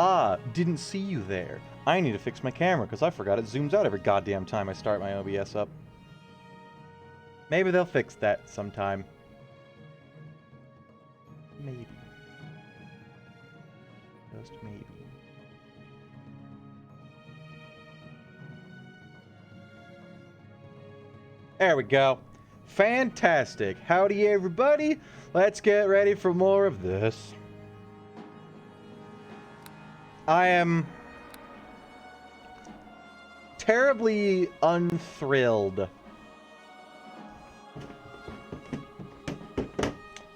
Ah, didn't see you there. I need to fix my camera because I forgot it zooms out every goddamn time I start my OBS up. Maybe they'll fix that sometime. Maybe. Just maybe. There we go. Fantastic. Howdy, everybody. Let's get ready for more of this. I am terribly unthrilled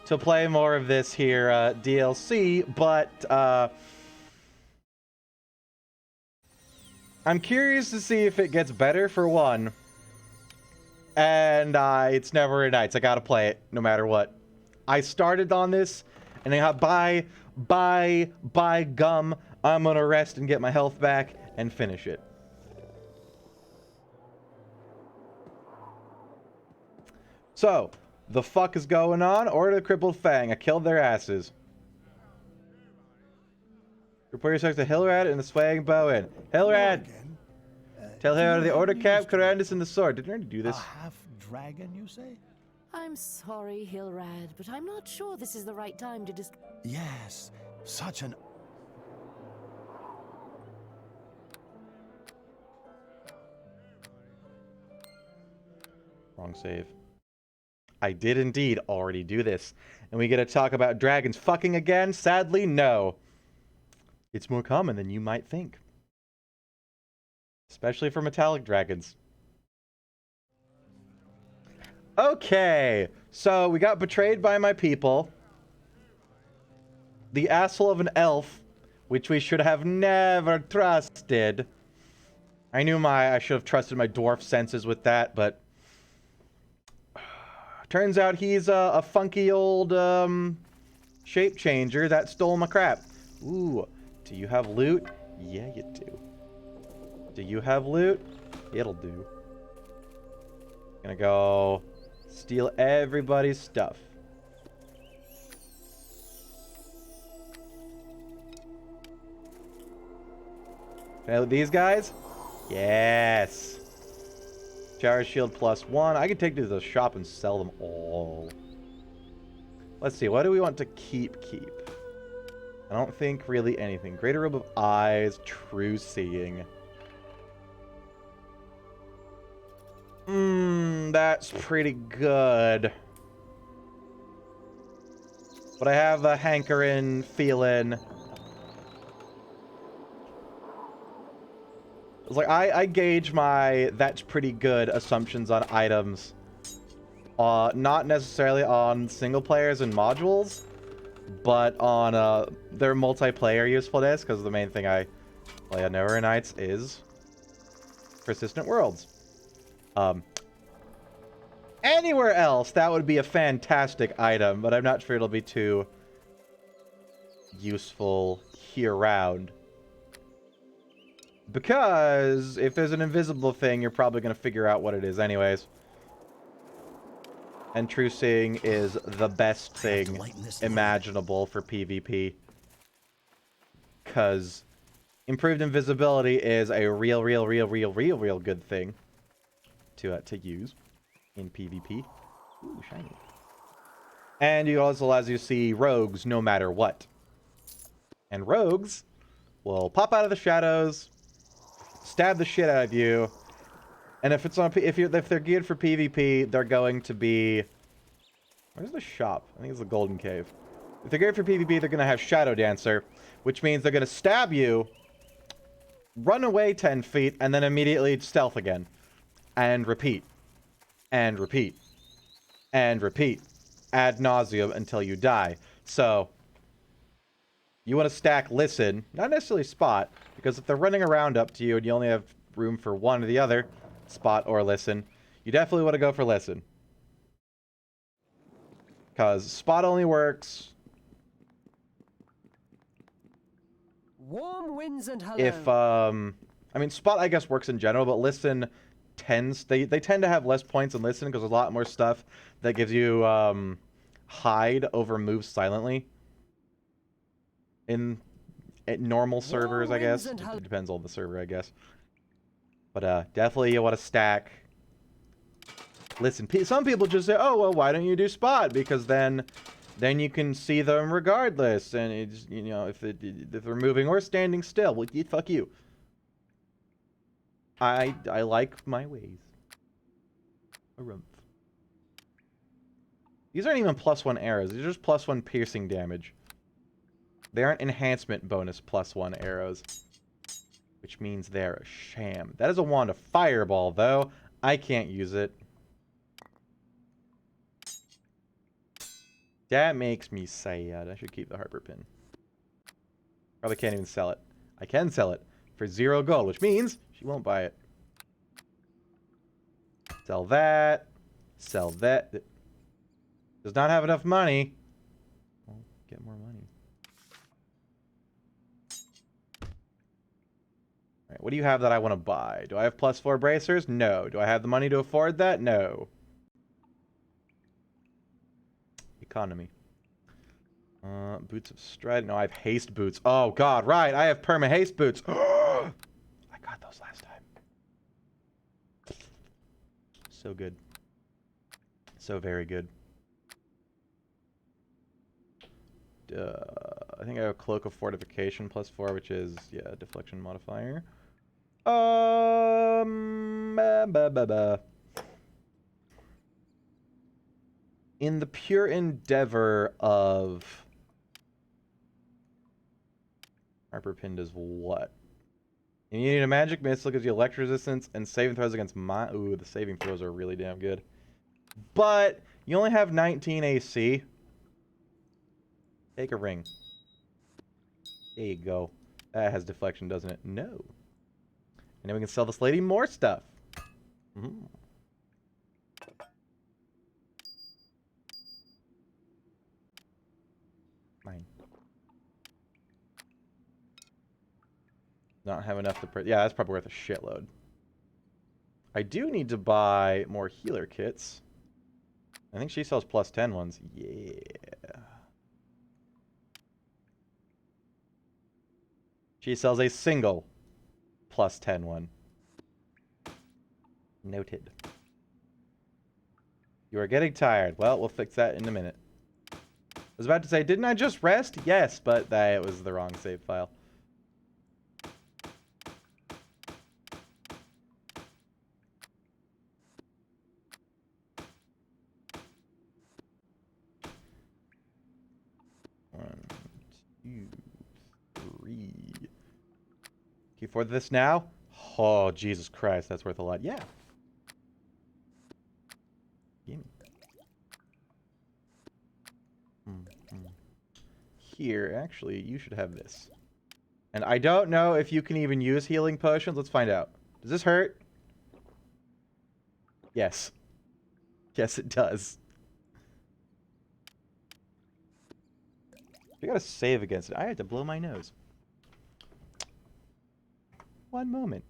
to play more of this here DLC, but I'm curious to see if it gets better for one. And it's Never Nights. I gotta play it no matter what. I started on this, and I got by gum, I'm gonna rest and get my health back and finish it. So, the fuck is going on? Order the Crippled Fang. I killed their asses. Report yourself to Hilrad and the Swaying Bowen. Hilrad! Tell her the Order Cap, Corandus, and the Sword. Didn't I already do this? A half-dragon, you say? I'm sorry, Hilrad, but I'm not sure this is the right time to Yes, such an... Wrong save. I did indeed already do this. And we get to talk about dragons fucking again? Sadly, no. It's more common than you might think. Especially for metallic dragons. Okay, so we got betrayed by my people. The asshole of an elf, which we should have never trusted. I knew I should have trusted my dwarf senses with that, but turns out he's a funky old shape changer that stole my crap. Ooh, do you have loot? Yeah, you do. Do you have loot? It'll do. Gonna go steal everybody's stuff. Can I loot these guys? Yes. Shower shield +1. I can take these to the shop and sell them all. Let's see. What do we want to keep? I don't think really anything. Greater Robe of Eyes. True Seeing. That's pretty good. But I have a hankering feeling. It's like I gauge my that's pretty good assumptions on items. Not necessarily on single players and modules, but on their multiplayer usefulness, because the main thing I play on Never Nights is persistent worlds. Anywhere else, that would be a fantastic item, but I'm not sure it'll be too useful year-round. Because if there's an invisible thing, you're probably going to figure out what it is anyways. And True Seeing is the best thing imaginable for PvP. Because improved invisibility is a real good thing to use in PvP. Ooh, shiny. And it also allows you to see rogues no matter what. And rogues will pop out of the shadows, stab the shit out of you, and if it's on if they're geared for PvP, they're going to be... Where's the shop? I think it's the Golden Cave. If they're geared for PvP, they're going to have Shadow Dancer, which means they're going to stab you, run away 10 feet, and then immediately stealth again. And repeat. And repeat. And repeat. Ad nauseum until you die. So, you want to stack Listen, not necessarily Spot, because if they're running around up to you and you only have room for one or the other, Spot or Listen, you definitely want to go for Listen. Because Spot only works warm winds and hello. if, I mean, Spot, I guess, works in general, but Listen they tend to have less points in Listen because there's a lot more stuff that gives you, hide over moves silently. at normal servers, I guess. It depends on the server, I guess. But definitely you want to stack. Listen, some people just say, "Oh well, why don't you do spot?" Because then you can see them regardless, and it's, you know, if they're moving or standing still, well, fuck you. I like my ways. A rumph. These aren't even +1 arrows. These are just +1 piercing damage. They aren't enhancement bonus +1 arrows. Which means they're a sham. That is a wand of fireball, though. I can't use it. That makes me sad. I should keep the Harper pin. Probably can't even sell it. I can sell it for 0 gold, which means she won't buy it. Sell that. Sell that. Does not have enough money. Well, get more money. Alright, what do you have that I want to buy? Do I have +4 bracers? No. Do I have the money to afford that? No. Economy. Boots of stride. No, I have haste boots. Oh god, right. I have perma haste boots. I got those last time. So good. So very good. I think I have a cloak of fortification +4, which is, yeah, deflection modifier. In the pure endeavor of Harper Pin does what? And you need a magic missile, gives you electric resistance, and saving throws against ooh, the saving throws are really damn good. But you only have 19 AC. Take a ring. There you go. That has deflection, doesn't it? No. And then we can sell this lady more stuff. Mine. Not have enough to... Yeah, that's probably worth a shitload. I do need to buy more healer kits. I think she sells +10 ones. Yeah. She sells a single +10 one. Noted. You are getting tired. Well, we'll fix that in a minute. I was about to say, didn't I just rest? Yes, but that was the wrong save file. For this now? Oh, Jesus Christ, that's worth a lot. Yeah. Gimme. Here, actually, you should have this. And I don't know if you can even use healing potions. Let's find out. Does this hurt? Yes. Yes, it does. I gotta save against it. I had to blow my nose. One moment.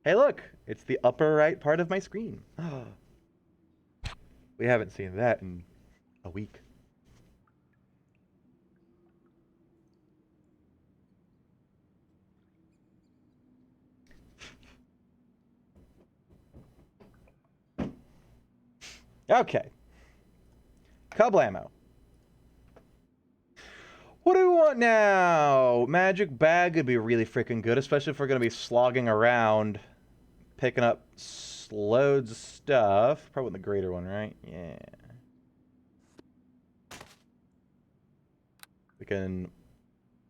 Hey, look! It's the upper right part of my screen. We haven't seen that in a week. Okay. Kablamo. What do we want now? Magic bag would be really freaking good, especially if we're going to be slogging around, picking up loads of stuff. Probably the greater one, right? Yeah. We can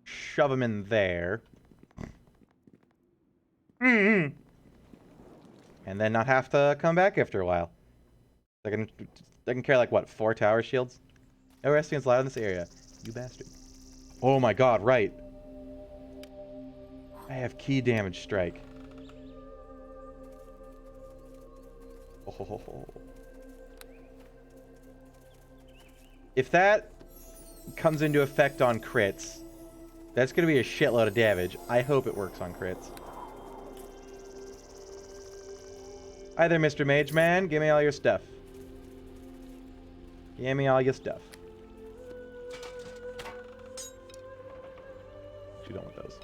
shove them in there. And then not have to come back after a while. I can carry, like, what, 4 tower shields? No resting is allowed in this area. You bastard. Oh my god, right. I have key damage strike. Oh. If that comes into effect on crits, that's going to be a shitload of damage. I hope it works on crits. Hi there, Mr. Mage Man. Give me all your stuff. Give me all your stuff. too done with those.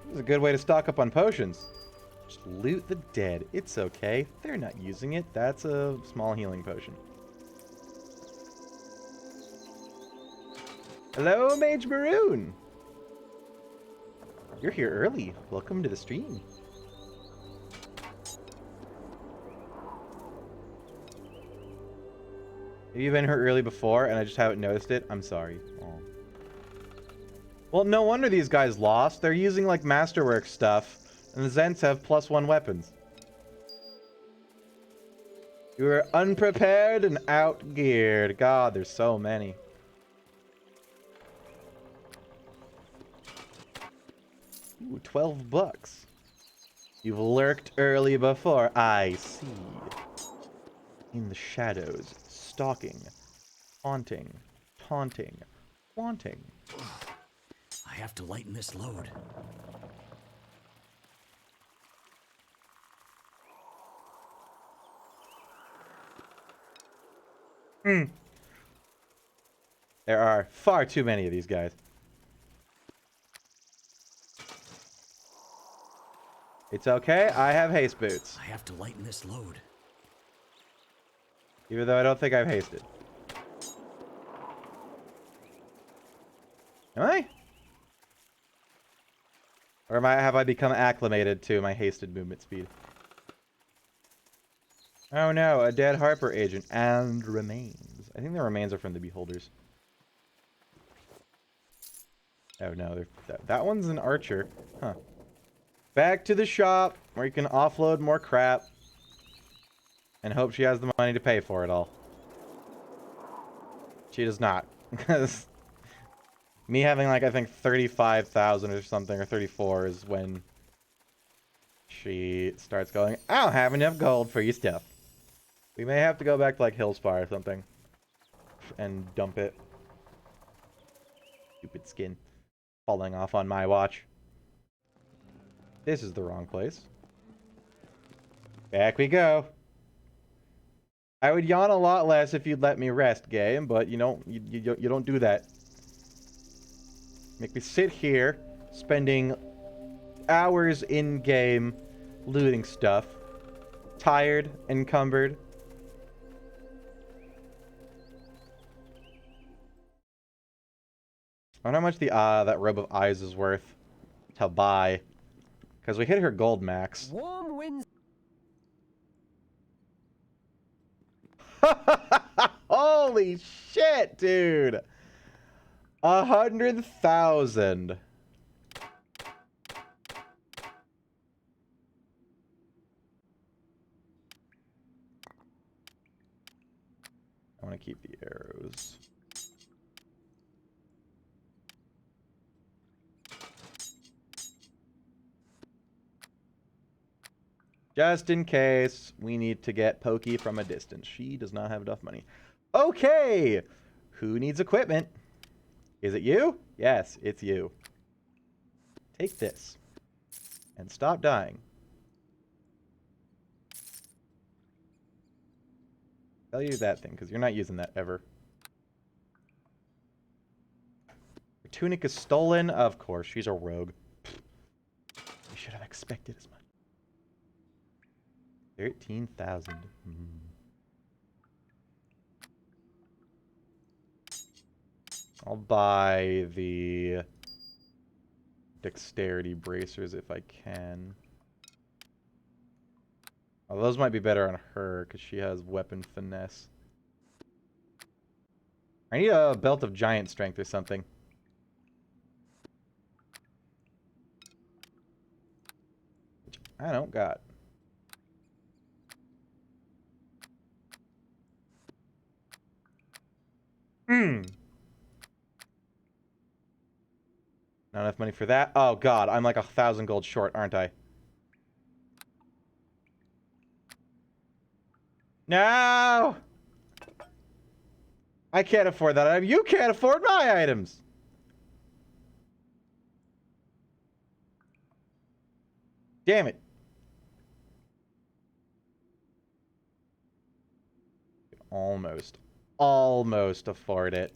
This is a good way to stock up on potions. Just loot the dead. It's okay. They're not using it. That's a small healing potion. Hello, Mage Maroon. You're here early. Welcome to the stream. Have you been here early before and I just haven't noticed it? I'm sorry. Oh. Well, no wonder these guys lost. They're using like masterwork stuff, and the Zhents have +1 weapons. You were unprepared and outgeared. God, there's so many. Ooh, 12 bucks. You've lurked early before. I see. In the shadows, stalking, haunting, taunting, wanting. I have to lighten this load. There are far too many of these guys. It's okay, I have haste boots. I have to lighten this load. Even though I don't think I've hasted. Am I? Or have I become acclimated to my hasted movement speed? Oh no, a dead Harper agent and remains. I think the remains are from the Beholders. Oh no, that one's an archer. Huh. Back to the shop where you can offload more crap and hope she has the money to pay for it all. She does not. Because me having like, I think 35,000 or something, or 34 is when she starts going, I don't have enough gold for your stuff. We may have to go back to like Hillspire or something and dump it. Stupid skin. Falling off on my watch. This is the wrong place. Back we go. I would yawn a lot less if you'd let me rest, game, but you don't do that. Make me sit here, spending hours in game looting stuff, tired, encumbered. I wonder how much the that robe of eyes is worth to buy, because we hit her gold max. Warm winds. Holy shit, dude! 100,000. I want to keep the arrows. Just in case we need to get Pokey from a distance. She does not have enough money. Okay! Who needs equipment? Is it you? Yes, it's you. Take this. And stop dying. Tell you that thing, because you're not using that ever. Her tunic is stolen? Of course, she's a rogue. We should have expected as much. 13,000. I'll buy the dexterity bracers if I can. Oh, those might be better on her because she has weapon finesse. I need a belt of giant strength or something. Which I don't got. Not enough money for that. Oh god, I'm like 1,000 gold short, aren't I? No! I can't afford that item. You can't afford my items! Damn it. Almost afford it.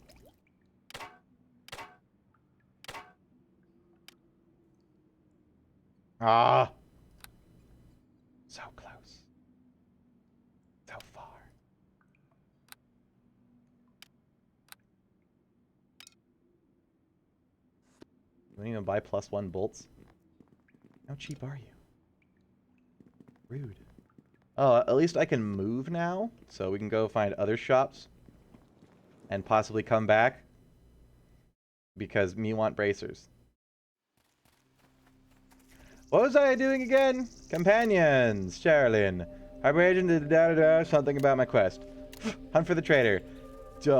Ah. So close. So far. You don't even buy +1 bolts? How cheap are you? Rude. Oh, at least I can move now, so we can go find other shops and possibly come back because me want bracers. What was I doing again? Companions, Sherilyn. Harbor agent, something about my quest. Hunt for the traitor. Show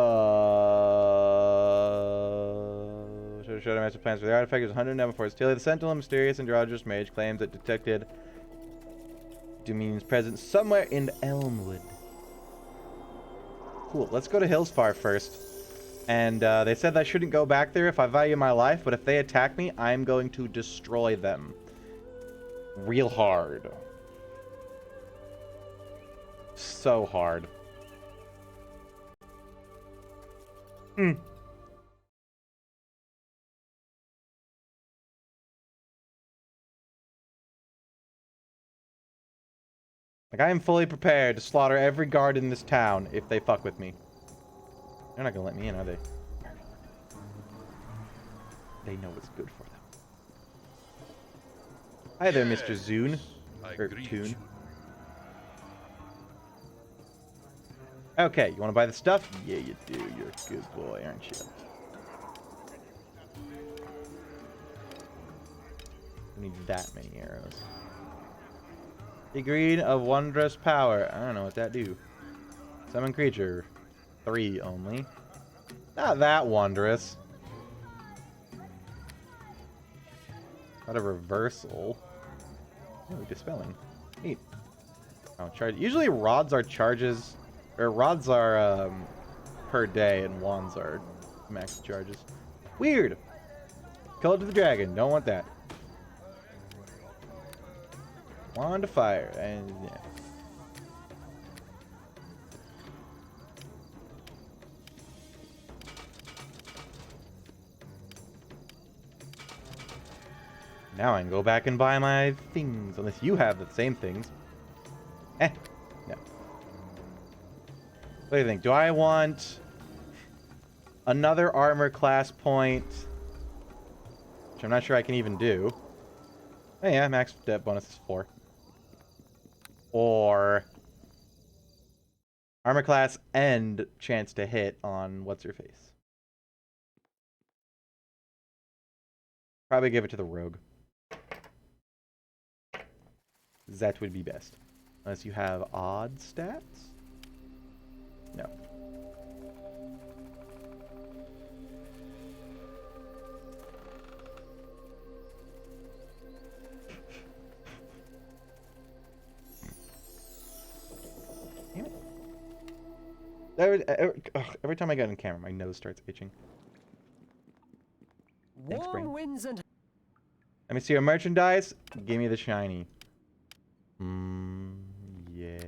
the master plans for the artifact. There's 104. Tilly, the sentinel, mysterious androgynous mage, claims that detected Dominion's presence somewhere in Elmwood. Cool. Let's go to Hillspar first. And they said I shouldn't go back there if I value my life, but if they attack me, I'm going to destroy them. Real hard. So hard. Hmm. Like, I am fully prepared to slaughter every guard in this town if they fuck with me. They're not gonna let me in, are they? They know what's good for them. Hi there, Mr. Zune. Or Toon. Okay, you want to buy the stuff? Yeah, you do. You're a good boy, aren't you? I need that many arrows. Degree of wondrous power. I don't know what that do. Summon creature. 3 only. Not that wondrous. Not a reversal. Oh, dispelling. Neat. Oh, charge. Usually rods are charges, or rods are per day, and wands are max charges. Weird. Call it to the dragon. Don't want that. Wand of fire, and yeah. Now I can go back and buy my things, unless you have the same things. No. What do you think? Do I want another armor class point, which I'm not sure I can even do? Oh yeah, max debt bonus is 4. Or armor class and chance to hit on what's your face. Probably give it to the rogue. That would be best. Unless you have odd stats? No. Damn it. Every time I get on camera, my nose starts itching. Thanks, brain. Winds and Let me see your merchandise. Give me the shiny. Yeah.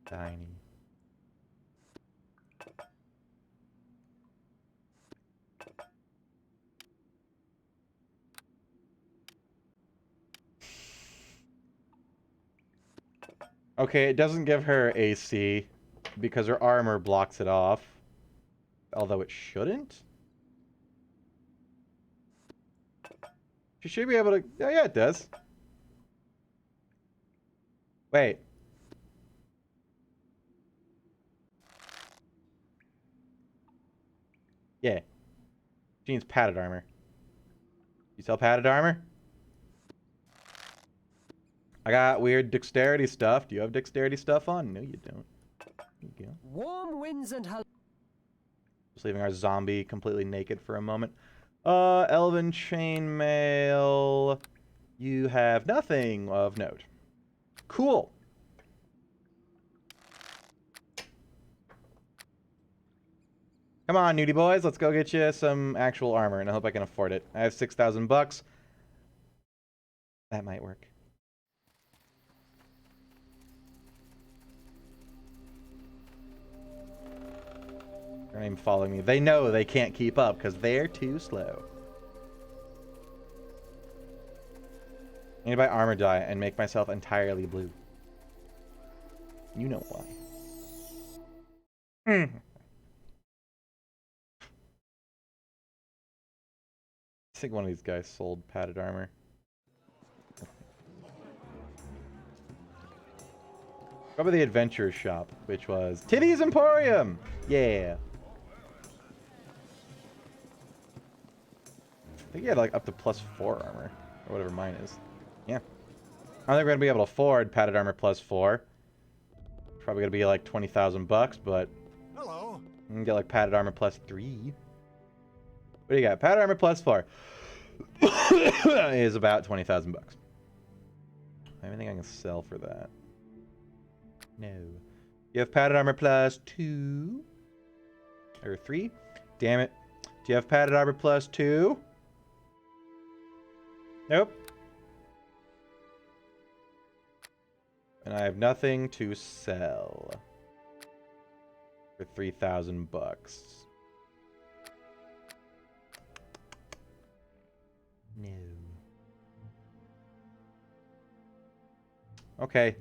Tiny. Okay, it doesn't give her AC because her armor blocks it off. Although it shouldn't. She should be able to... Oh, yeah, it does. Wait. Yeah. She needs padded armor. You sell padded armor? I got weird dexterity stuff. Do you have dexterity stuff on? No, you don't. There you go. warm winds and Just leaving our zombie completely naked for a moment. Elven chainmail. You have nothing of note. Cool. Come on, nudie boys. Let's go get you some actual armor, and I hope I can afford it. I have 6,000 bucks. That might work. They're not even following me. They know they can't keep up because they're too slow. I need to buy armor dye and make myself entirely blue. You know why. I think one of these guys sold padded armor. Probably the adventurer's shop, which was Titty's Emporium! Yeah. I think he had like up to +4 armor, or whatever mine is. Yeah. I don't think we're gonna be able to afford padded armor +4. Probably gonna be like 20,000 bucks, but Hello. you can get like padded armor +3. What do you got? Padded armor +4 is about 20,000 bucks. I don't think I can sell for that. No. You have padded armor +2 or 3? Damn it. Do you have padded armor +2? Nope. And I have nothing to sell for 3,000 bucks. No. Okay.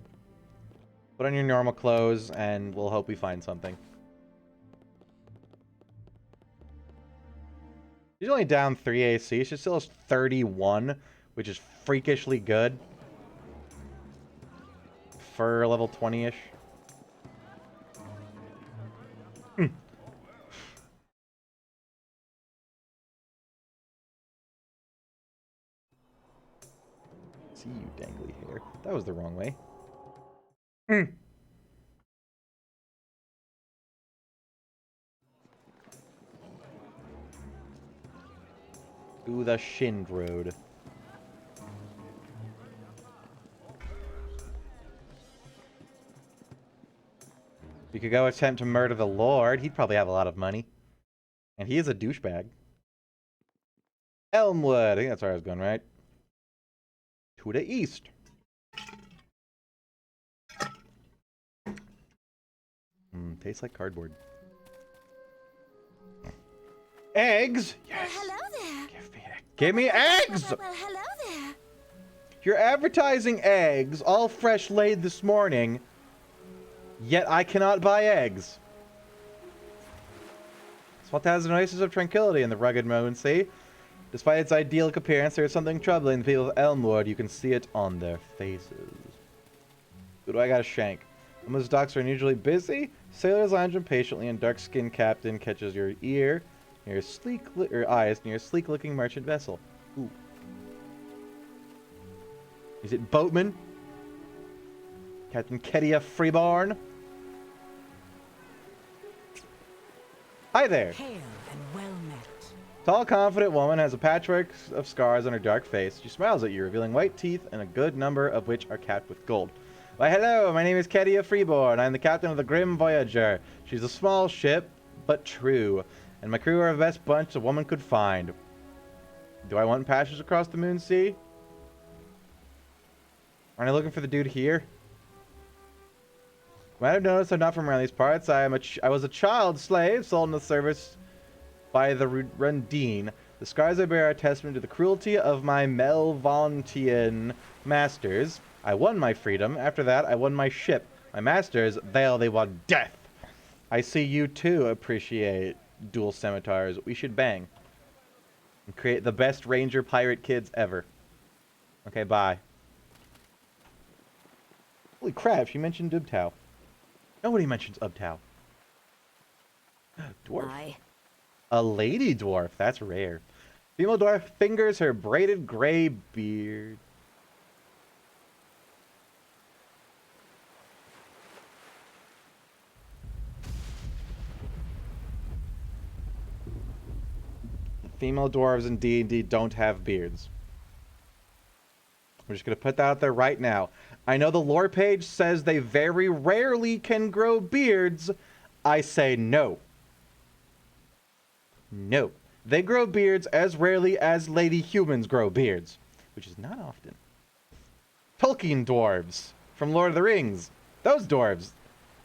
Put on your normal clothes and we'll hope we find something. She's only down 3 AC. She still has 31, which is freakishly good. For level 20-ish. See you, dangly hair. That was the wrong way. Ooh, the Shind Road. You could go attempt to murder the Lord. He'd probably have a lot of money. And he is a douchebag. Elmwood. I think that's where I was going, right? To the east. Tastes like cardboard. Eggs? Yes. Well, hello there. Give me eggs! Well, hello there. You're advertising eggs, all fresh laid this morning, yet I cannot buy eggs. Swat has the oasis of tranquility in the rugged Moonsea. Despite its idyllic appearance, there is something troubling the people of Elmwood. You can see it on their faces. Who do I got to shank? Elmwood's docks are unusually busy. Sailors lounge impatiently, and dark-skinned captain catches your ear near eyes near a sleek-looking merchant vessel. Ooh. Is it boatman? Captain Kedia Freeborn? Hi there. Hail and well met. Tall, confident woman has a patchwork of scars on her dark face. She smiles at you, revealing white teeth, and a good number of which are capped with gold. Why, hello, my name is Kedia Freeborn. I'm the captain of the Grim Voyager. She's a small ship, but true. And my crew are the best bunch a woman could find. Do I want passage across the Moonsea? Aren't I looking for the dude here? You might have noticed I'm not from around these parts. I was a child slave sold into service by the Rundine. The scars I bear are a testament to the cruelty of my Melvontian masters. I won my freedom. After that, I won my ship. My masters, they want death. I see you too appreciate dual scimitars. We should bang. And create the best ranger pirate kids ever. Okay, bye. Holy crap, she mentioned Ubtao. Nobody mentions Ubtao. Dwarf. Aye. A lady dwarf. That's rare. Female dwarf fingers her braided gray beard. Female dwarves in D&D don't have beards. I'm just going to put that out there right now. I know the lore page says they very rarely can grow beards. I say no. No. They grow beards as rarely as lady humans grow beards, which is not often. Tolkien dwarves from Lord of the Rings. Those dwarves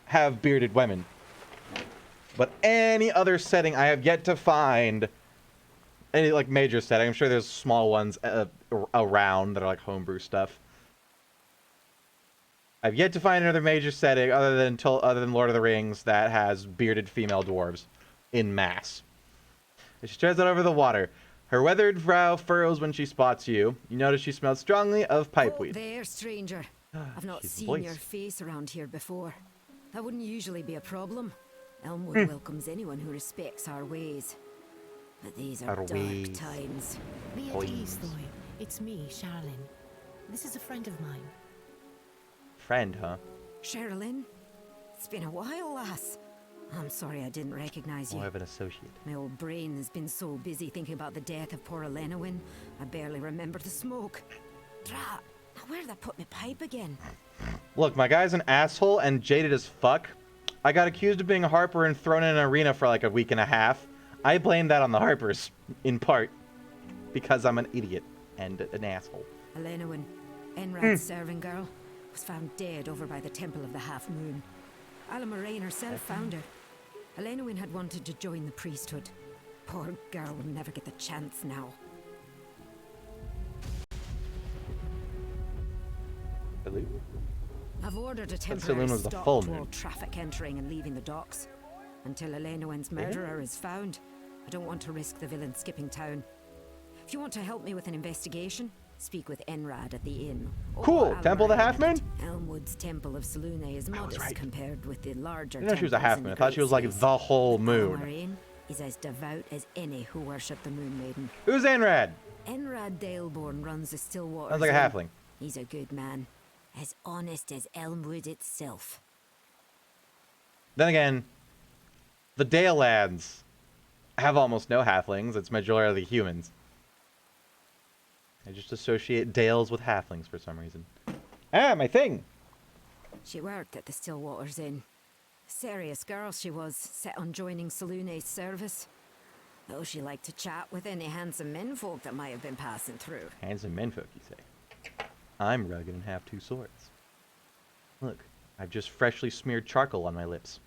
have bearded women. But any other setting I have yet to find any like major setting. I'm sure there's small ones around that are like homebrew stuff. I've yet to find another major setting other than Lord of the Rings that has bearded female dwarves in mass. As she stares out over the water, her weathered brow furrows when she spots you. You notice she smells strongly of pipeweed. There, stranger. I've not She's the seen voice. your face around here before. That wouldn't usually be a problem. Elmwood welcomes anyone who respects our ways. But these are Our dark ways. times. Be at ease, Thoy. It's me, Sherilyn. This is a friend of mine. Friend, huh? Sherilyn? It's been a while, lass. I'm sorry I didn't recognize you. More of an associate. My old brain has been so busy thinking about the death of poor Ellenowin, I barely remember the smoke. Drat! Now where'd I put my pipe again? Look, my guy's an asshole and jaded as fuck. I got accused of being a harper and thrown in an arena for like a week and a half. I blame that on the harpers, in part, because I'm an idiot and an asshole. Ellenowin, Enrad's serving girl, was found dead over by the Temple of the Half Moon. Alamarain herself found her. Ellenowin had wanted to join the priesthood. Poor girl will never get the chance now. Hello? I've ordered a Saloon temporary was the stop full to moon. all traffic entering and leaving the docks. Until Ellenowin's murderer is found, I don't want to risk the villain skipping town. If you want to help me with an investigation, speak with Enrad at the inn. or Cool. Temple of the Almarain Half at Moon? Elmwood's Temple of Selune is modest right. compared with the larger I didn't know she was a temples half in moon. I the thought she Great was like Cities. the whole But moon. Almarain is as devout as any who worship the Moon Maiden. Who's Anrad? Enrad Daleborn runs the Stillwater. Sounds like a halfling. He's a good man, as honest as Elmwood itself. Then again, the Dale lands have almost no halflings. It's majority humans. I just associate Dales with halflings for some reason. Ah, my thing! She worked at the Stillwater's Inn. Serious girl she was, set on joining Salune's service. Though she liked to chat with any handsome menfolk that might have been passing through. Handsome menfolk, you say. I'm rugged and have two swords. Look, I've just freshly smeared charcoal on my lips.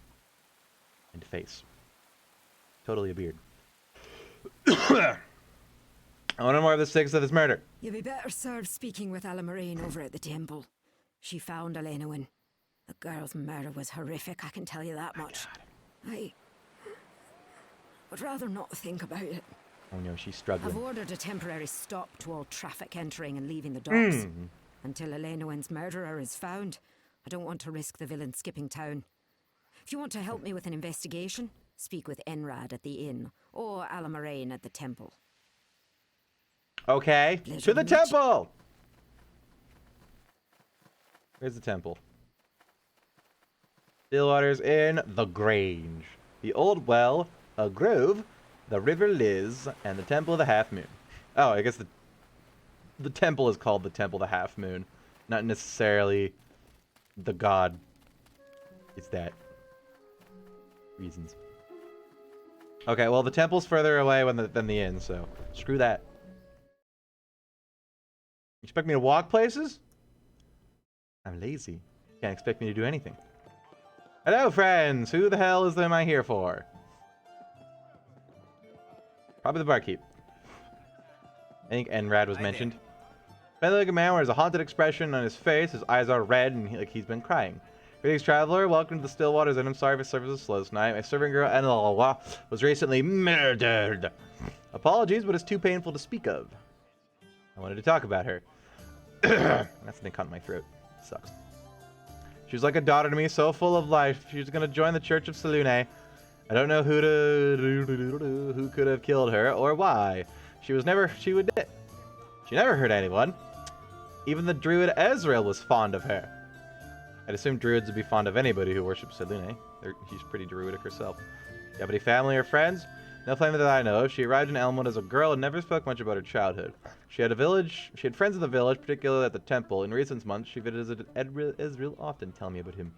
And face. Totally a beard. I want to know more of the stakes of this murder. You'd be better served speaking with Alamarain over at the temple. She found Ellenowin. The girl's murder was horrific, I can tell you that much. I would rather not think about it. Oh no, she's I've struggling. ordered a temporary stop to all traffic entering and leaving the docks. Until Ellenowin's murderer is found, I don't want to risk the villain skipping town. If you want to help me with an investigation, speak with Enrad at the inn, or Alamarain at the temple. Okay, to the temple! Where's the temple? Stillwater's in the Grange. The Old Well, a grove, the River Liz, and the Temple of the Half Moon. Oh, I guess the temple is called the Temple of the Half Moon. Not necessarily the god. It's that. Reasons. Okay, well, the temple's further away than the inn, so screw that. You expect me to walk places? I'm lazy. Can't expect me to do anything. Hello, friends! Who the hell am I here for? Probably the barkeep. I think Enrad was mentioned. Featherlegged man wears a haunted expression on his face. His eyes are red and like he's been crying. Greetings, traveler. Welcome to the Stillwaters, and I'm sorry for service was slow tonight. My serving girl, Enelwa, was recently murdered. Apologies, but it's too painful to speak of. I wanted to talk about her. That's an caught in my throat. Sucks. She was like a daughter to me, so full of life. She was going to join the Church of Selune. I don't know who could have killed her or why. She never hurt anyone. Even the druid Ezreal was fond of her. I'd assume druids would be fond of anybody who worships Selune. She's pretty druidic herself. You have any family or friends? No family that I know of. She arrived in Elmwood as a girl and never spoke much about her childhood. She had friends in the village, particularly at the temple. In recent months, she visited Ezreal often. Tell me about him.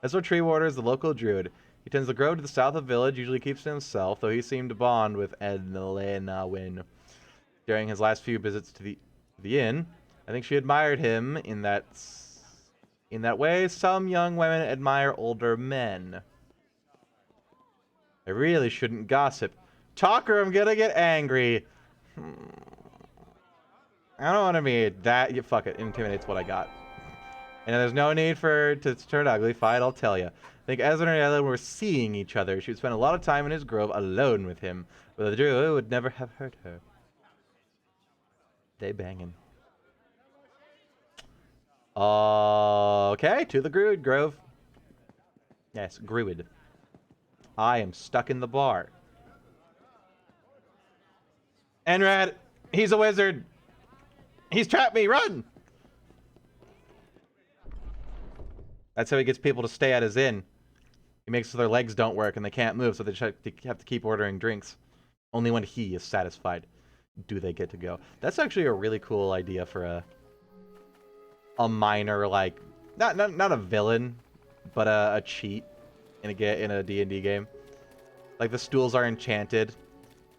Ezreal Treewater is the local druid. He tends to grow to the south of the village, usually keeps to himself, though he seemed to bond with Ellenowin during his last few visits to the inn. I think she admired him in that way some young women admire older men. I really shouldn't gossip, Talk or I'm gonna get angry. I don't want to be that. You fuck it. Intimidate's what I got. And there's no need for to turn ugly. Fine, I'll tell you. I think Ezra and Ella were seeing each other. She would spend a lot of time in his grove alone with him. But the druid would never have hurt her. They banging. Okay, to the druid grove. Yes, druid. I am stuck in the bar. Enrad, he's a wizard. He's trapped me. Run! That's how he gets people to stay at his inn. He makes so their legs don't work and they can't move, so they just have to keep ordering drinks. Only when he is satisfied do they get to go. That's actually a really cool idea for a minor, like, not a villain, but a cheat in a D&D game. Like, the stools are enchanted,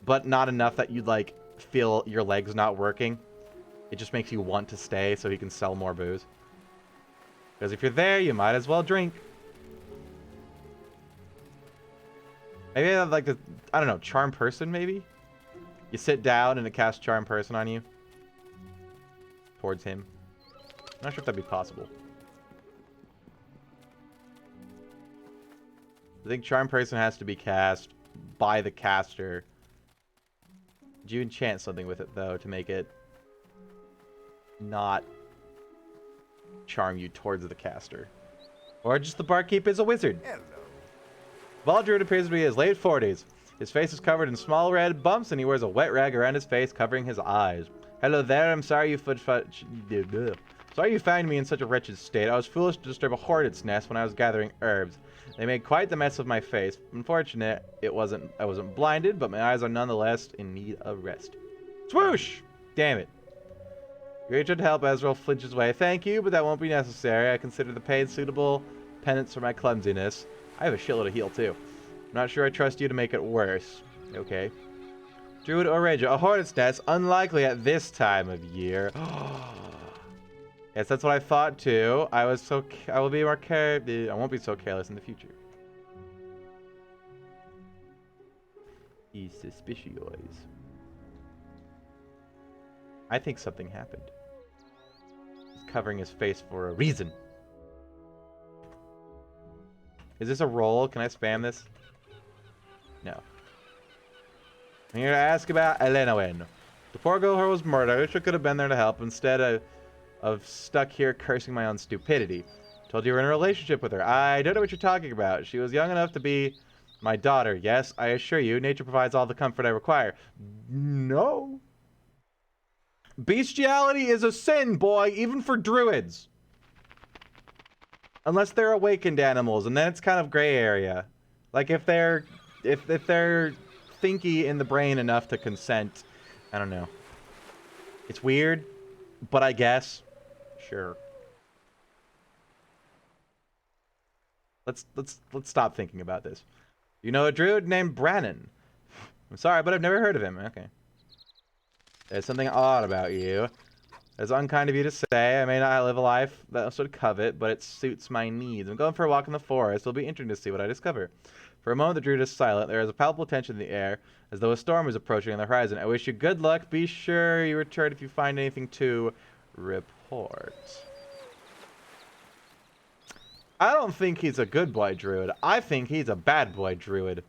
but not enough that you'd, like, feel your legs not working. It just makes you want to stay so he can sell more booze. Because if you're there, you might as well drink. Maybe I have, like, the, I don't know, charm person, maybe? You sit down and it casts charm person on you. Towards him. I'm not sure if that'd be possible. I think charm person has to be cast by the caster. Did you enchant something with it, though, to make it not charm you towards the caster? Or just the barkeep is a wizard? Hello. Baldruid appears to be in his late 40s. His face is covered in small red bumps, and he wears a wet rag around his face, covering his eyes. Hello there, I'm sorry you sorry you found me in such a wretched state. I was foolish to disturb a hornet's nest when I was gathering herbs. They made quite the mess of my face. Unfortunate, I wasn't blinded, but my eyes are nonetheless in need of rest. Swoosh! Damn it. Great to help. Ezreal flinches away. Thank you, but that won't be necessary. I consider the pain suitable penance for my clumsiness. I have a shitload of heal, too. I'm not sure I trust you to make it worse. Okay. Druid or Ranger. A hornet's nest. Unlikely at this time of year. Yes, that's what I thought, too. I will be more careful. I won't be so careless in the future. He's suspicious. I think something happened. He's covering his face for a reason. Is this a roll? Can I spam this? No. I'm here to ask about NWN. The poor girl was murdered. I wish I could have been there to help. Instead of stuck here cursing my own stupidity. Told you were in a relationship with her. I don't know what you're talking about. She was young enough to be my daughter. Yes, I assure you, nature provides all the comfort I require. No. Bestiality is a sin, boy, even for druids. Unless they're awakened animals, and then it's kind of gray area. Like if they're thinky in the brain enough to consent. I don't know. It's weird, but I guess. Sure. Let's stop thinking about this. You know a druid named Brannon? I'm sorry, but I've never heard of him. Okay. There's something odd about you. It's unkind of you to say. I may not live a life that I should covet, but it suits my needs. I'm going for a walk in the forest. It'll be interesting to see what I discover. For a moment, the druid is silent. There is a palpable tension in the air, as though a storm is approaching on the horizon. I wish you good luck. Be sure you return if you find anything to report. I don't think he's a good boy druid. I think he's a bad boy druid.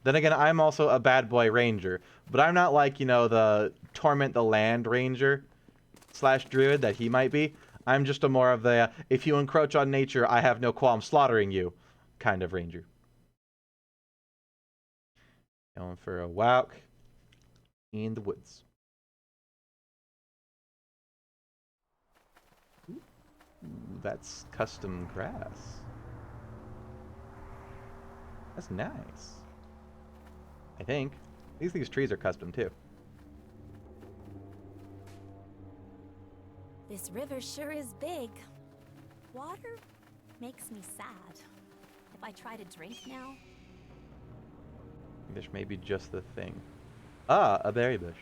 Then again, I'm also a bad boy ranger. But I'm not like, you know, the Torment the Land ranger / druid that he might be. I'm just a more of the, if you encroach on nature, I have no qualm slaughtering you kind of ranger. Going for a walk in the woods. Ooh, that's custom grass. That's nice. I think. These trees are custom too. This river sure is big. Water makes me sad. If I try to drink now... This may be just the thing. Ah, a berry bush.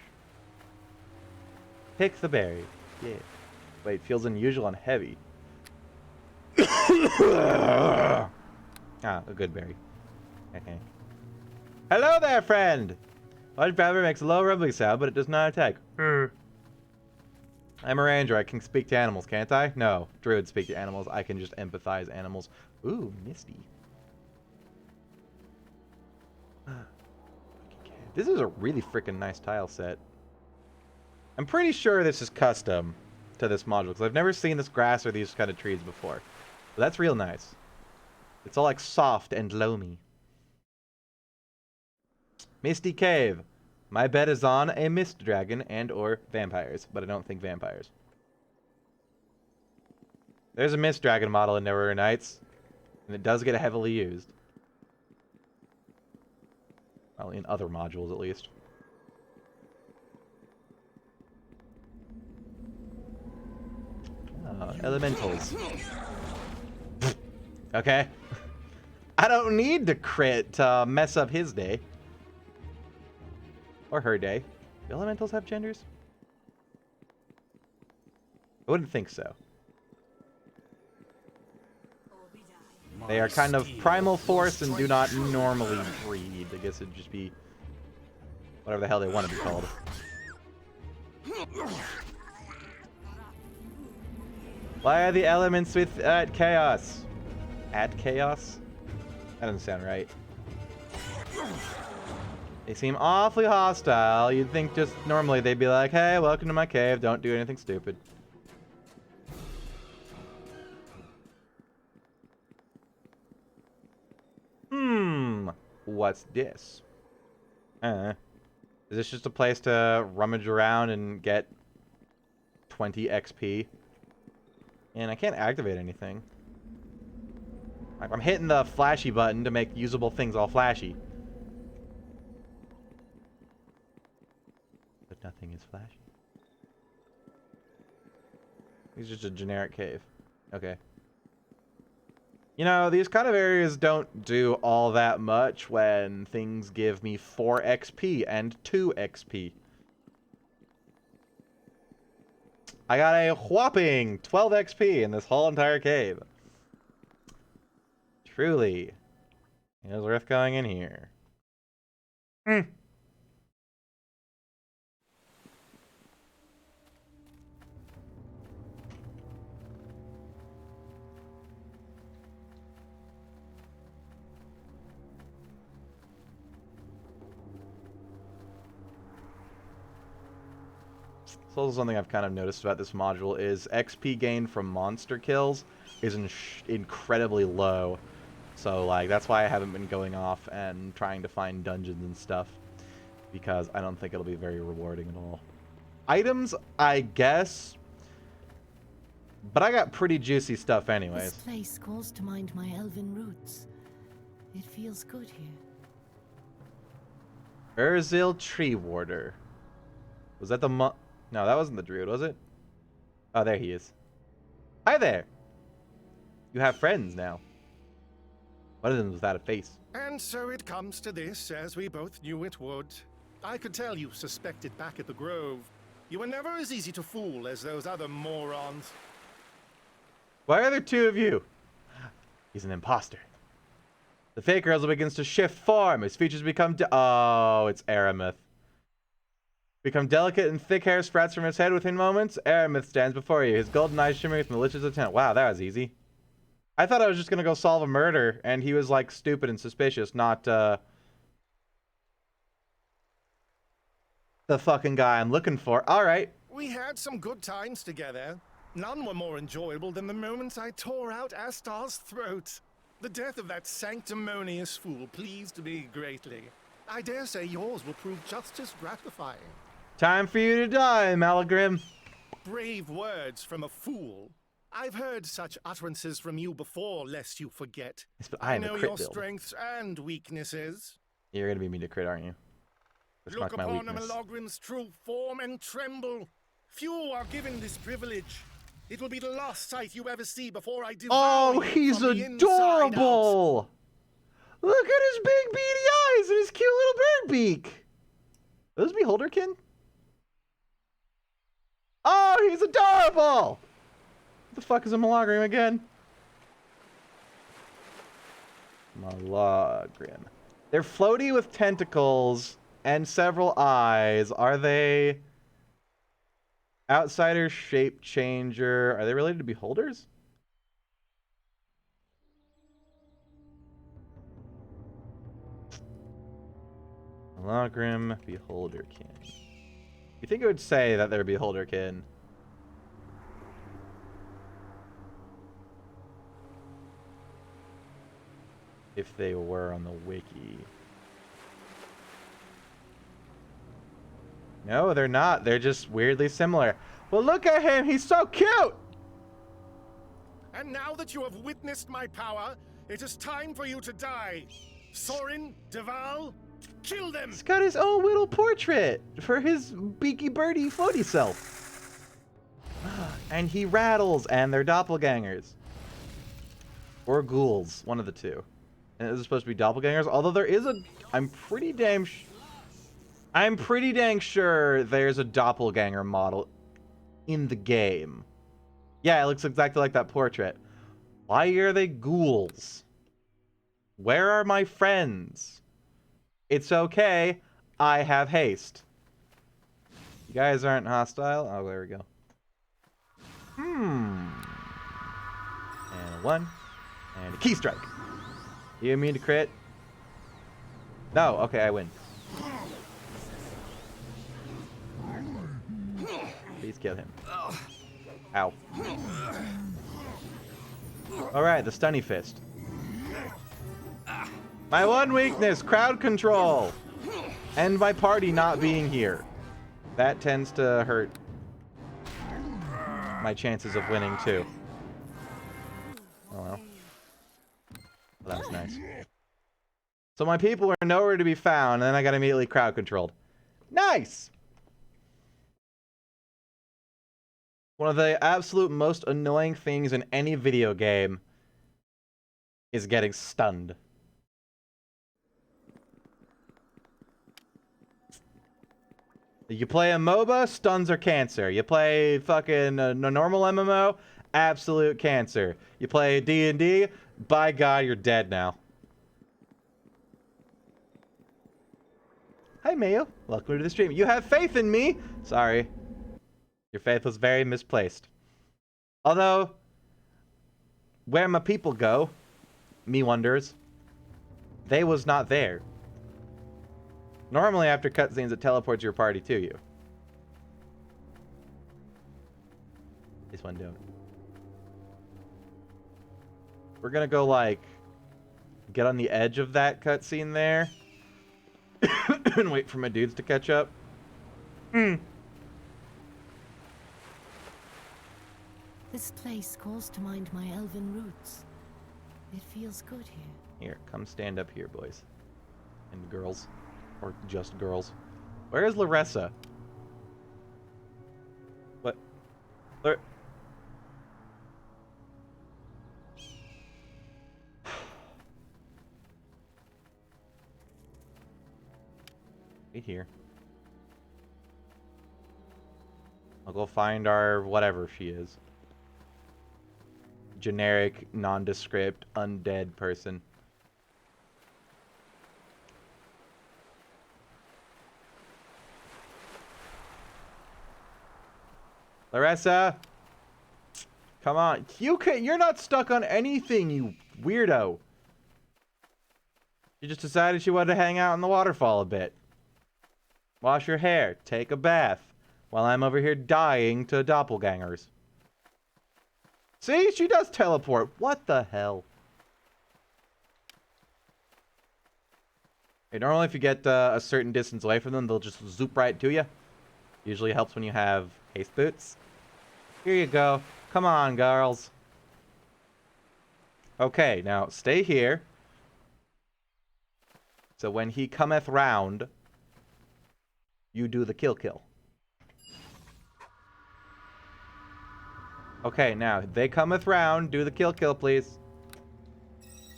Pick the berry. Yeah. Wait, feels unusual and heavy. Ah, a good berry. Okay. Hello there, friend! Large Babber makes a low rumbling sound, but it does not attack. I'm a ranger. I can speak to animals, can't I? No. Druids speak to animals. I can just empathize animals. Ooh, Misty. This is a really freaking nice tile set. I'm pretty sure this is custom to this module, because I've never seen this grass or these kind of trees before. But that's real nice. It's all like soft and loamy. Misty Cave. My bet is on a mist dragon and or vampires, but I don't think vampires. There's a mist dragon model in Neverwinter Nights, and it does get heavily used. Well, in other modules at least. Elementals. Okay. I don't need to crit to mess up his day. Or her day. Do elementals have genders? I wouldn't think so. They are kind of primal force and do not normally breed. I guess it'd just be whatever the hell they want to be called. Why are the elements with at chaos? At chaos? That doesn't sound right. They seem awfully hostile. You'd think just normally they'd be like, hey, welcome to my cave. Don't do anything stupid. What's this? Is this just a place to rummage around and get 20 XP? And I can't activate anything. I'm hitting the flashy button to make usable things all flashy. But nothing is flashy. It's just a generic cave. Okay. You know, these kind of areas don't do all that much when things give me 4 XP and 2 XP. I got a whopping 12 XP in this whole entire cave. Truly. It was worth going in here. So also something I've kind of noticed about this module is XP gain from monster kills is incredibly low. So, like, that's why I haven't been going off and trying to find dungeons and stuff. Because I don't think it'll be very rewarding at all. Items, I guess. But I got pretty juicy stuff anyways. This place calls to mind my elven roots. It feels good here. Urzil Tree Warder. Was that the No, that wasn't the druid, was it? Oh, there he is. Hi there! You have friends now. One of them is without a face. And so it comes to this, as we both knew it would. I could tell you suspected back at the Grove. You were never as easy to fool as those other morons. Why are there 2 of you? He's an imposter. The fake Urzil begins to shift form. His features become oh, it's Aramith. Become delicate and thick hair sprouts from his head within moments. Aramith stands before you, his golden eyes shimmering with malicious intent. Wow, that was easy. I thought I was just gonna go solve a murder, and he was like stupid and suspicious, not the fucking guy I'm looking for. All right. We had some good times together. None were more enjoyable than the moments I tore out Astar's throat. The death of that sanctimonious fool pleased me greatly. I dare say yours will prove just as gratifying. Time for you to die, Malagrim. Brave words from a fool. I've heard such utterances from you before, lest you forget. Yes, but I know have a crit your build. strengths and weaknesses. You're gonna be mean to crit, aren't you? That's Look my upon a weakness. Malogrim's true form and tremble. Few are given this privilege. It will be the last sight you ever see before I devour Oh, you he's from the inside out. adorable! Look at his big beady eyes and his cute little bird beak. Are those Beholderkin? Oh, he's adorable! What the fuck is a Malagrim again? Malagrim. They're floaty with tentacles and several eyes. Are they outsider, shape changer? Are they related to beholders? Hologrim, beholderkin. You think it would say that they're beholderkin? If they were on the wiki. No, they're not. They're just weirdly similar. Well, look at him. He's so cute. And now that you have witnessed my power, it is time for you to die. Sorin, Deval, kill them! He's got his own little portrait for his beaky birdie floaty self. And he rattles, and they're doppelgangers. Or ghouls, one of the two. And this is supposed to be doppelgangers, although there is a... I'm pretty dang sure there's a doppelganger model in the game. Yeah, it looks exactly like that portrait. Why are they ghouls? Where are my friends? It's okay. I have haste. You guys aren't hostile? Oh, there we go. And a 1. And a key strike. You mean to crit? No, okay, I win. Please kill him. Ow. Alright, the stunny fist. My one weakness, crowd control. And my party not being here. That tends to hurt my chances of winning too. Oh well. Well, that was nice. So my people are nowhere to be found, and then I got immediately crowd controlled. Nice! One of the absolute most annoying things in any video game is getting stunned. You play a MOBA, stuns are cancer. You play fucking a normal MMO, absolute cancer. You play D&D, by God, you're dead now. Hi, Mayo. Welcome to the stream. You have faith in me! Sorry. Your faith was very misplaced. Although, where my people go, me wonders, they was not there. Normally, after cutscenes, it teleports your party to you. This one don't. We're gonna go, like, get on the edge of that cutscene there. And wait for my dudes to catch up. This place calls to mind my elven roots. It feels good here. Here, come stand up here, boys. And girls. Or just girls. Where is Larissa? What? Right here. I'll go find our whatever she is. Generic, nondescript, undead person. Larissa! Come on. You're not stuck on anything, you weirdo. She just decided she wanted to hang out in the waterfall a bit. Wash your hair. Take a bath. While I'm over here dying to doppelgangers. See? She does teleport. What the hell? Hey, normally if you get a certain distance away from them, they'll just zoop right to you. Usually helps when you have haste boots. Here you go. Come on, girls. Okay, now stay here. So when he cometh round, you do the kill. Okay, now they cometh round, do the kill, please.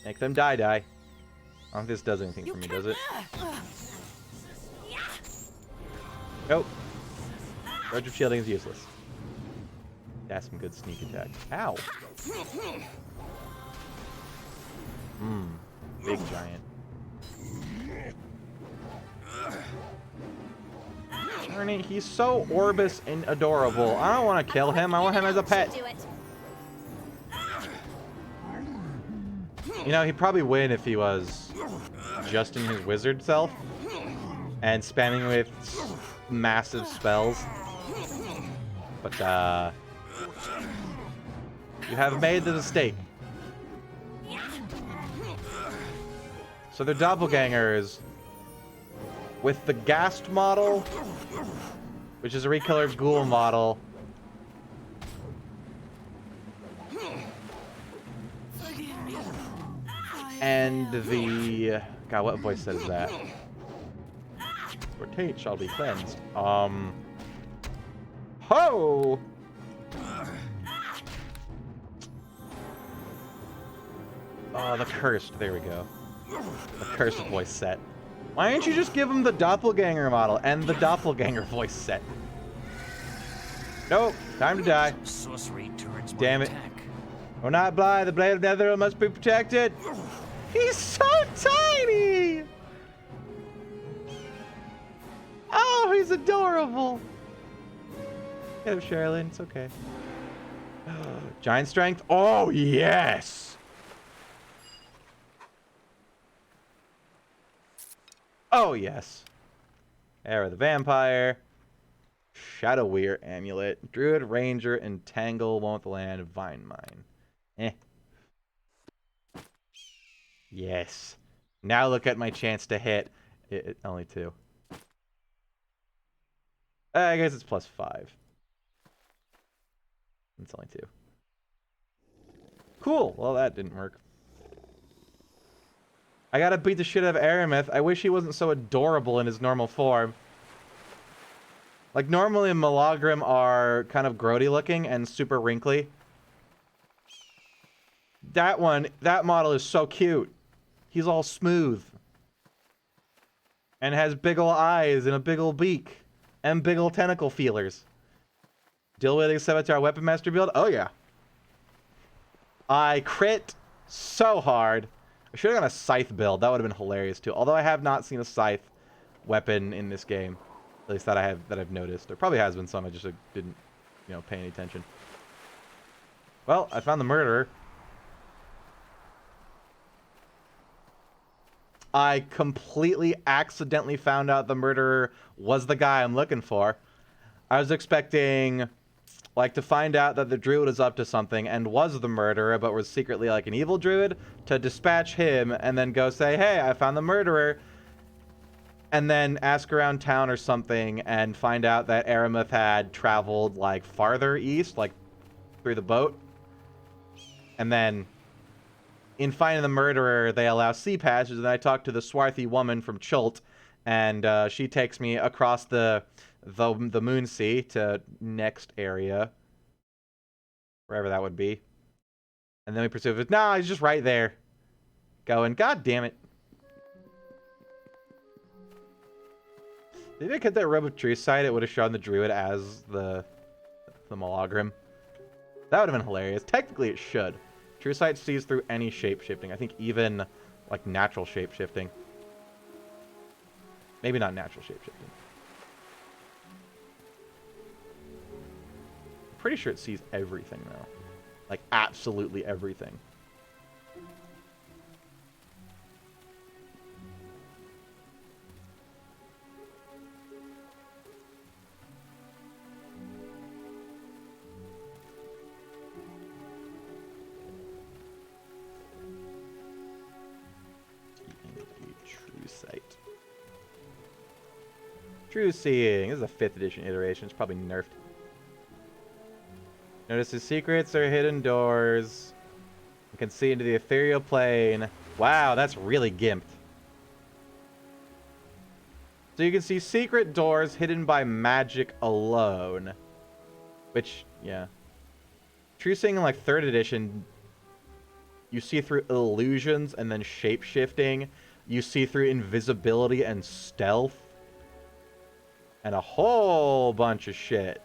Make them die. I don't think this does anything for me, does it? Nope. Roger shielding is useless. That's some good sneak attack. Ow. Big giant. Ernie, he's so Orbis and adorable. I don't want to kill him. I want him as a pet. Do it. You know, he'd probably win if he was just in his wizard self and spamming with massive spells. But, you have made the mistake. So they're doppelgangers with the Ghast model, which is a recolored ghoul model. And the... God, what voice says that? Your taint shall be cleansed. Ho! Oh, the cursed. There we go. The cursed voice set. Why don't you just give him the doppelganger model and the doppelganger voice set? Nope. Time to die. Sorcery turrets Damn it. attack. We're not blind. The blade of Nether must be protected. He's so tiny! Oh, he's adorable. Get him, Sherilyn. It's okay. Giant strength. Oh, yes! Oh, yes. Era of the Vampire. Shadow Weir Amulet. Druid, Ranger, Entangle, One with the Land, Vine Mine. Eh. Yes. Now look at my chance to hit. Only 2. I guess it's +5. It's only 2. Cool. Well, that didn't work. I gotta beat the shit out of Aramith. I wish he wasn't so adorable in his normal form. Like, normally Malagrim are kind of grody looking and super wrinkly. That model is so cute. He's all smooth. And has big ol' eyes and a big ol' beak. And big ol' tentacle feelers. Deal with Scimitar Weapon Master build? Oh yeah. I crit so hard. I should have gone a scythe build. That would have been hilarious too. Although I have not seen a scythe weapon in this game. At least that I've noticed. There probably has been some. I just didn't, pay any attention. Well, I found the murderer. I completely accidentally found out the murderer was the guy I'm looking for. I was expecting, to find out that the druid was up to something and was the murderer, but was secretly like an evil druid, to dispatch him and then go say, hey, I found the murderer, and then ask around town or something and find out that Aramith had traveled, farther east, through the boat. And then, in finding the murderer, they allow sea passages, and I talk to the swarthy woman from Chult, and she takes me across the Moonsea to next area, wherever that would be. And then we pursue it. No, he's just right there. Going, God damn it. Maybe I cut that robe of tree side, it would have shown the druid as the Malagrim. That would have been hilarious. Technically, it should. True Sight sees through any shape-shifting. I think even, natural shape-shifting. Maybe not natural shape-shifting. I'm pretty sure it sees everything, though. Absolutely everything. True Seeing. This is a 5th edition iteration. It's probably nerfed. Notice his secrets are hidden doors. You can see into the ethereal plane. Wow, that's really gimped. So you can see secret doors hidden by magic alone. Which, yeah. True Seeing in 3rd edition, you see through illusions and then shape-shifting. You see through invisibility and stealth. And a whole bunch of shit.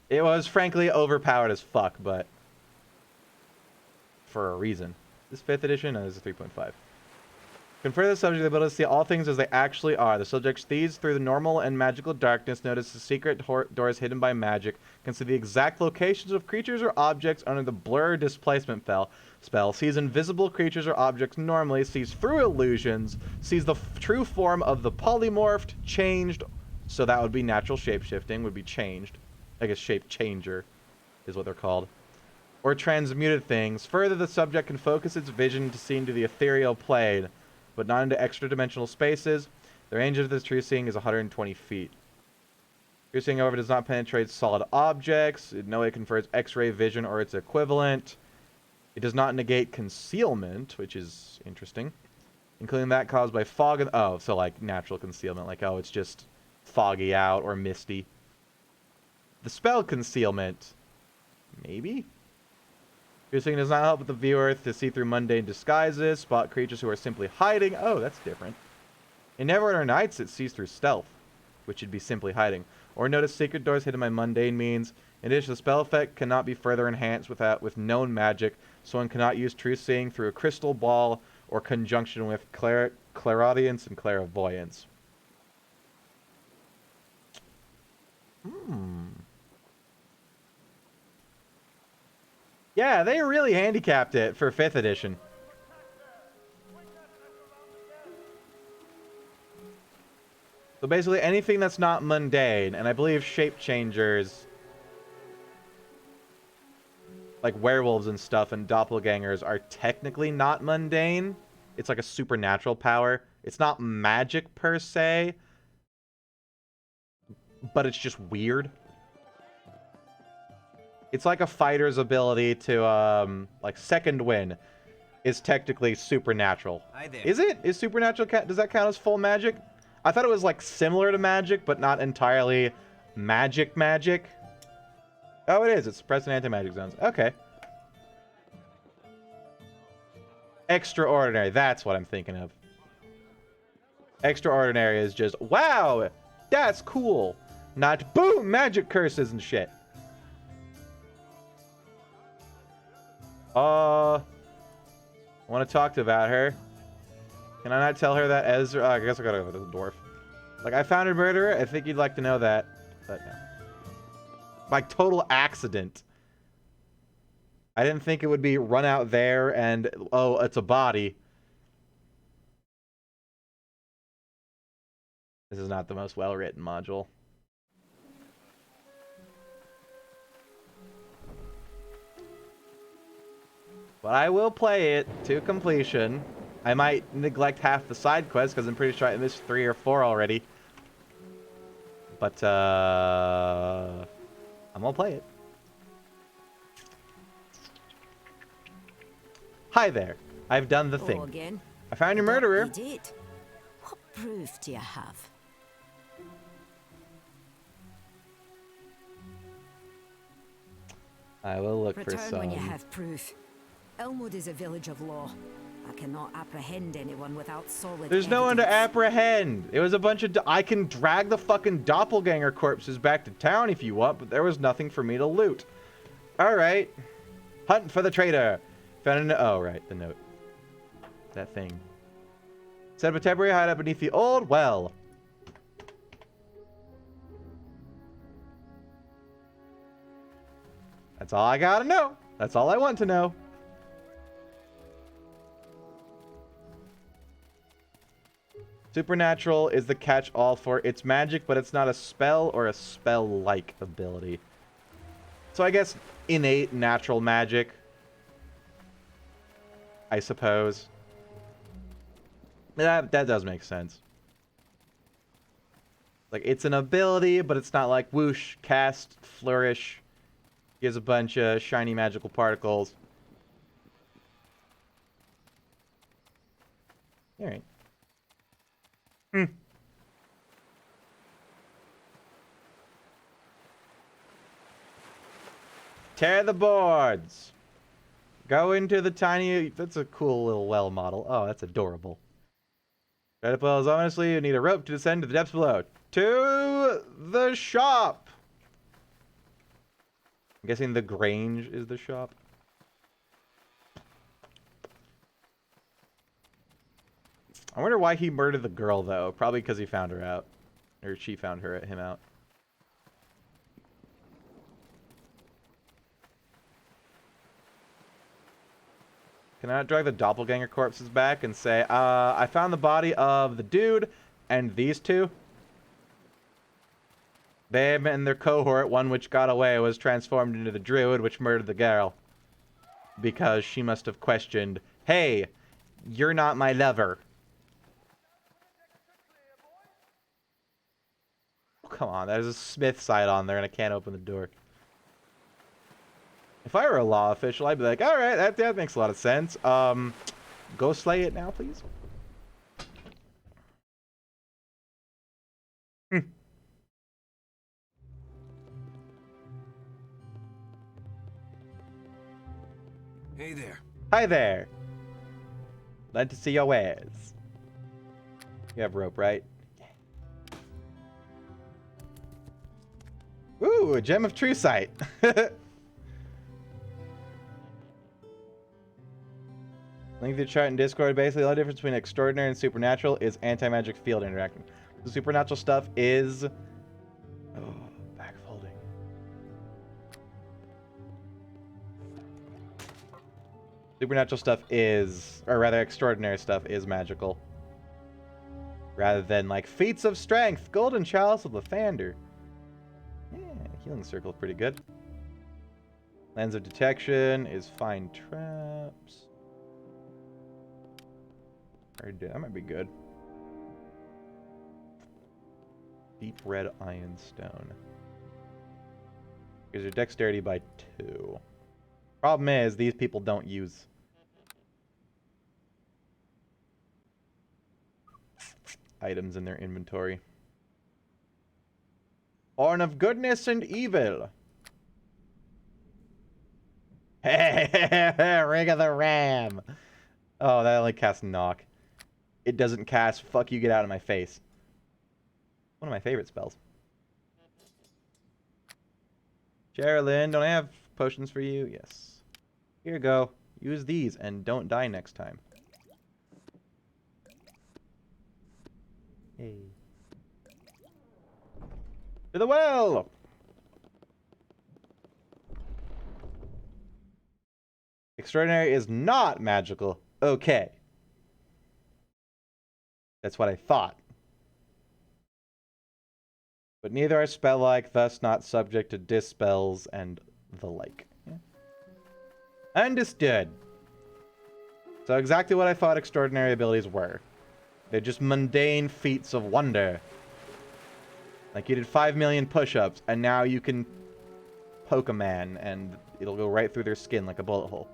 It was frankly overpowered as fuck, but for a reason. This 5th edition? No, this is 3.5. Confer the subject the ability to see all things as they actually are. The subject sees through the normal and magical darkness, notices secret doors hidden by magic, can see the exact locations of creatures or objects under the blur displacement spell, sees invisible creatures or objects normally, sees through illusions, sees the true form of the polymorphed, changed, so that would be natural shapeshifting, would be changed. I guess shape changer is what they're called. Or transmuted things. Further, the subject can focus its vision to see into the ethereal plane, but not into extra-dimensional spaces. The range of this true seeing is 120 feet. True seeing, however, does not penetrate solid objects. It no way confers X-ray vision or its equivalent. It does not negate concealment, which is interesting, including that caused by fog and... Oh, so like natural concealment, like, oh, it's just foggy out or misty. The spell concealment, maybe? True seeing does not help with the viewer to see through mundane disguises, spot creatures who are simply hiding. Oh, that's different. In Neverwinter Nights, it sees through stealth, which would be simply hiding. Or notice secret doors hidden by mundane means. In addition, the spell effect cannot be further enhanced with known magic, so one cannot use true seeing through a crystal ball or conjunction with clairaudience and clairvoyance. Yeah, they really handicapped it for 5th edition. So basically anything that's not mundane, and I believe shape changers, like werewolves and stuff and doppelgangers, are technically not mundane. It's like a supernatural power. It's not magic per se, but it's just weird. It's like a fighter's ability to, like, second win is technically supernatural. Hi there. Is it? Is supernatural, does that count as full magic? I thought it was, like, similar to magic, but not entirely magic. Oh, it is. It's suppressing anti-magic zones. Okay. Extraordinary. That's what I'm thinking of. Extraordinary is just, wow, that's cool. Not, boom, magic curses and shit. I want to talk about her. Can I not tell her that Ezra... Oh, I guess I gotta go to the dwarf. Like, I found a murderer. I think you'd like to know that. But no. By total accident. I didn't think it would be run out there and... Oh, it's a body. This is not the most well-written module. But I will play it to completion. I might neglect half the side quests because I'm pretty sure I missed 3 or 4 already. But, I'm gonna play it. Hi there. I've done the thing. Again. I found your murderer. You did. What proof do you have? I will look for Return some. when you have proof. Elmwood is a village of law. I cannot apprehend anyone without solid There's no one to evidence. apprehend. It was a bunch of... I can drag the fucking doppelganger corpses back to town if you want, but there was nothing for me to loot. Alright. Hunt for the traitor. Found an... Oh, right. The note. That thing. Set up a temporary hideout beneath the old well. That's all I gotta know. That's all I want to know. Supernatural is the catch-all for its magic, but it's not a spell or a spell-like ability. So I guess innate natural magic, I suppose. That does make sense. Like, it's an ability, but it's not like whoosh, cast, flourish. Gives a bunch of shiny magical particles. Alright. Tear the boards. Go into the tiny... That's a cool little well model. Oh, that's adorable. Try to pull ominously. You need a rope to descend to the depths below. To the shop. I'm guessing the Grange is the shop. I wonder why he murdered the girl, though. Probably because he found her out. Or she found him out. Can I drag the doppelganger corpses back and say, I found the body of the dude and these two? Them and their cohort, one which got away, was transformed into the druid, which murdered the girl. Because she must have questioned, hey, you're not my lover. Oh, come on, there's a smith side on there and I can't open the door. If I were a law official, I'd be like, alright, that makes a lot of sense. Go slay it now, please. Hey there. Hi there. Glad to see your wares. You have rope, right? Ooh, a gem of true sight. Link the chart in Discord. Basically, the only difference between extraordinary and supernatural is anti-magic field interaction. The supernatural stuff is... Oh, backfolding. Supernatural stuff is... Or rather, extraordinary stuff is magical. Rather than, like, feats of strength. Golden Chalice of Lathander. Yeah, healing circle is pretty good. Lens of detection is fine traps. That might be good. Deep red iron stone. Gives your dexterity by 2. Problem is, these people don't use items in their inventory. Horn of goodness and evil. Ring of the Ram. Oh, that only casts knock. It doesn't cast fuck you, get out of my face. One of my favorite spells. Sherilyn, don't I have potions for you? Yes. Here you go. Use these and don't die next time. Hey. To the well! Extraordinary is not magical. Okay. That's what I thought. But neither are spell-like, thus not subject to dispels and the like. Yeah. Understood. So exactly what I thought extraordinary abilities were. They're just mundane feats of wonder. Like you did 5 million push-ups, and now you can poke a man, and it'll go right through their skin like a bullet hole.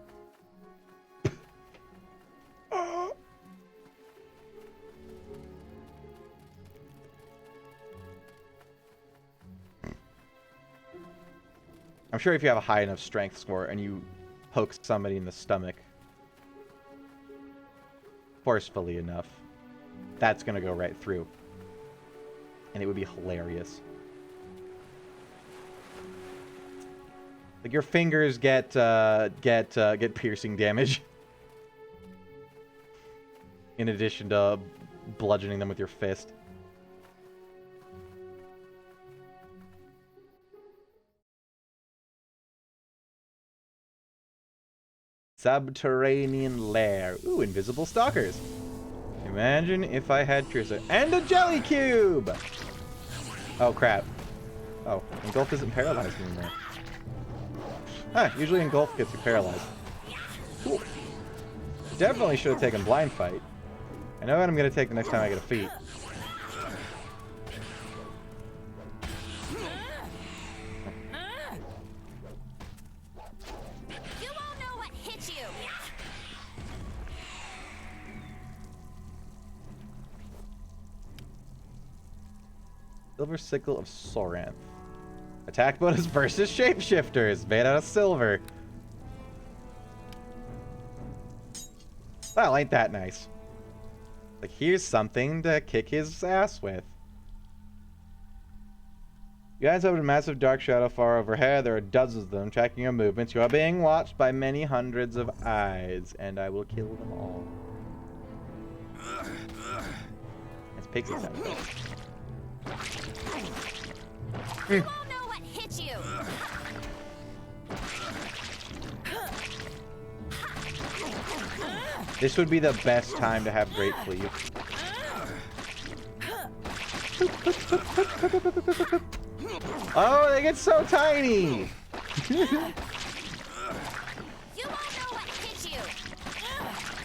I'm sure if you have a high enough strength score and you poke somebody in the stomach forcefully enough, that's gonna go right through. And it would be hilarious. Like your fingers get piercing damage. In addition to bludgeoning them with your fist. Subterranean lair. Ooh, invisible stalkers. Imagine if I had Trisa. And a jelly cube! Oh, crap. Oh, engulf isn't paralyzed anymore. Ah, usually engulf gets you paralyzed. Cool. Definitely should have taken blind fight. I know what I'm going to take the next time I get a feat. Silver Sickle of Soranth. Attack bonus versus shapeshifters, made out of silver. Well, ain't that nice? Like, here's something to kick his ass with. You guys have a massive dark shadow far overhead. There are dozens of them tracking your movements. You are being watched by many hundreds of eyes, and I will kill them all. Pixie sound effect. You all know what hit you. This would be the best time to have Great Cleave. Oh, they get so tiny! You all know what hit you.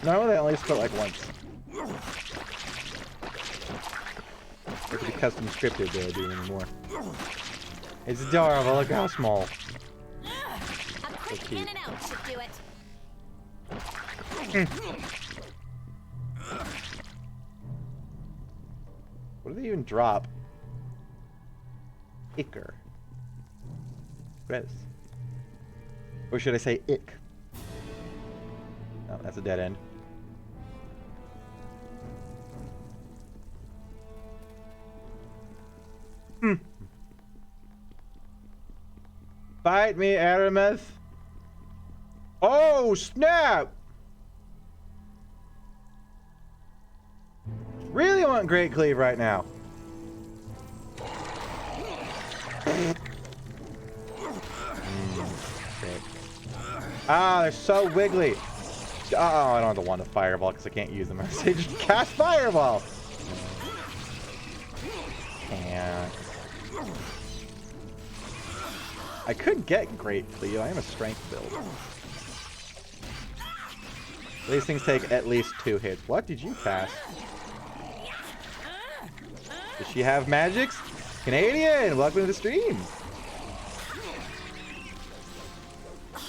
No, they only split like once. It could be custom scripted, they don't do anymore. It's adorable, look how small. A quick cute. in and out should do it. What do they even drop? Icker. Res. Or should I say ick? No, that's a dead end. Bite me, Arameth. Oh, snap! Really want Great Cleave right now. Great. Ah, they're so wiggly. Oh, I don't have the wand of Fireball because I can't use them. I say just cast Fireball. And I could get Great Cleave. I am a strength build. These things take at least 2 hits. What did you cast? Does she have magics? Canadian, welcome to the stream.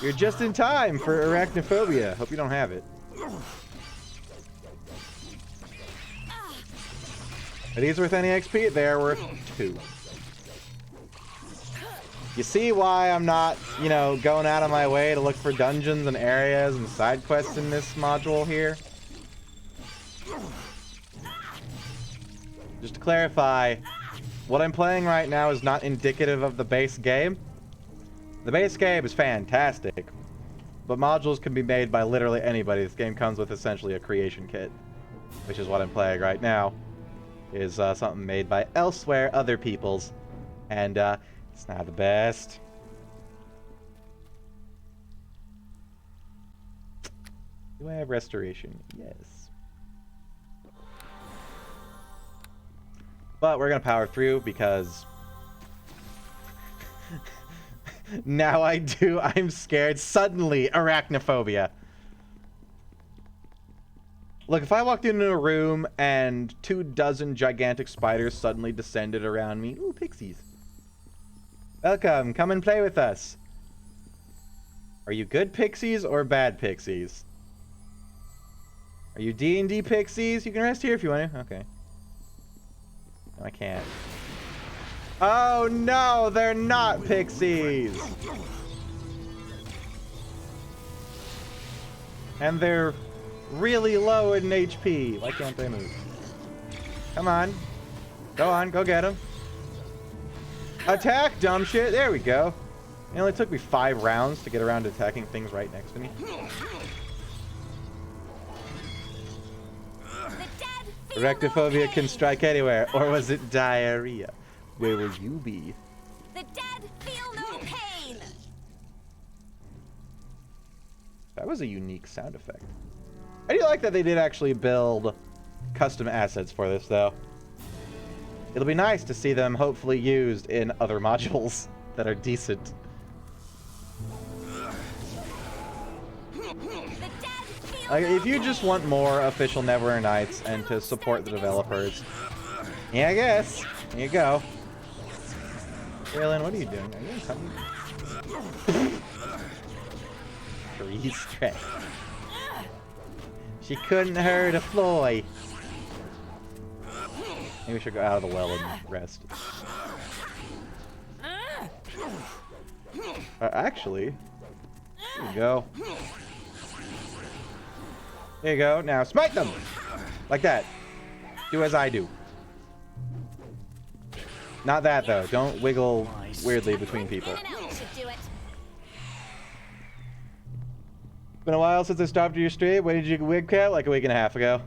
You're just in time for arachnophobia. Hope you don't have it. Are these worth any XP? They're worth 2. You see why I'm not, you know, going out of my way to look for dungeons and areas and side quests in this module here? Just to clarify, what I'm playing right now is not indicative of the base game. The base game is fantastic, but modules can be made by literally anybody. This game comes with essentially a creation kit, which is what I'm playing right now. Is something made by elsewhere, other people's, and it's not the best. Do I have restoration? Yes. But we're gonna power through because now I do. I'm scared. Suddenly, arachnophobia. Look, if I walked into a room and 24 gigantic spiders suddenly descended around me. Ooh, pixies. Welcome. Come and play with us. Are you good pixies or bad pixies? Are you D&D pixies? You can rest here if you want to. Okay. No, I can't. Oh no, they're not pixies! And they're really low in HP. Why can't they move? Come on. Go on, go get them. Attack, dumb shit. There we go. It only took me 5 rounds to get around to attacking things right next to me. Arachnophobia can strike anywhere. Or was it diarrhea? Where will you be? The dead feel no pain. That was a unique sound effect. I do like that they did actually build custom assets for this, though. It'll be nice to see them hopefully used in other modules that are decent. Like, if you just want more official Neverwinter Nights and to support the developers, yeah, I guess. Here you go. Raylan, what are you doing? Are you coming? Freeze strength. She couldn't hurt a fly. Maybe we should go out of the well and rest. Actually, here you go. There you go. Now smite them! Like that. Do as I do. Not that, though. Don't wiggle weirdly between people. Been a while since I stopped your stream. When did you wig cat? Like a week and a half ago.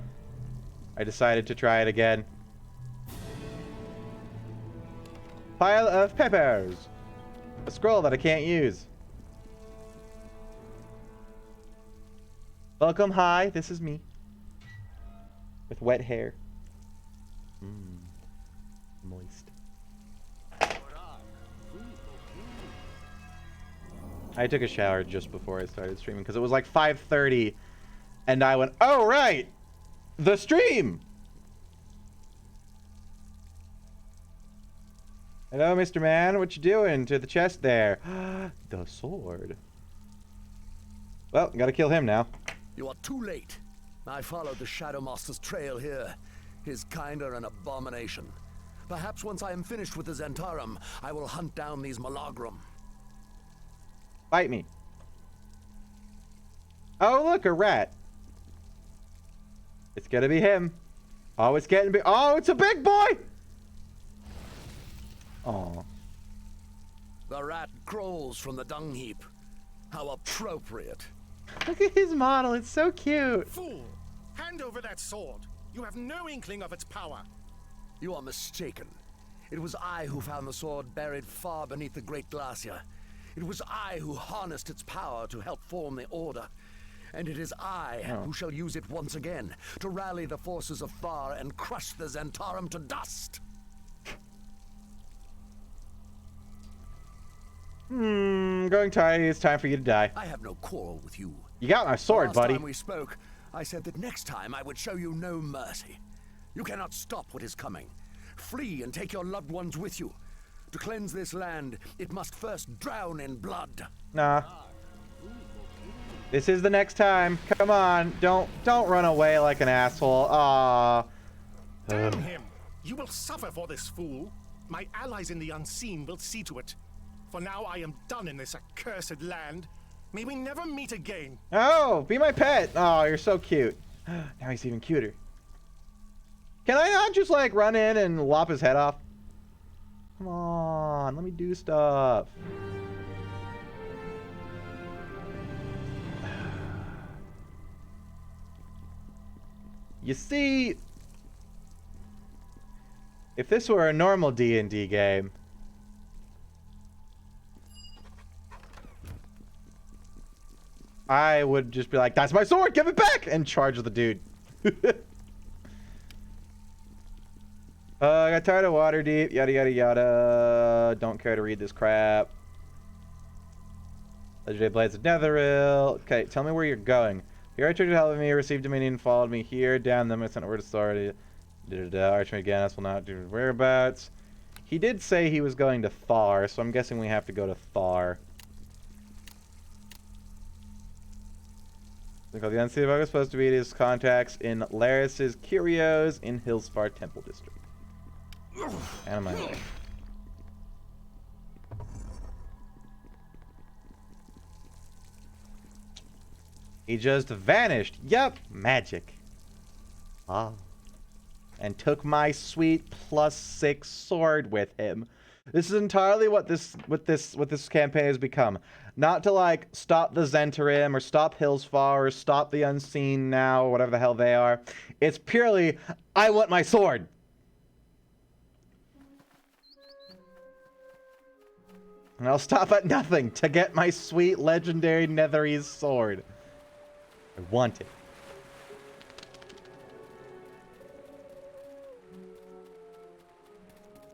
I decided to try it again. Pile of peppers. A scroll that I can't use. Welcome, hi, this is me. With wet hair. Moist. I took a shower just before I started streaming because it was like 5:30 and I went, oh right, the stream. Hello, Mr. Man, what you doing to the chest there? The sword. Well, gotta kill him now. You are too late. I followed the Shadow Master's trail here. His kind are an abomination. Perhaps once I am finished with the Zhentarim, I will hunt down these Malagrum. Fight me. Oh, look, a rat. It's gonna be him. Oh, it's getting big. Oh, it's a big boy! Oh. The rat crawls from the dung heap. How appropriate. Look at his model. It's so cute. Fool! Hand over that sword. You have no inkling of its power. You are mistaken. It was I who found the sword buried far beneath the Great Glacier. It was I who harnessed its power to help form the Order. And it is I who shall use it once again to rally the forces of Far and crush the Zhentarim to dust. Growing tired. It's time for you to die. I have no quarrel with you. You got my sword, buddy. Last time we spoke, I said that next time I would show you no mercy. You cannot stop what is coming. Flee and take your loved ones with you. To cleanse this land, it must first drown in blood. Nah. This is the next time. Come on. Don't run away like an asshole. Aww. Damn him! You will suffer for this fool. My allies in the unseen will see to it. For now I am done in this accursed land. May we never meet again. Oh, be my pet. Oh, you're so cute. Now he's even cuter. Can I not just like run in and lop his head off? Come on, let me do stuff. You see, if this were a normal D&D game, I would just be like, that's my sword, give it back, and charge the dude. I got tired of water deep, yada yada yada. Don't care to read this crap. Legendary Blades of Netheril. Okay, tell me where you're going. Here I took to help me, received dominion, followed me here, down them, I sent word to start. Archmage again, us will not do whereabouts. He did say he was going to Thar, so I'm guessing we have to go to Thar. The Unseen Bug is supposed to be his contacts in Laris's Curios in Hillsfar Temple District. Out of my way. He just vanished. Yep, magic. Ah. And took my sweet +6 sword with him. This is entirely what this campaign has become. Not to like stop the Zhentarim or stop Hillsfar or stop the Unseen now or whatever the hell they are. It's purely I want my sword. And I'll stop at nothing to get my sweet legendary Netherese sword. I want it.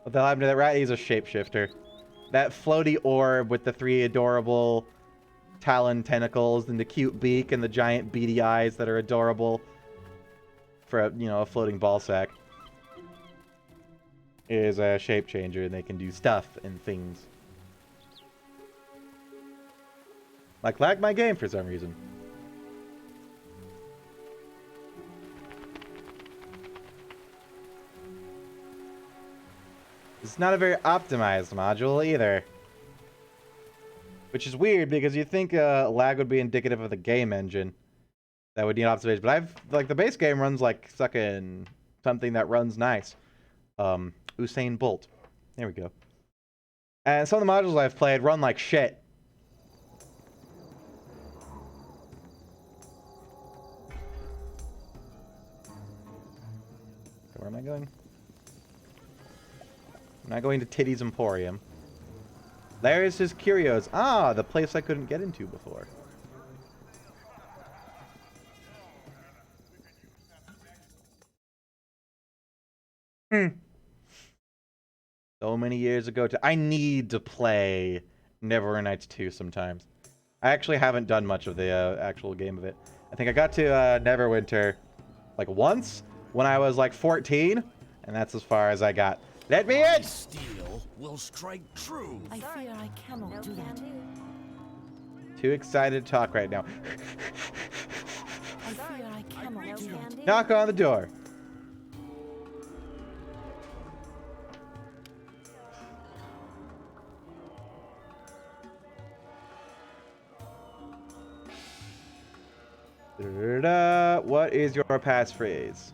What the hell happened to that rat? He's a shapeshifter. That floaty orb with the 3 adorable talon tentacles and the cute beak and the giant beady eyes that are adorable for a, you know, a floating ball sack is a shape changer, and they can do stuff and things. Like lag my game for some reason. It's not a very optimized module either. Which is weird because you think lag would be indicative of the game engine that would need optimization. But like the base game runs like sucking something that runs nice. Usain Bolt. There we go. And some of the modules I've played run like shit. Where am I going? I'm not going to Titty's Emporium. There's his curios. Ah, the place I couldn't get into before. So many years ago. I need to play Neverwinter Nights 2 sometimes. I actually haven't done much of the actual game of it. I think I got to Neverwinter like once when I was like 14, and that's as far as I got. Let me in! Steel will strike true. I fear I cannot do that. Too excited to talk right now. I fear I cannot do that. Knock on the door. What is your passphrase?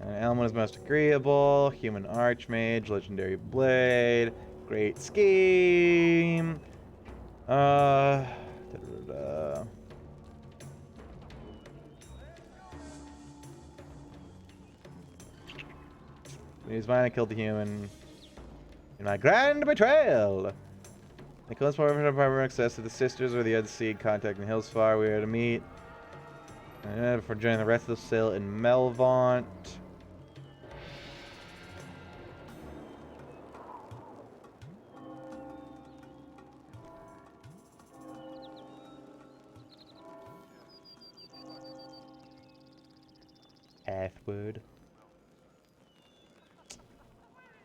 Elmwood is most agreeable. Human archmage, legendary blade, great scheme. He's mine. I killed the human. In my grand betrayal. Nicholas Farmer access to the sisters or the Unseed contact in Hillsfar. We are to meet. Before joining the rest of the sail in Melvaunt. Pathword.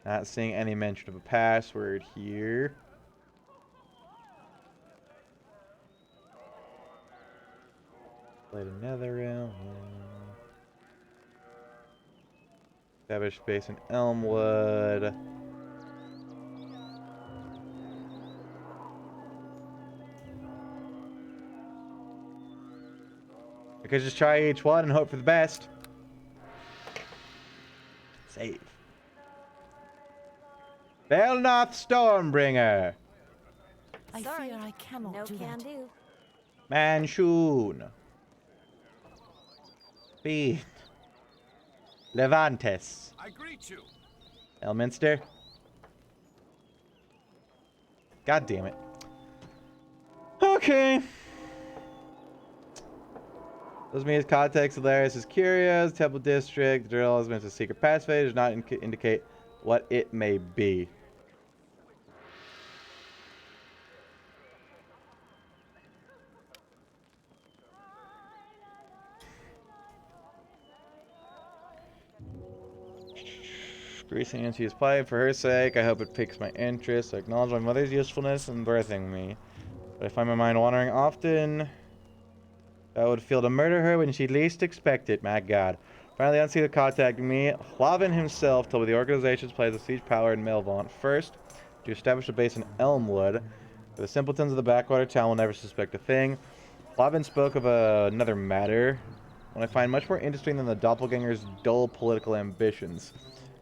Not seeing any mention of a password here. Played another round. Establish base in Elmwood. I could just try each one and hope for the best. Save. Belnoth Stormbringer. I fear I cannot do that. Manshoon. Speed. Levantes. I greet you. Elminster. God damn it. Okay. Those means context hilarious is curious. Temple District. The drill has a secret passway. Does not indicate what it may be. Greasing into his pipe for her sake. I hope it piques my interest. I acknowledge my mother's usefulness in birthing me. But I find my mind wandering often. I would feel to murder her when she least expect it. My God. Finally, Unseen contacting me. Hlavin himself told me the organization's plays a siege power in Melvaunt. First, to establish a base in Elmwood. The simpletons of the backwater town will never suspect a thing. Hlavin spoke of another matter. One I find much more interesting than the doppelganger's dull political ambitions.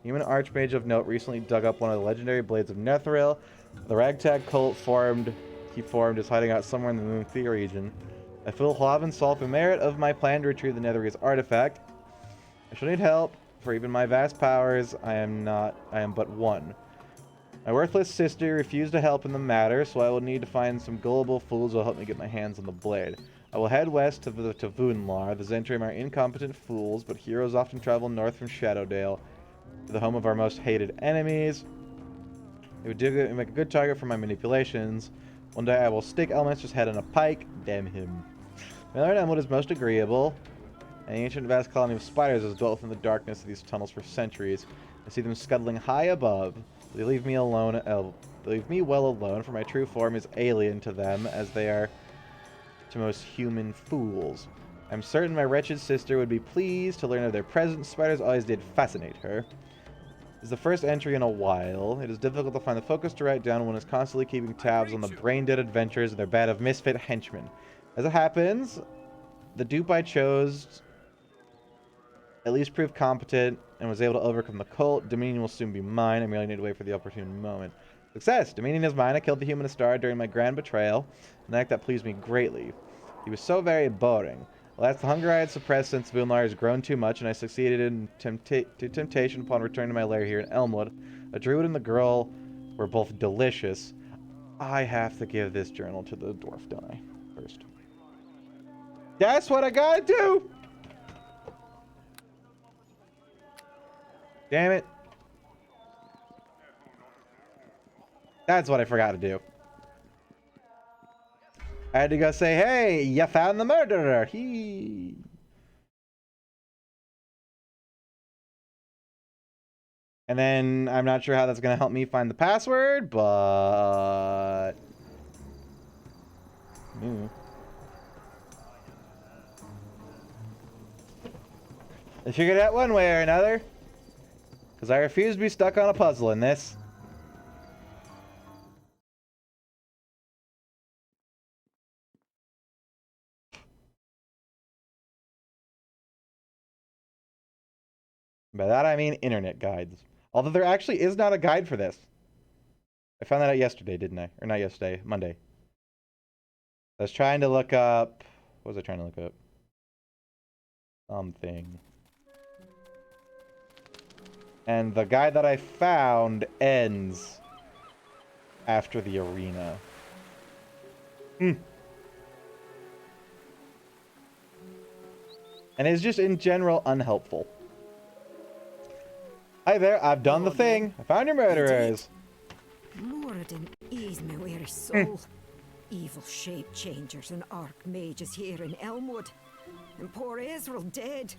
Human archmage of note recently dug up one of the legendary blades of Netheril. The ragtag cult he formed is hiding out somewhere in the Moonsea region. I feel Hlavin solved the merit of my plan to retrieve the Netherese artifact. I shall need help, for even my vast powers, I am but one. My worthless sister refused to help in the matter, so I will need to find some gullible fools who will help me get my hands on the blade. I will head west to Vunlar. The Zhentarim are incompetent fools, but heroes often travel north from Shadowdale, to the home of our most hated enemies. It would make a good target for my manipulations. One day I will stick Elminster's head on a pike. Damn him. My Lord Elmwood is most agreeable. An ancient vast colony of spiders has dwelt within the darkness of these tunnels for centuries. I see them scuttling high above. They leave me alone. They leave me well alone, for my true form is alien to them, as they are to most human fools. I'm certain my wretched sister would be pleased to learn of their presence. Spiders always did fascinate her. This is the first entry in a while. It is difficult to find the focus to write down. One is constantly keeping tabs on the brain-dead adventures and their band of misfit henchmen. As it happens, the dupe I chose at least proved competent and was able to overcome the cult. Dominion will soon be mine. I merely need to wait for the opportune moment. Success! Dominion is mine. I killed the human Astar during my grand betrayal, an act that pleased me greatly. He was so very boring. Well, that's the hunger I had suppressed since Boonlar has grown too much, and I succeeded in temptation upon returning to my lair here in Elmwood. A druid and the girl were both delicious. I have to give this journal to the dwarf, don't I? First. That's what I gotta do! Damn it. That's what I forgot to do. I had to go say, hey, you found the murderer. He. And then I'm not sure how that's going to help me find the password, but... I figured it out one way or another. Because I refuse to be stuck on a puzzle in this. By that I mean internet guides. Although there actually is not a guide for this. I found that out yesterday, didn't I? Or not yesterday, Monday. I was trying to look up... What was I trying to look up? Something. And the guide that I found ends after the arena. And it's just in general unhelpful. Hi there, I've done the thing. I found your murderers. Moradin ease my weary soul. Evil shape changers and archmages here in Elmwood. And poor Israel dead.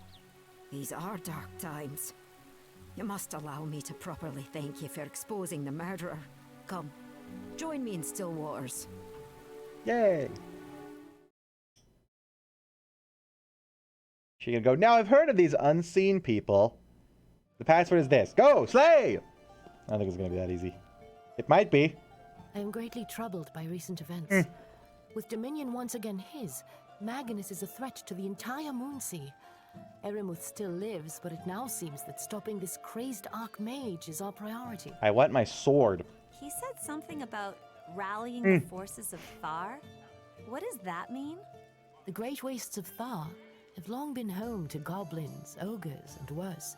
These are dark times. You must allow me to properly thank you for exposing the murderer. Come, join me in still waters. Yay. She can go, now I've heard of these unseen people. The password is this. Go, slay! I don't think it's going to be that easy. It might be. I am greatly troubled by recent events. With Dominion once again his, Magnus is a threat to the entire Moonsea. Elmwood still lives, but it now seems that stopping this crazed archmage is our priority. I want my sword. He said something about rallying the forces of Thar. What does that mean? The Great Wastes of Thar have long been home to goblins, ogres, and worse.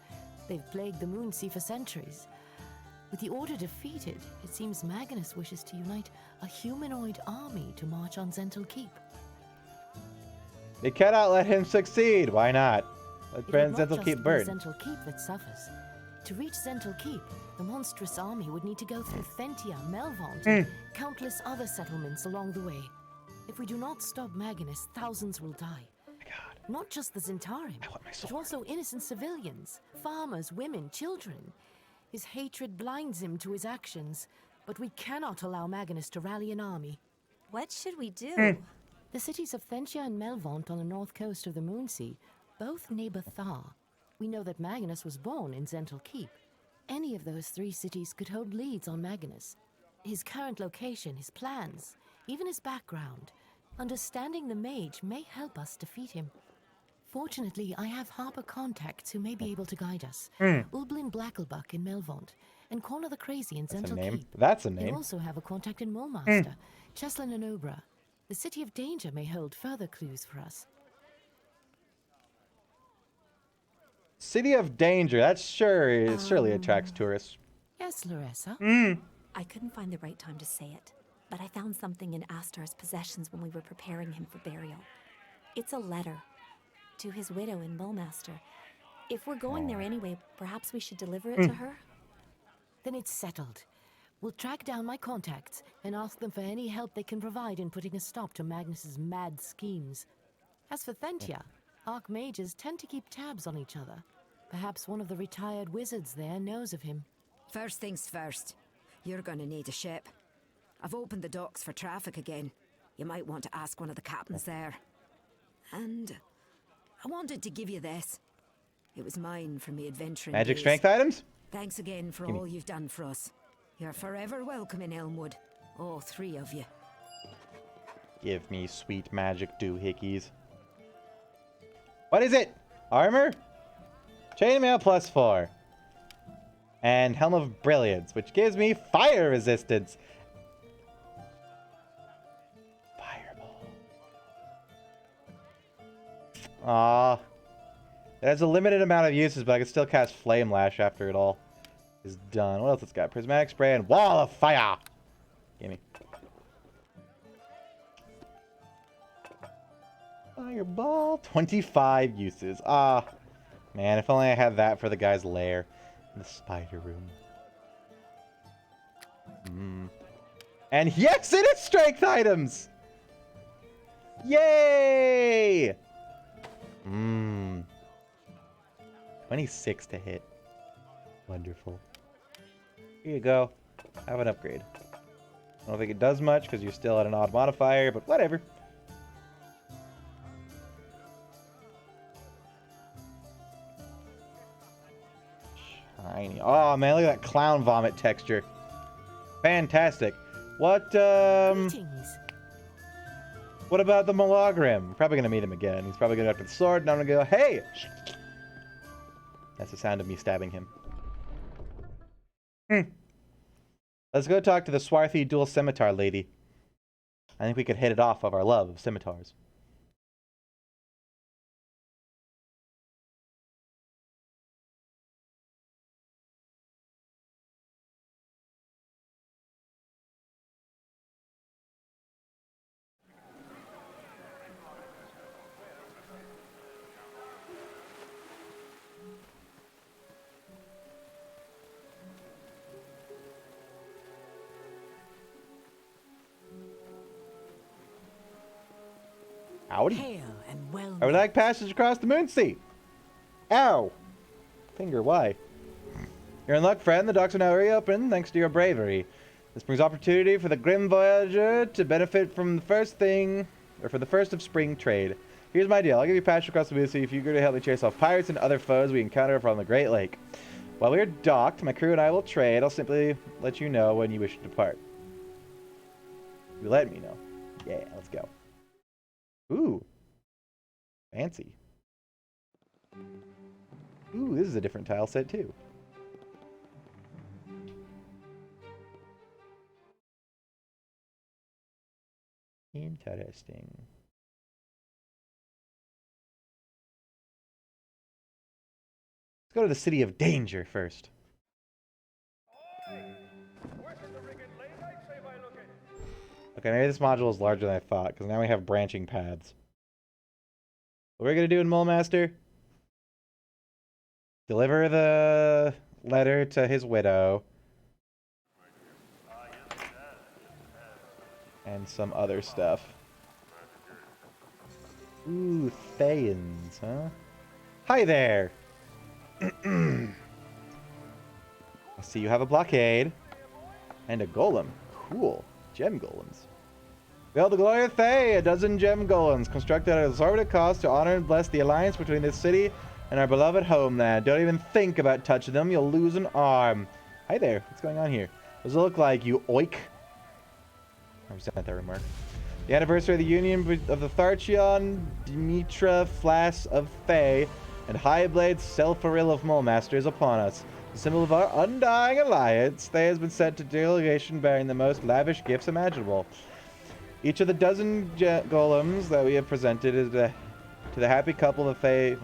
They've plagued the Moonsea for centuries. With the Order defeated, it seems Magnus wishes to unite a humanoid army to march on Zhentarim Keep. They cannot let him succeed. Why not? Let Zhentarim Keep burn. Zhentarim Keep that suffers. To reach Zhentarim Keep, the monstrous army would need to go through Thentia, Melvont, and countless other settlements along the way. If we do not stop Magnus, thousands will die. Not just the Zhentarim, but also innocent civilians, farmers, women, children. His hatred blinds him to his actions, but we cannot allow Magnus to rally an army. What should we do? The cities of Thentia and Melvont on the north coast of the Moonsea both neighbor Thar. We know that Magnus was born in Zhentarim Keep. Any of those three cities could hold leads on Magnus. His current location, his plans, even his background. Understanding the mage may help us defeat him. Fortunately, I have Harper contacts who may be able to guide us. Ulblin Blacklebuck in Melvont, and Corner the Crazy in Zhentarim Keep. That's a They name. also have a contact in Mulmaster, Cheslin and Obra. The City of Danger may hold further clues for us. City of Danger. That surely attracts tourists. Yes, Larissa? I couldn't find the right time to say it, but I found something in Astar's possessions when we were preparing him for burial. It's a letter to his widow in Mulmaster. If we're going there anyway, perhaps we should deliver it to her? Then it's settled. We'll track down my contacts and ask them for any help they can provide in putting a stop to Magnus's mad schemes. As for Thentia, archmages tend to keep tabs on each other. Perhaps one of the retired wizards there knows of him. First things first, you're gonna need a ship. I've opened the docks for traffic again. You might want to ask one of the captains there. And I wanted to give you this. It was mine from the adventuring Magic days. strength items? Thanks again for all you've done for us. You're forever welcome in Elmwood, all three of you. Give me sweet magic doohickeys. What is it? Armor? Chainmail +4. And Helm of Brilliance, which gives me fire resistance. Fireball. Ah. It has a limited amount of uses, but I can still cast Flame Lash after it all is done. What else it's got? Prismatic Spray and Wall of Fire! Gimme. Fireball. 25 uses. Ah. Man, if only I had that for the guy's lair. In the spider room. And yes, it is strength items! Yay! 26 to hit. Wonderful. Here you go. Have an upgrade. I don't think it does much because you're still at an odd modifier, but whatever. Shiny. Oh man, look at that clown vomit texture. Fantastic. What Greetings. What about the Malagrim? We're probably gonna meet him again. He's probably gonna go after the sword, and I'm gonna go, hey! That's the sound of me stabbing him. Let's go talk to the swarthy dual scimitar lady. I think we could hit it off of our love of scimitars. Howdy. Hail and well. I would like passage across the Moonsea. Ow. Finger, why? You're in luck, friend. The docks are now reopened thanks to your bravery. This brings opportunity for the grim voyager to benefit from the first of spring trade. Here's my deal. I'll give you passage across the Moonsea if you agree to help me chase off pirates and other foes we encounter from the Great Lake. While we're docked, my crew and I will trade. I'll simply let you know when you wish to depart. You let me know. Yeah, let's go. Ooh. Fancy. Ooh, this is a different tile set too. Interesting. Let's go to the City of Danger first. Okay, maybe this module is larger than I thought, because now we have branching paths. What are we going to do in Mulemaster? Deliver the letter to his widow. And some other stuff. Ooh, Thayans, huh? Hi there! I see you have a blockade. And a golem. Cool. Gem golems. Build the glory of Thay, a dozen gem golems constructed at exorbitant cost to honor and bless the alliance between this city and our beloved homeland. Don't even think about touching them, you'll lose an arm. Hi there, what's going on here? What does it look like, you oik? I resent that remark. The anniversary of the union of the Tharchion, Dimitra, Flass of Thay, and Highblade Selpharill of Mulemaster is upon us. The symbol of our undying alliance, Thay has been sent to delegation bearing the most lavish gifts imaginable. Each of the dozen golems that we have presented is to the happy couple of Thay.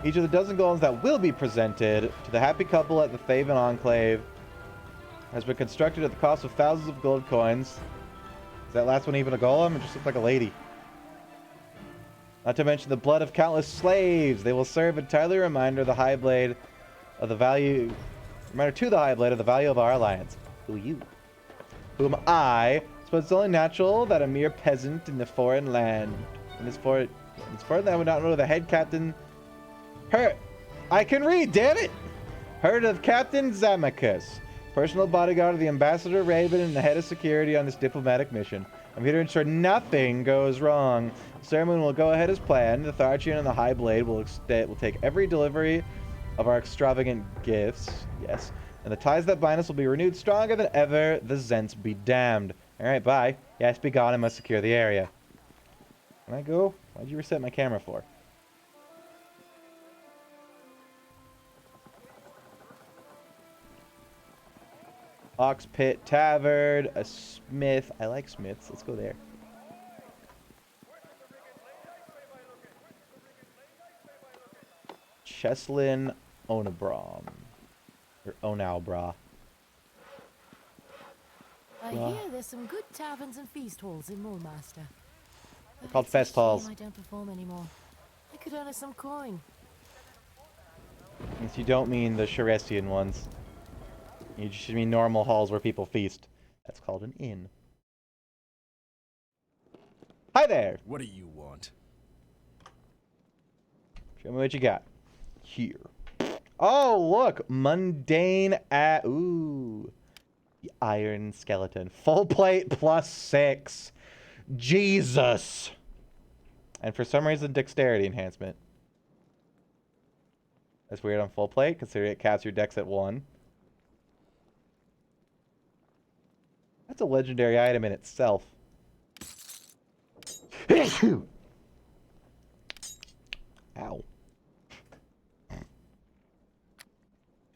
Each of the dozen golems that will be presented to the happy couple at the Thaven Enclave has been constructed at the cost of thousands of gold coins. Is that last one even a golem? It just looks like a lady. Not to mention the blood of countless slaves. They will serve entirely a reminder of the Highblade of the value. Reminder to the Highblade of the value of our alliance. Who are you? Who am I? So it's only natural that a mere peasant in the foreign land, in this foreign land, would not know the head captain. I can read, damn it! Heard of Captain Zamachus, personal bodyguard of the Ambassador Raven and the head of security on this diplomatic mission. I'm here to ensure nothing goes wrong. The ceremony will go ahead as planned. The Tharchion and the High Blade will take every delivery of our extravagant gifts. Yes. And the ties that bind us will be renewed stronger than ever. The Zents be damned. Alright, bye. Yes, be gone. I must secure the area. Can I go? Why'd you reset my camera for? Ox Pit Tavern, a smith. I like smiths. Let's go there. Cheslin Onabram. Or Onalbra. I hear there's some good taverns and feast halls in Moormaster. They're called It's a fest halls. shame I don't perform anymore. I could earn us some coin. If you don't mean the Sharestian ones. You just mean normal halls where people feast. That's called an inn. Hi there! What do you want? Show me what you got. Here. Oh, look! Mundane ooh. The Iron Skeleton. Full plate +6. Jesus! And for some reason, dexterity enhancement. That's weird on full plate, considering it caps your dex at 1. That's a legendary item in itself. Ow.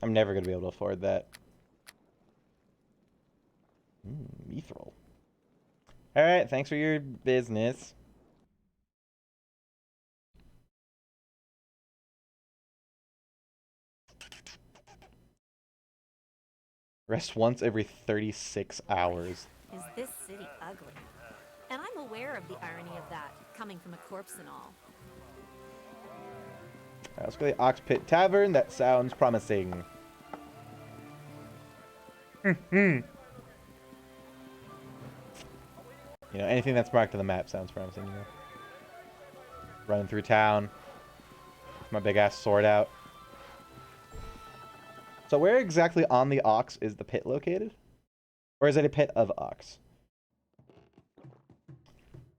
I'm never going to be able to afford that. Mithril. Alright, thanks for your business. Rest once every 36 hours. Is this city ugly? And I'm aware of the irony of that, coming from a corpse and all. Alright, let's go to the Ox Pit Tavern. That sounds promising. You know, anything that's marked on the map sounds promising, you know. Running through town. With my big ass sword out. So where exactly on the Ox is the pit located? Or is it a pit of Ox?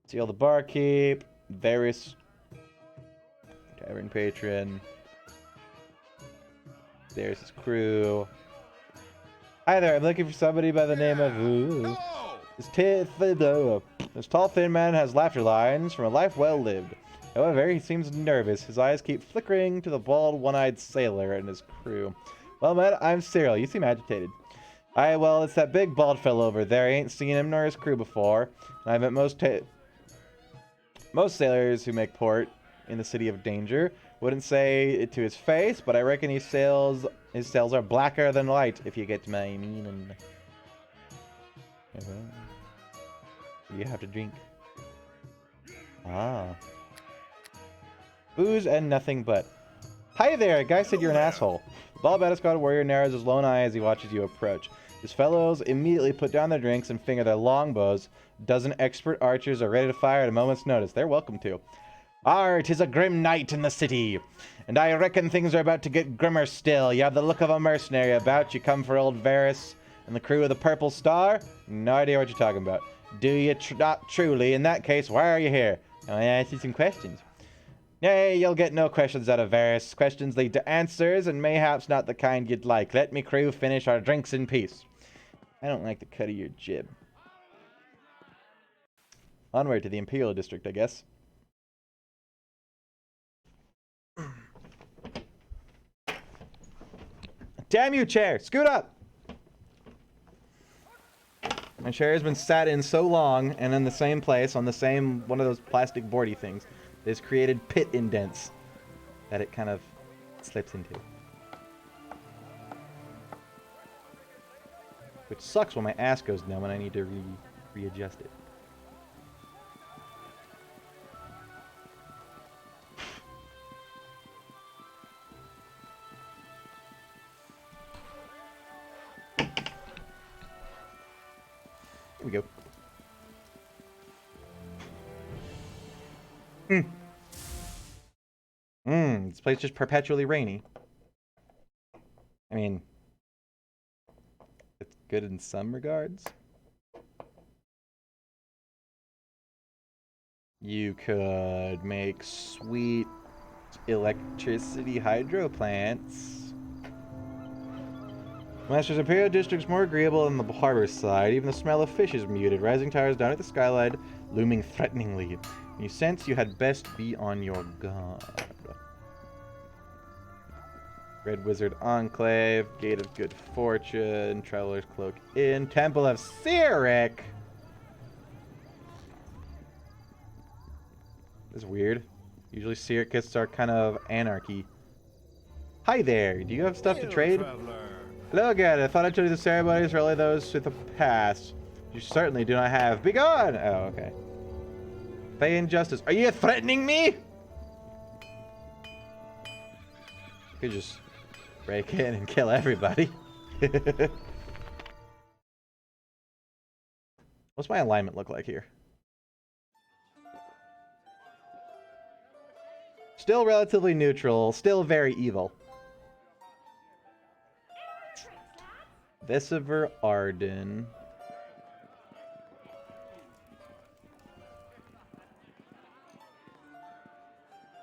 Seal the Barkeep. Varys. Tavern Patron. There's his crew. Hi there, I'm looking for somebody by the name of... Ooh. This tall, thin man has laughter lines from a life well lived. However, he seems nervous. His eyes keep flickering to the bald, one-eyed sailor and his crew. Well met, I'm Cyril. You seem agitated. Aye, well, it's that big bald fellow over there. I ain't seen him nor his crew before. And I've met most sailors who make port in the city of danger. Wouldn't say it to his face, but I reckon his sails are blacker than light, if you get my meaning. What do you have to drink? Ah. Booze and nothing but. Hi there, a guy said you're an asshole. The bald Battlescott warrior narrows his lone eye as he watches you approach. His fellows immediately put down their drinks and finger their longbows. A dozen expert archers are ready to fire at a moment's notice. They're welcome to. It is a grim night in the city, and I reckon things are about to get grimmer still. You have the look of a mercenary about. You come for old Varys and the crew of the Purple Star? No idea what you're talking about. Do you not truly? In that case, why are you here? I ask you some questions. Nay, you'll get no questions out of Varys. Questions lead to answers, and mayhaps not the kind you'd like. Let me crew finish our drinks in peace. I don't like the cut of your jib. Onward to the Imperial District, I guess. Damn you, chair! Scoot up! My chair has been sat in so long and in the same place on the same one of those plastic boardy things. It's created pit indents that it kind of slips into. Which sucks when my ass goes numb and I need to readjust it. Here we go. This place is just perpetually rainy. I mean, it's good in some regards. You could make sweet electricity hydro plants. Master's Imperial District's more agreeable than the harbor side. Even the smell of fish is muted. Rising towers down at the skyline, looming threateningly. You sense you had best be on your guard. Red Wizard Enclave, Gate of Good Fortune, Traveler's Cloak Inn, Temple of Cyric. This is weird. Usually Cyricists are kind of anarchy. Hi there. Do you have stuff to trade? Traveler. Hello again. I thought I told you the ceremonies are only those with a past. You certainly do not have. Begone! Oh, okay. Pay injustice. Are you threatening me? You could just break in and kill everybody. What's my alignment look like here? Still relatively neutral. Still very evil. Vesiver Arden.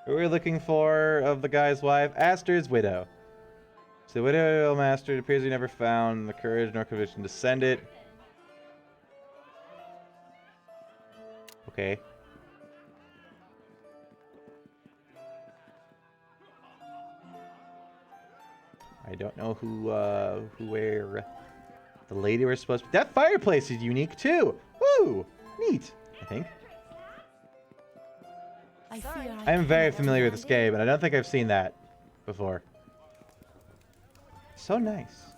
Who are we looking for of the guy's wife? Aster's widow. So the widow master, it appears he never found the courage nor conviction to send it. Okay. I don't know where the lady we're supposed to... That fireplace is unique too! Woo! Neat, I think. I am very familiar with this game, and I don't think I've seen that before. So nice.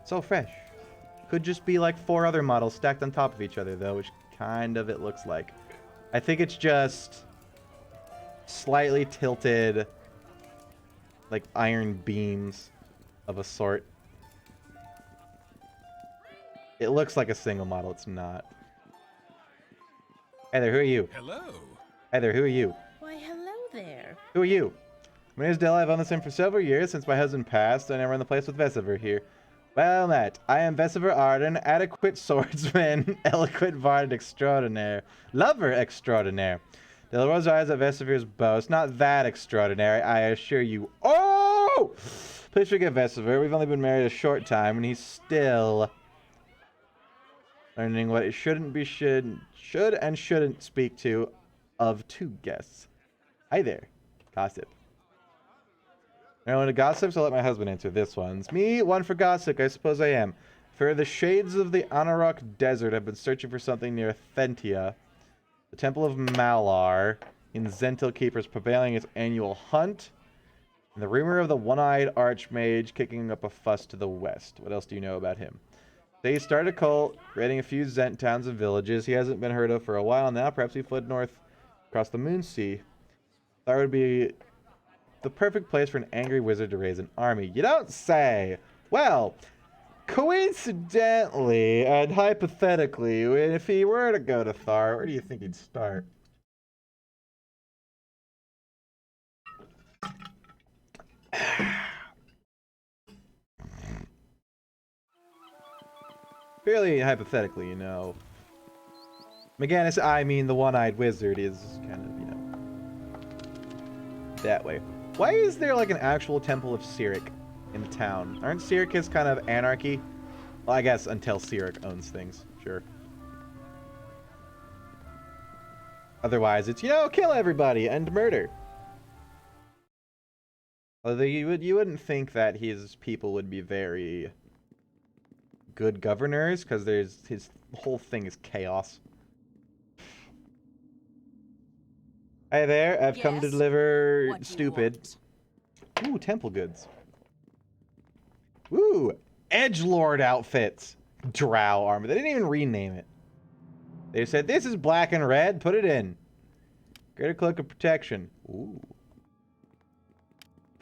So fresh. Could just be like 4 other models stacked on top of each other, though, which kind of it looks like. I think it's just slightly tilted, like iron beams of a sort. It looks like a single model. It's not. Hey there, who are you? Hello. Hey there, who are you? Why, hello there. Who are you? My name is Dell. I've owned this inn for several years since my husband passed, and I run the place with Vesiver here. Well met. I am Vesiver Arden, adequate swordsman, eloquent bard extraordinaire, lover extraordinaire. Del rolls her eyes at Vesiver's boast. Not that extraordinary, I assure you. Oh! Please forgive Vesiver. We've only been married a short time, and he's still learning what it should and shouldn't speak to of 2 guests. Hi there, gossip. I want to gossip, so I'll let my husband answer this one's. Me, one for gossip, I suppose I am. For the shades of the Anarok Desert have been searching for something near Thentia. The Temple of Malar in Zhentarim Keep is prevailing its annual hunt. And the rumor of the one-eyed archmage kicking up a fuss to the west. What else do you know about him? So he started a cult, raiding a few Zhent towns and villages. He hasn't been heard of for a while now. Perhaps he fled north across the Moonsea. That would be the perfect place for an angry wizard to raise an army. You don't say! Well, coincidentally and hypothetically, if he were to go to Thar, where do you think he'd start? Fairly hypothetically, you know. Again, I mean the one-eyed wizard is kind of, you know, that way. Why is there like an actual temple of Cyric in the town? Aren't Cyric kind of anarchy? Well, I guess until Cyric owns things, sure. Otherwise, it's, you know, kill everybody and murder. Although you wouldn't think that his people would be very good governors, because his whole thing is chaos. Hi there, I've come to deliver stupid. Ooh, temple goods. Ooh, edgelord outfits. Drow armor. They didn't even rename it. They said, this is black and red, put it in. Greater cloak of protection. Ooh.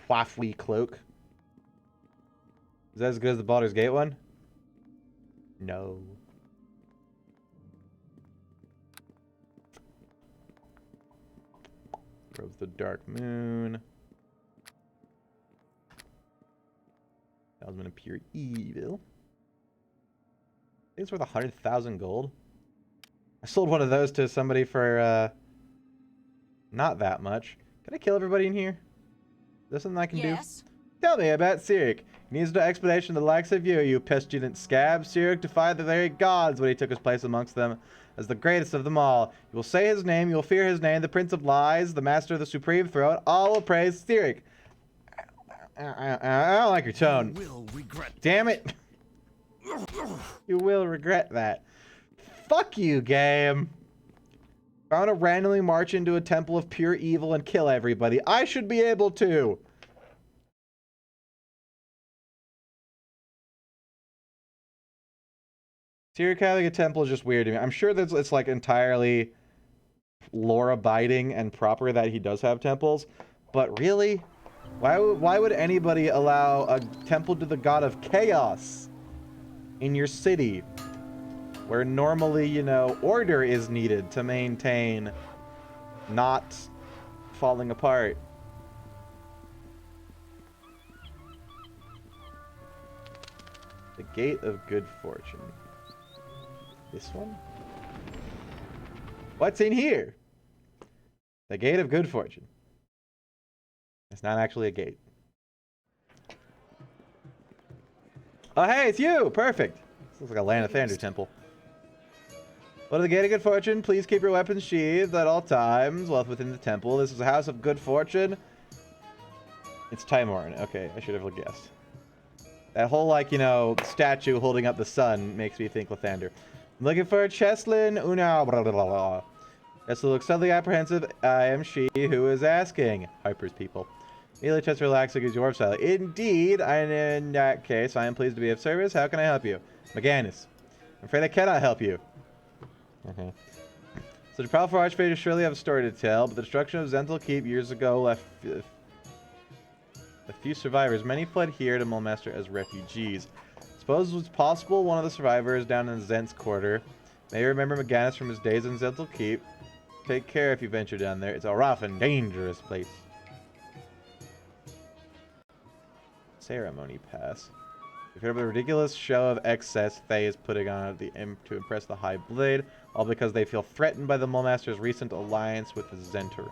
Waffly cloak. Is that as good as the Baldur's Gate one? No. Grows the dark moon. Talisman of pure evil. I think it's worth 100,000 gold. I sold one of those to somebody for not that much. Can I kill everybody in here? Is there something I can do? Tell me about Cyric. He needs no explanation to the likes of you pestilent scab. Cyric defied the very gods when he took his place amongst them as the greatest of them all. You will say his name, you will fear his name, the Prince of Lies, the Master of the Supreme Throne. All will praise Cyric. I don't like your tone. You will regret. Damn it. You will regret that. Fuck you, game. If I want to randomly march into a temple of pure evil and kill everybody, I should be able to. Tyrion having a temple is just weird to me. I'm sure that it's like entirely lore abiding and proper that he does have temples, but really, why would anybody allow a temple to the god of chaos in your city, where normally, you know, order is needed to maintain not falling apart? The Gate of Good Fortune. This one? What's in here? The Gate of Good Fortune. It's not actually a gate. Oh, hey, it's you! Perfect! This looks like a Land of Thunder temple. What of the Gate of Good Fortune? Please keep your weapons sheathed at all times while within the temple. This is a house of good fortune. It's Timoran. Okay, I should have guessed. That whole, like, you know, statue holding up the sun makes me think Lathander. I'm looking for Cheslin Una. Blah, blah, blah, blah. Yes, looks suddenly apprehensive. I am she who is asking. Harper's people. Immediately chest relaxing is your style. Indeed, and in that case, I am pleased to be of service. How can I help you? McGannis. I'm afraid I cannot help you. Okay. So the powerful archmage surely have a story to tell, but the destruction of Zhentarim Keep years ago left a few survivors. Many fled here to Mulmaster as refugees. Suppose it's possible one of the survivors down in Zent's quarter may remember McGannis from his days in Zhentarim Keep. Take care if you venture down there. It's a rough and dangerous place. Ceremony pass. If you have a ridiculous show of excess Faye is putting on at the imp to impress the High Blade, all because they feel threatened by the Mulmaster's recent alliance with the Zhentarim.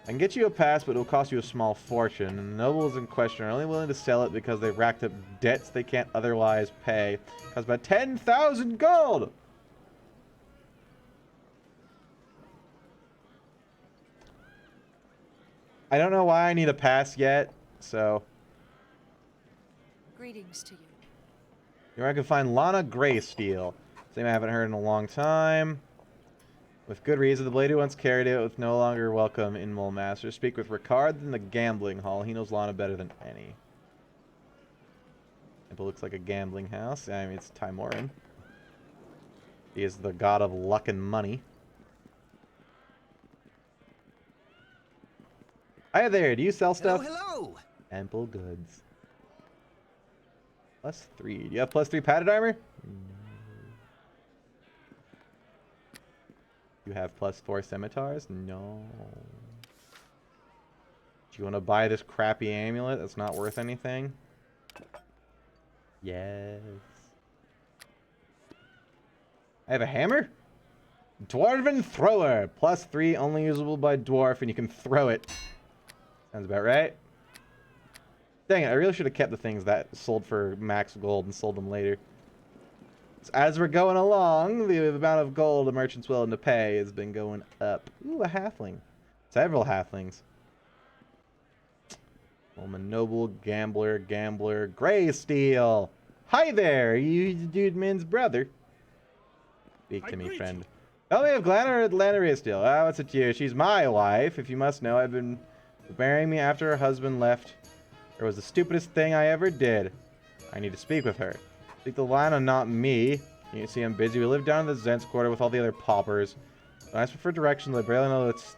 I can get you a pass, but it will cost you a small fortune, and the nobles in question are only willing to sell it because they've racked up debts they can't otherwise pay. It costs about 10,000 gold! I don't know why I need a pass yet, so... Greetings to you. Here I can find Lana Greysteel. Same I haven't heard in a long time. With good reason, the blade who once carried it was no longer welcome in Mulmaster. Speak with Ricard in the gambling hall. He knows Lana better than any. It looks like a gambling house. I mean, it's Timoran. He is the god of luck and money. Hi there, do you sell stuff? Hello! Ample goods. +3. Do you have +3 padded armor? You have +4 scimitars? No. Do you want to buy this crappy amulet that's not worth anything? Yes. I have a hammer? Dwarven thrower. +3, only usable by dwarf, and you can throw it. Sounds about right. Dang it, I really should have kept the things that sold for max gold and sold them later. So as we're going along, the amount of gold the merchant's willing to pay has been going up. Ooh, a halfling. Several halflings. Woman, noble, gambler, Greysteel. Hi there, you dude man's brother. Speak to me, friend. Tell me of Glanna Greysteel. Ah, what's it to you? She's my wife. If you must know, I've been burying me after her husband left. It was the stupidest thing I ever did. I need to speak with her. Speak to Lana, not me. You see, I'm busy. We live down in the Zent's quarter with all the other paupers. When I ask for directions, I barely know it's...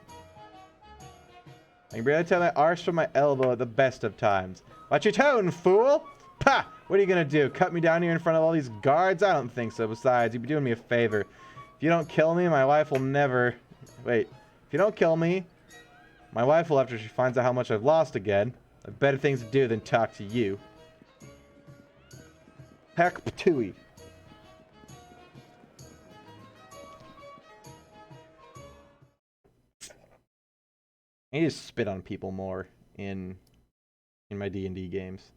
I can barely tell my arse from my elbow at the best of times. Watch your tone, fool! Pah! What are you gonna do? Cut me down here in front of all these guards? I don't think so. Besides, you'd be doing me a favor. If you don't kill me, my wife will never... Wait. If you don't kill me, my wife will, after she finds out how much I've lost again, have better things to do than talk to you. Heck Ptui. I need to spit on people more in my D&D games.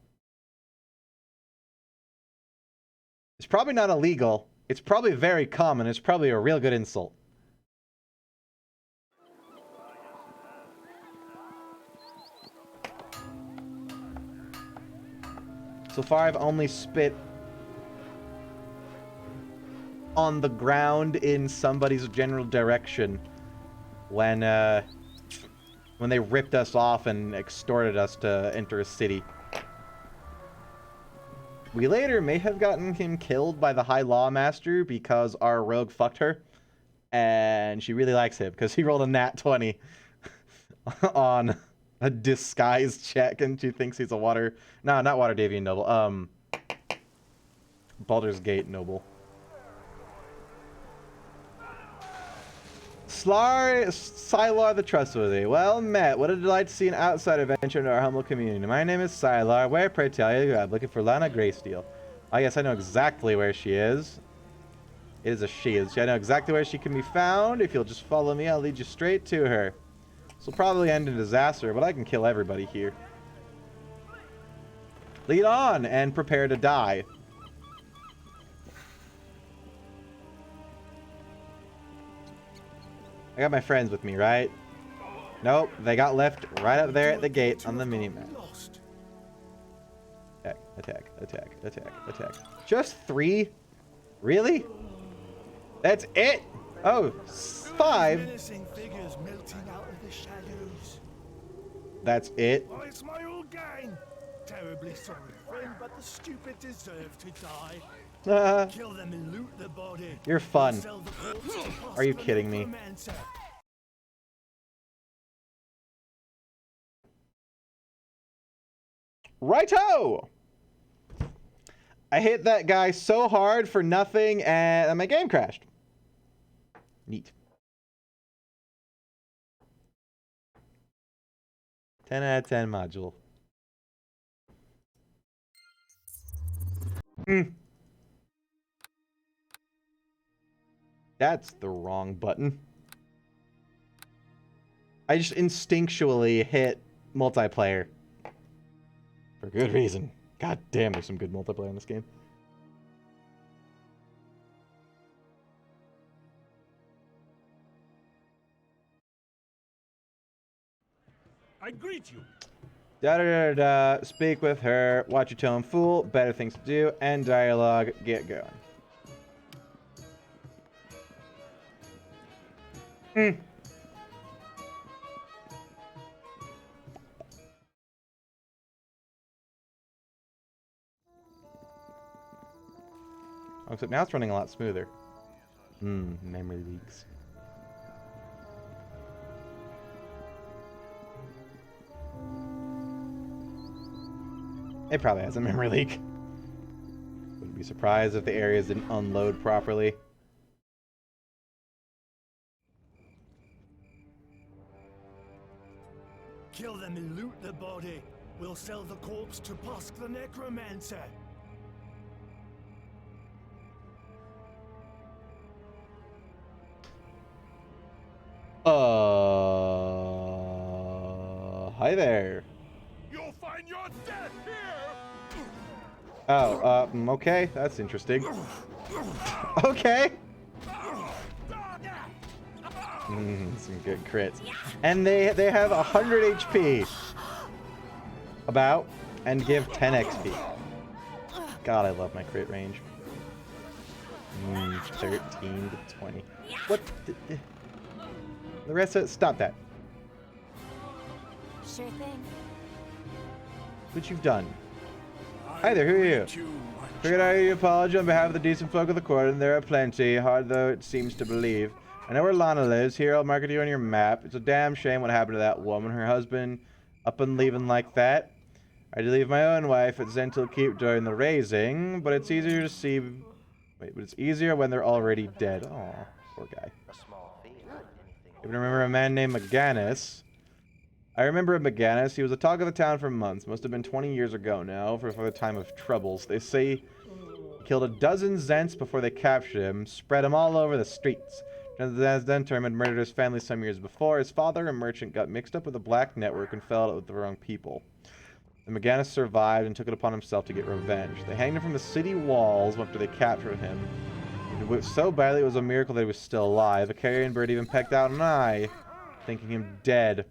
It's probably not illegal. It's probably very common. It's probably a real good insult. So far, I've only spit on the ground in somebody's general direction when they ripped us off and extorted us to enter a city. We later may have gotten him killed by the High Lawmaster because our rogue fucked her. And she really likes him because he rolled a nat 20 on a disguise check and she thinks he's a water... No, not Water Davian noble. Baldur's Gate noble. Sylar the Trustworthy. Well met. What a delight to see an outsider venture into our humble community. My name is Sylar. Where, pray tell you, I'm looking for Lana Greysteel. I guess I know exactly where she is. It is a she. I know exactly where she can be found. If you'll just follow me, I'll lead you straight to her. This will probably end in disaster, but I can kill everybody here. Lead on and prepare to die. I got my friends with me, right? Nope, they got left right up there at the gate on the minimap. Attack, attack, attack, attack, attack. Just 3? Really? That's it? Oh, 5? That's it? Well, it's my old gang. Terribly sorry, friend, but the stupid deserve to die. Kill them and loot the body. You're fun. Are you kidding me? Righto! I hit that guy so hard for nothing and my game crashed. Neat. 10 out of 10 module. That's the wrong button. I just instinctually hit multiplayer. For good reason. God damn, there's some good multiplayer in this game. I greet you. Da-da-da-da, speak with her, watch your tone, fool, better things to do, and dialogue, get going. Oh, except now it's running a lot smoother. Memory leaks. It probably has a memory leak. Wouldn't be surprised if the areas didn't unload properly. Kill them and loot the body. We'll sell the corpse to Pusk the Necromancer. Hi there. You'll find your death here. Oh, okay, that's interesting. Okay. Some good crits. And they have 100 HP. About. And give 10 XP. God, I love my crit range. 13 to 20. What? The rest of it, stop that. Sure thing. What you've done. Hi there, who are you? Figured I owe you an apology on behalf of the decent folk of the court, and there are plenty, hard though it seems to believe. I know where Lana lives. Here, I'll mark it you on your map. It's a damn shame what happened to that woman. Her husband up and leaving like that. I did leave my own wife at Zhentarim Keep during the raising, but it's easier to see... Wait, but it's easier when they're already dead. Aw, poor guy. Even remember a man named McGannis. I remember a McGannis. He was the talk of the town for months. Must have been 20 years ago now, for the time of troubles. They say he killed a dozen Zents before they captured him, spread him all over the streets. Zhentarim had murdered his family some years before. His father, a merchant, got mixed up with a black network and fell out with the wrong people. The McGannis survived and took it upon himself to get revenge. They hanged him from the city walls after they captured him. He whipped so badly it was a miracle that he was still alive. A carrion bird even pecked out an eye, thinking him dead.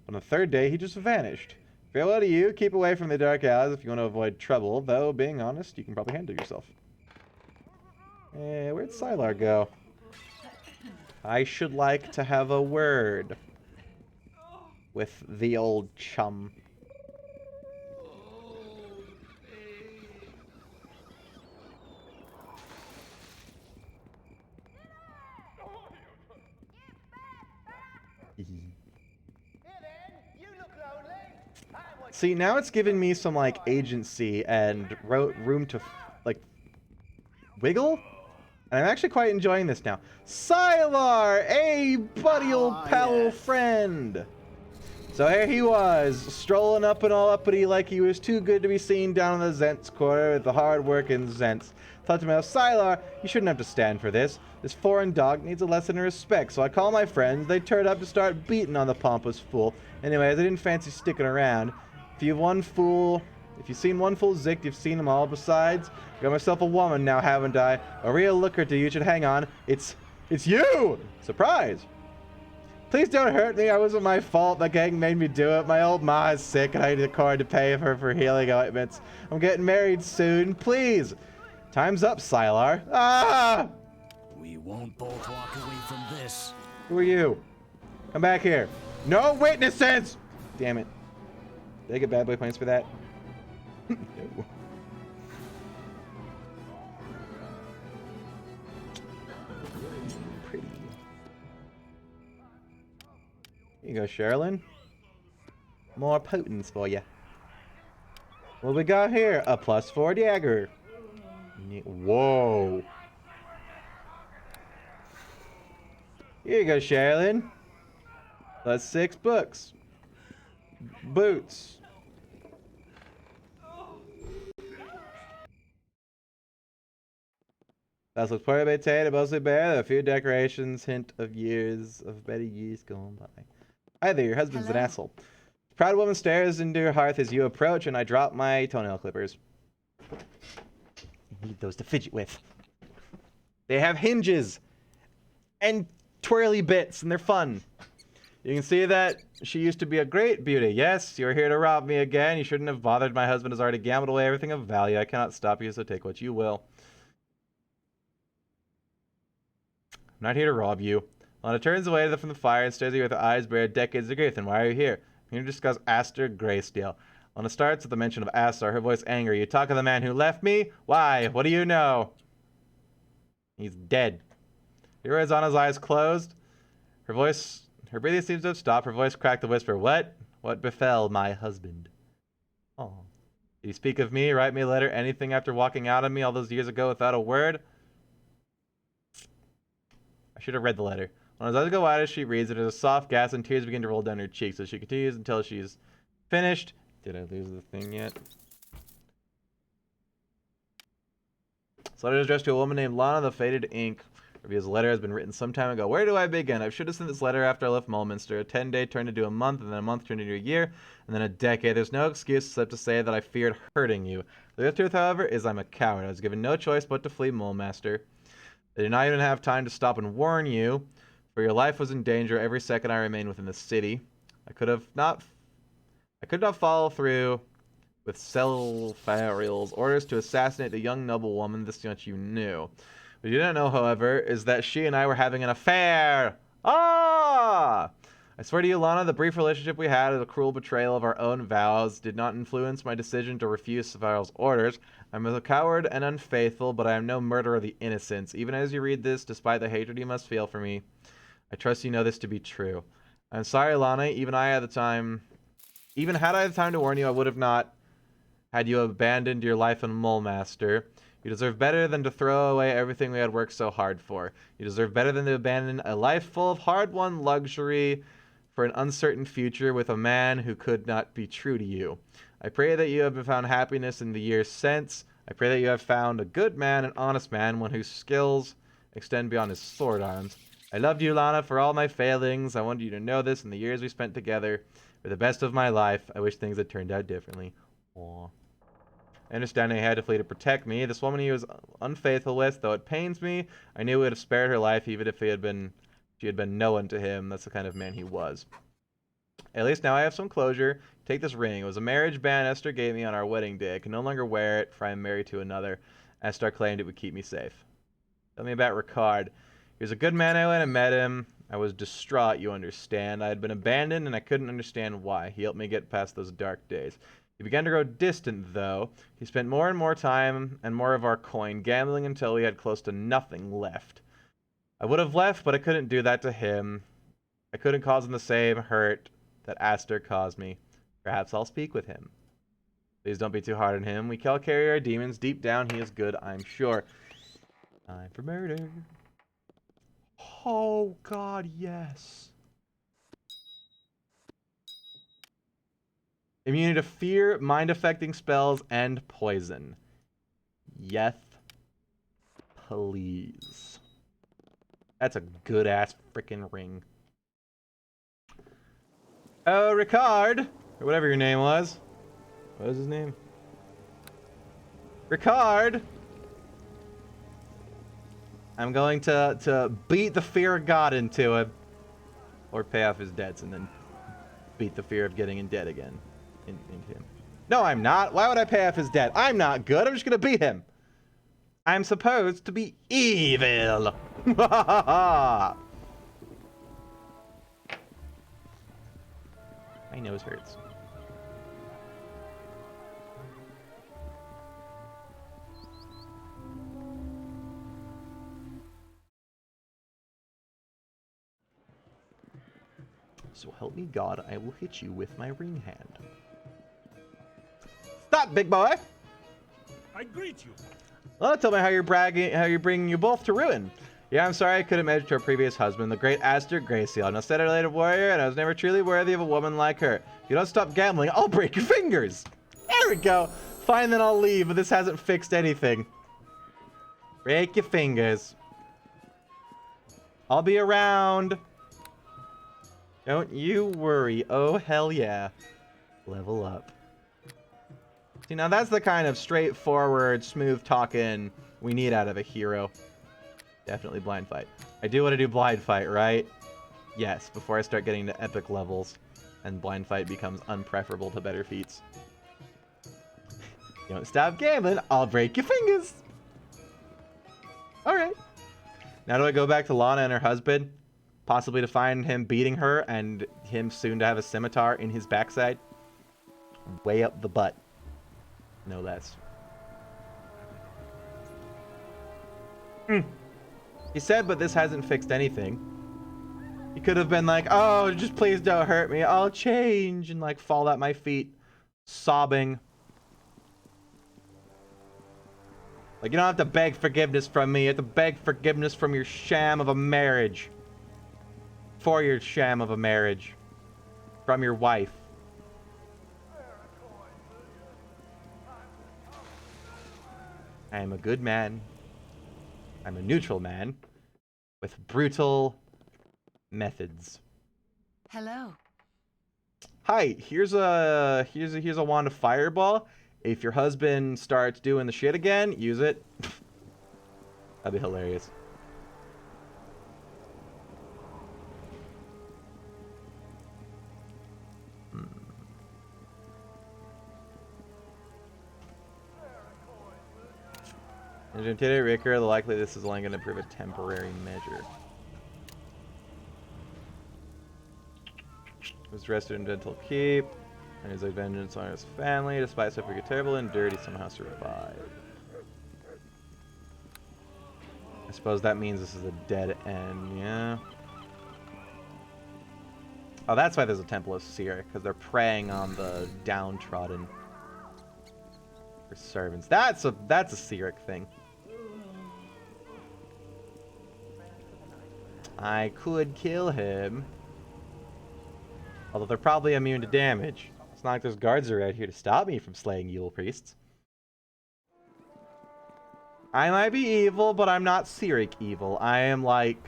On the third day, he just vanished. Farewell to you. Keep away from the dark alleys if you want to avoid trouble, though, being honest, you can probably handle yourself. Where'd Sylar go? I should like to have a word with the old chum. See, now it's giving me some, like, agency and room to, like, wiggle. And I'm actually quite enjoying this now. Sylar! Hey, buddy, old pal, old friend! So here he was, strolling up and all uppity like he was too good to be seen down in the Zents quarter with the hard-working Zents. Thought to myself, Sylar, you shouldn't have to stand for this. This foreign dog needs a lesson in respect, so I call my friends. They turned up to start beating on the pompous fool. Anyways, I didn't fancy sticking around. If you've seen one fool zicked, you've seen them all. Besides, I got myself a woman now, haven't I? A real looker to you should hang on. It's you! Surprise! Please don't hurt me. It wasn't my fault. The gang made me do it. My old ma is sick and I need a cord to pay her for healing ointments. I'm getting married soon. Please. Time's up, Sylar. Ah! We won't both walk away from this. Who are you? Come back here. No witnesses! Damn it. Did I get bad boy points for that? No. Pretty. Here you go, Sherilyn. More potence for you. What we got here? A +4 dagger. Whoa. Here you go, Sherilyn. That's 6 books. Boots. That's looks poorly maintained, mostly bare. A few decorations, hint of years of better years gone by. Hi there, your husband's an asshole. Proud woman stares into her hearth as you approach, and I drop my toenail clippers. You need those to fidget with. They have hinges and twirly bits, and they're fun. You can see that she used to be a great beauty. Yes, you're here to rob me again. You shouldn't have bothered. My husband has already gambled away everything of value. I cannot stop you, so take what you will. I'm not here to rob you. Lana turns away from the fire and stares at you with her eyes bare decades of grief. Then why are you here? I'm here to discuss Aster Greystale. Lana starts with the mention of Astar, her voice angry. You talk of the man who left me? Why? What do you know? He's dead. He realized Anna's eyes closed. Her breathing seems to have stopped. Her voice cracked a whisper. What? What befell my husband? Oh. Did you speak of me? Write me a letter? Anything after walking out on me all those years ago without a word? I should have read the letter. When his eyes go wide as she reads it, there's a soft gasp and tears begin to roll down her cheeks. So she continues until she's finished. Did I lose the thing yet? This letter is addressed to a woman named Lana. The faded ink reveals the letter has been written some time ago. Where do I begin? I should have sent this letter after I left Mulminster. A 10-day turned into a month, and then a month turned into a year, and then a decade. There's no excuse except to say that I feared hurting you. The truth, however, is I'm a coward. I was given no choice but to flee Mulmaster. I did not even have time to stop and warn you, for your life was in danger every second I remained within the city. I could not follow through with Selfariel's orders to assassinate the young noblewoman. This much you knew. What you didn't know, however, is that she and I were having an affair. Ah! I swear to you, Lana, the brief relationship we had as a cruel betrayal of our own vows did not influence my decision to refuse Selfariel's orders. I'm a coward and unfaithful, but I am no murderer of the innocents. Even as you read this, despite the hatred you must feel for me, I trust you know this to be true. I'm sorry, Lana. Even had I the time to warn you, I would have not had you abandoned your life in Mulmaster. You deserve better than to throw away everything we had worked so hard for. You deserve better than to abandon a life full of hard-won luxury for an uncertain future with a man who could not be true to you. I pray that you have found happiness in the years since. I pray that you have found a good man, an honest man, one whose skills extend beyond his sword arms. I loved you, Lana, for all my failings. I wanted you to know this, and the years we spent together were the best of my life. I wish things had turned out differently. Aww. I understand he had to flee to protect me. This woman he was unfaithful with, though it pains me, I knew it would have spared her life even if she had been known to him. That's the kind of man he was. At least now I have some closure. Take this ring. It was a marriage band Esther gave me on our wedding day. I can no longer wear it, for I am married to another. Esther claimed it would keep me safe. Tell me about Ricard. He was a good man. I went and met him. I was distraught, you understand. I had been abandoned, and I couldn't understand why. He helped me get past those dark days. He began to grow distant, though. He spent more and more time and more of our coin gambling until we had close to nothing left. I would have left, but I couldn't do that to him. I couldn't cause him the same hurt that Aster caused me. Perhaps I'll speak with him. Please don't be too hard on him. We all carry our demons. Deep down, he is good, I'm sure. Time for murder. Oh, God, yes. Immunity to fear, mind-affecting spells, and poison. Yes, please. That's a good-ass freaking ring. Oh, Ricard, or whatever your name was. What was his name? Ricard. I'm going to beat the fear of God into him. Or pay off his debts and then beat the fear of getting in debt again into him. No, I'm not. Why would I pay off his debt? I'm not good. I'm just going to beat him. I'm supposed to be evil. My nose hurts. So help me God, I will hit you with my ring hand. Stop, big boy! I greet you. Well, tell me how you're bringing you both to ruin. Yeah, I'm sorry I couldn't match her previous husband, the great Aster Grayseal. I'm a set-related warrior, and I was never truly worthy of a woman like her. If you don't stop gambling, I'll break your fingers! There we go! Fine, then I'll leave, but this hasn't fixed anything. Break your fingers. I'll be around. Don't you worry. Oh, hell yeah. Level up. See, now that's the kind of straightforward, smooth talking we need out of a hero. Definitely blind fight. I do want to do blind fight, right? Yes, before I start getting to epic levels and blind fight becomes unpreferable to better feats. You don't stop gambling, I'll break your fingers. Alright. Now do I go back to Lana and her husband? Possibly to find him beating her and him soon to have a scimitar in his backside? Way up the butt. No less. He said, but this hasn't fixed anything. He could have been like, oh, just please don't hurt me. I'll change. And like fall at my feet, sobbing. Like, you don't have to beg forgiveness from me. You have to beg forgiveness from your sham of a marriage. For your sham of a marriage. From your wife. I am a good man. I'm a neutral man. With brutal methods. Hello. Hi, here's a wand of fireball. If your husband starts doing the shit again, use it. That'd be hilarious. In Zhentarim, Ricker, the likely this is only going to prove a temporary measure. Was arrested in Dental Keep, and his vengeance on his family. Despite suffering terrible and dirty, somehow survived. I suppose that means this is a dead end, yeah. Oh, that's why there's a Temple of Seer, because they're preying on the downtrodden for servants. That's a Seeric thing. I could kill him. Although they're probably immune to damage. It's not like there's guards around here to stop me from slaying Yule priests. I might be evil, but I'm not Seeric evil. I am like...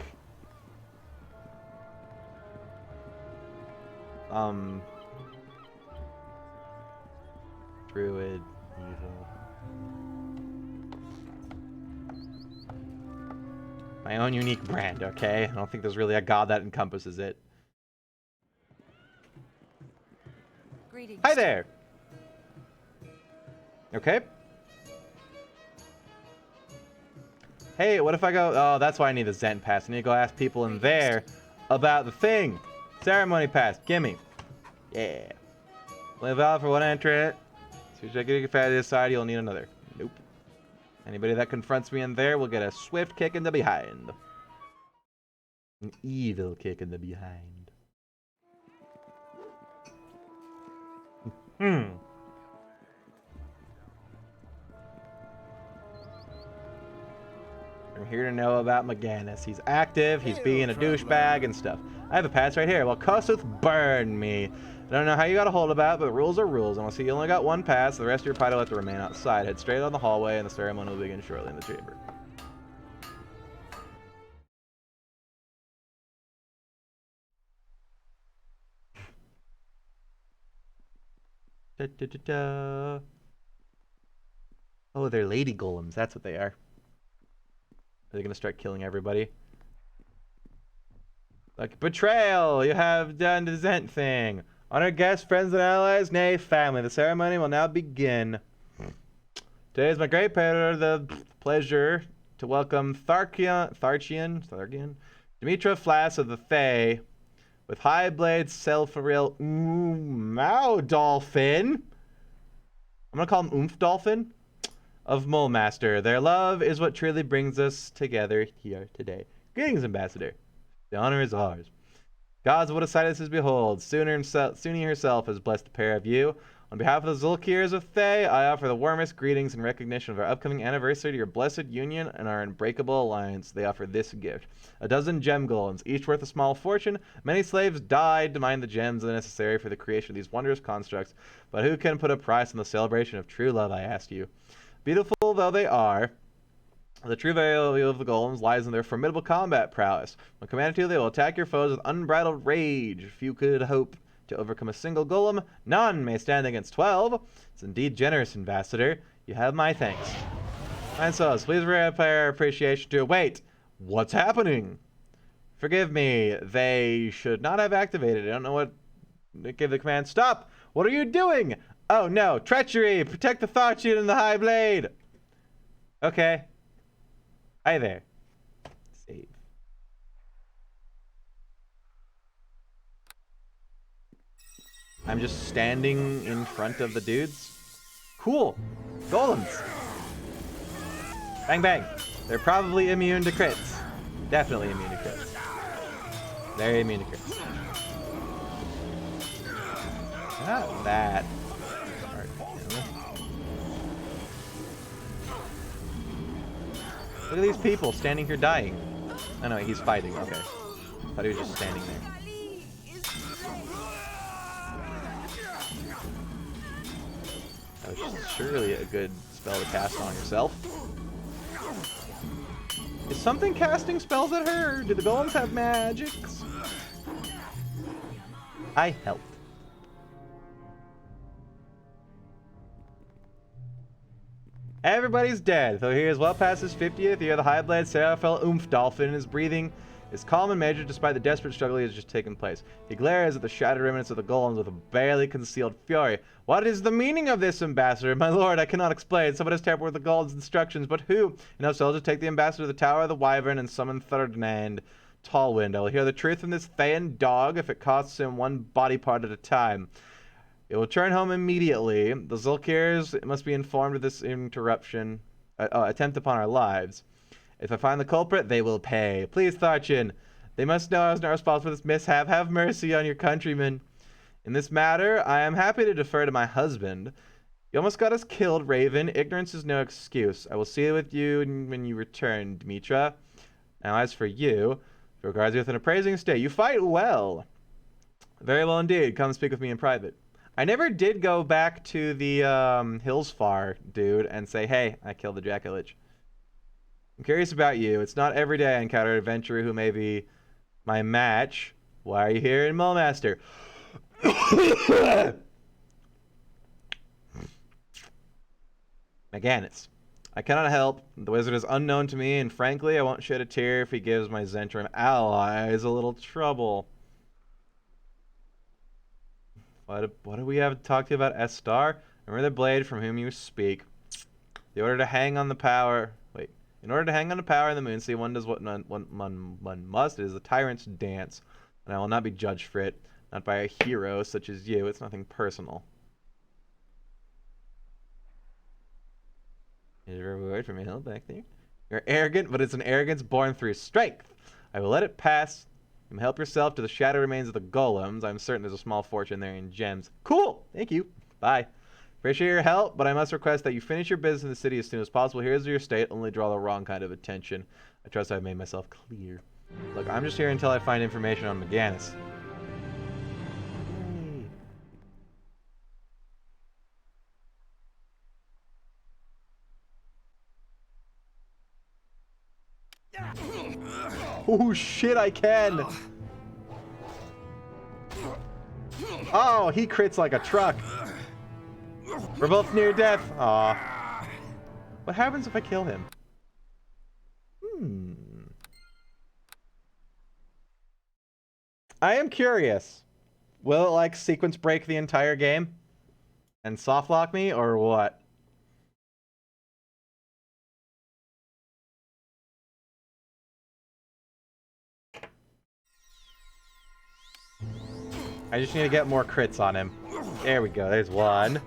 druid evil. My own unique brand, okay? I don't think there's really a god that encompasses it. Greetings. Hi there! Okay. Hey, what if I go... Oh, that's why I need the Zhent pass. I need to go ask people in there about the thing. Ceremony pass. Gimme. Yeah. Only valid for one entrant. So if you get a fat side, you'll need another. Nope. Anybody that confronts me in there will get a swift kick in the behind. An evil kick in the behind. I'm here to know about McGannis. He's active, he's being a douchebag and stuff. I have a pass right here. Well, Kossuth burned me. I don't know how you got a hold about it, but rules are rules. And I'll see you only got one pass. The rest of your party will have to remain outside. Head straight on the hallway, and the ceremony will begin shortly in the chamber. Da, da, da, da. Oh, they're lady golems. That's what they are. Are they going to start killing everybody? Like, betrayal! You have done the Zhent thing. Honor guests, friends, and allies, nay, family. The ceremony will now begin. Today is my great pleasure to welcome Tharchian, Dimitra Flass of the Fae, with High Blade, Self-Real, Mao Dolphin. I'm going to call him Oomph Dolphin. Of Mole Master. Their love is what truly brings us together here today. Greetings, Ambassador. The honor is ours. Gods, what a sight this is behold. Suni herself has blessed the pair of you. On behalf of the Zulkirs of Thay, I offer the warmest greetings in recognition of our upcoming anniversary to your blessed union and our unbreakable alliance. They offer this gift. 12 gem golems, each worth a small fortune. Many slaves died to mine the gems necessary for the creation of these wondrous constructs. But who can put a price on the celebration of true love, I ask you? Beautiful though they are, the true value of the golems lies in their formidable combat prowess. When commanded to, they will attack your foes with unbridled rage. If you could hope to overcome a single golem, none may stand against 12. It's indeed generous, Ambassador. You have my thanks. Fine souls, please repay our appreciation to... Wait, what's happening? Forgive me, they should not have activated. I don't know what... Give the command, stop! What are you doing? Oh no, treachery! Protect the Tharchian and the High Blade! Okay. Hi there. Save. I'm just standing in front of the dudes. Cool. Golems. Bang bang. They're probably immune to crits. Definitely immune to crits. Very immune to crits. Not that. Look at these people standing here dying. Oh no, he's fighting. Okay. I thought he was just standing there. That was surely a good spell to cast on yourself. Is something casting spells at her? Do the golems have magics? I helped. Everybody's dead, though he is well past his 50th year. The High-Blade Seraphel Oomph Dolphin is breathing is calm and measured despite the desperate struggle he has just taken place. He glares at the shattered remnants of the golems with a barely concealed fury. What is the meaning of this, Ambassador? My lord, I cannot explain. Someone has tampered with the golem's instructions, but who? Enough soldiers take the Ambassador to the Tower of the Wyvern and summon Ferdinand Tallwind. I will hear the truth from this Thayan dog if it costs him one body part at a time. It will turn home immediately. The Zulkirs must be informed of this interruption, attempt upon our lives. If I find the culprit, they will pay. Please, Tharchian, they must know I was not responsible for this mishap. Have mercy on your countrymen. In this matter, I am happy to defer to my husband. You almost got us killed, Raven. Ignorance is no excuse. I will see with you when you return, Dimitra. Now, as for you, it regards you with an appraising state. You fight well. Very well indeed. Come speak with me in private. I never did go back to the Hillsfar dude and say, hey, I killed the Jackalich. I'm curious about you. It's not every day I encounter an adventurer who may be my match. Why are you here in Mulmaster? McGannis. I cannot help. The wizard is unknown to me, and frankly, I won't shed a tear if he gives my Zhentarim allies a little trouble. What do we have to talk to you about, S-Star? Remember the blade from whom you speak. In order to hang on the power in the Moonsea, one does what one must. It is the Tyrants' dance, and I will not be judged for it. Not by a hero such as you. It's nothing personal. Is a reward from a hill back there. You're arrogant, but it's an arrogance born through strength. I will let it pass. You may help yourself to the shattered remains of the golems. I'm certain there's a small fortune there in gems. Cool! Thank you. Bye. Appreciate your help, but I must request that you finish your business in the city as soon as possible. Here's your estate. Only draw the wrong kind of attention. I trust I've made myself clear. Look, I'm just here until I find information on McGannis. Oh shit, I can! Oh, he crits like a truck. We're both near death. Aw. What happens if I kill him? I am curious. Will it, like, sequence break the entire game? And soft lock me, or what? I just need to get more crits on him. There we go. There's one.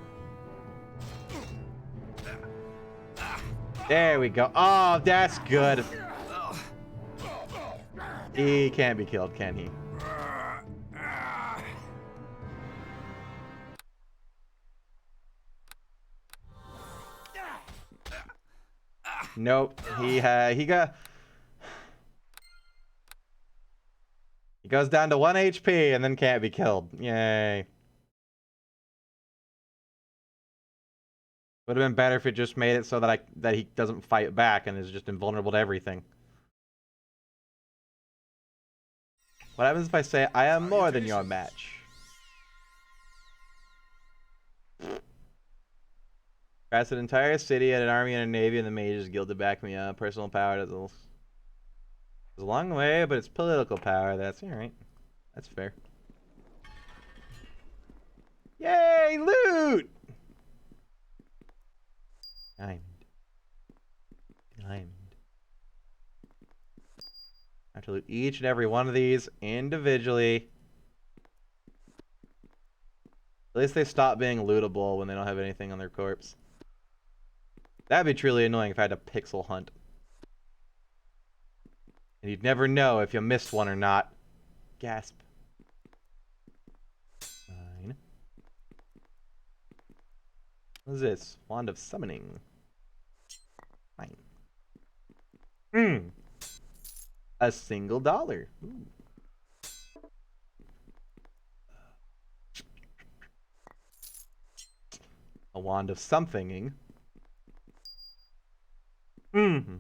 There we go. Oh, that's good. He can't be killed, can he? Nope. He goes down to 1 HP and then can't be killed. Yay. Would have been better if it just made it so that he doesn't fight back and is just invulnerable to everything. What happens if I say, I am more than your match? Passed an entire city, had an army and a navy, and the mages guild to back me up. Personal power does a long way, but it's political power. That's alright. That's fair. Yay, loot! Diamond. I have to loot each and every one of these individually. At least they stop being lootable when they don't have anything on their corpse. That'd be truly annoying if I had to pixel hunt. And you'd never know if you missed one or not. Gasp. Fine. What is this? Wand of Summoning. Fine. $1. Ooh. A wand of somethinging. You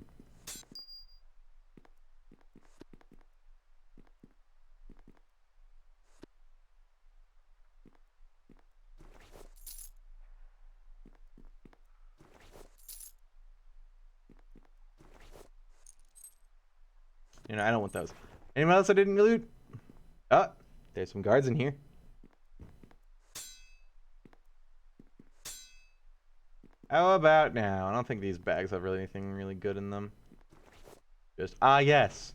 know, I don't want those. Anyone else I didn't loot? Oh, there's some guards in here. How about now? I don't think these bags have really anything really good in them. Just, yes.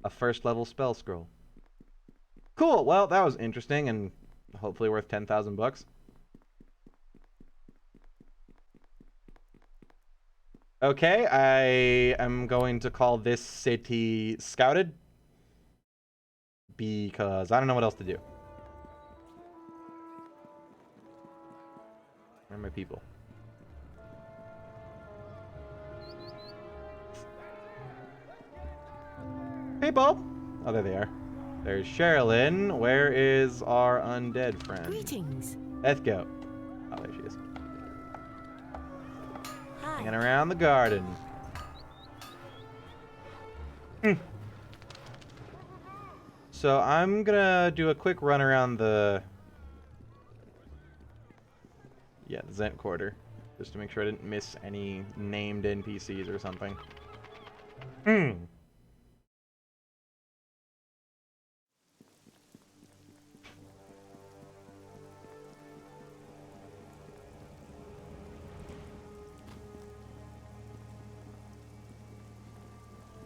A first level spell scroll. Cool, well, that was interesting and hopefully worth 10,000 bucks. Okay, I am going to call this city scouted. Because I don't know what else to do. Where are my people? People! Oh, there they are. There's Sherilyn. Where is our undead friend? Greetings. Let's go. Oh, there she is. Hi. Hanging around the garden. So I'm gonna do a quick run around the Zhent quarter, just to make sure I didn't miss any named NPCs or something.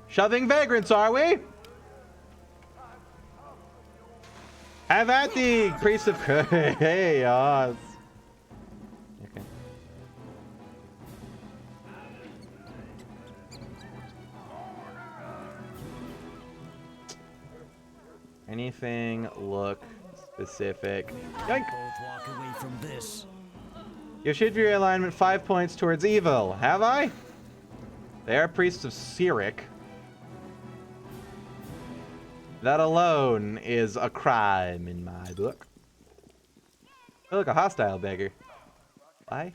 Shoving vagrants, are we? Have at thee, priest of chaos. Okay. Anything look specific. Both Yoink! walk away from this. You should your alignment 5 points towards evil. Have I? They are priests of Cyric. That alone is a crime in my book. Oh, look, a hostile beggar. Bye.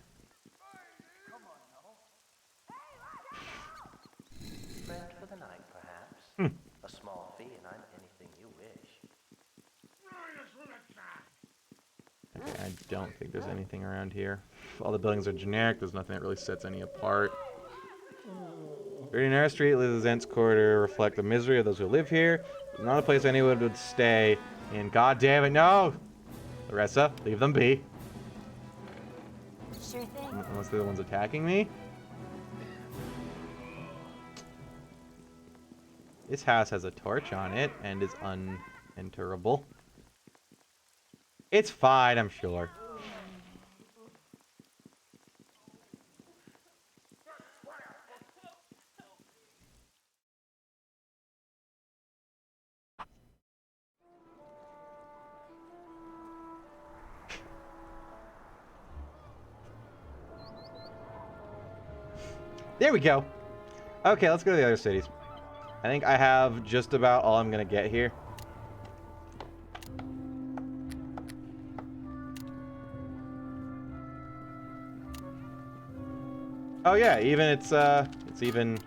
Friend for the night, perhaps. A small fee, and I'm anything you wish. Okay, I don't think there's anything around here. All the buildings are generic. There's nothing that really sets any apart. 39th Street, the Zent's Quarter reflect the misery of those who live here. It's not a place anyone would stay in. God damn it, no! Larissa, leave them be. Sure thing. Unless they're the ones attacking me. This house has a torch on it and is unenterable. It's fine, I'm sure. There we go. Okay, let's go to the other cities. I think I have just about all I'm gonna get here. Oh yeah, even it's even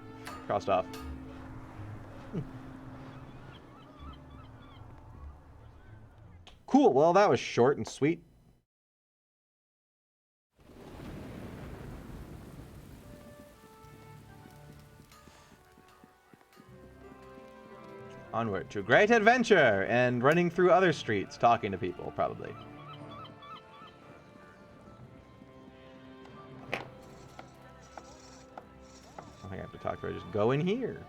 crossed off. Cool. Well, that was short and sweet. Onward to great adventure and running through other streets, talking to people, probably. I don't think I have to talk to her. Just go in here.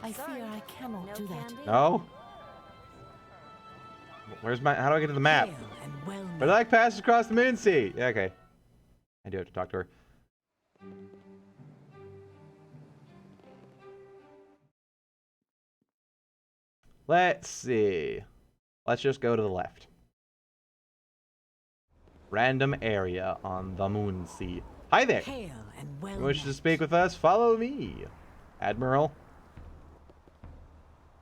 I fear I cannot do that. No? Where's my... How do I get to the map? Hail and well But met. like passes across the Moonsea. Yeah, okay. I do have to talk to her. Let's see. Let's just go to the left. Random area on the Moonsea. Hi there. Hail and well You wish to met. speak with us? Follow me, Admiral. An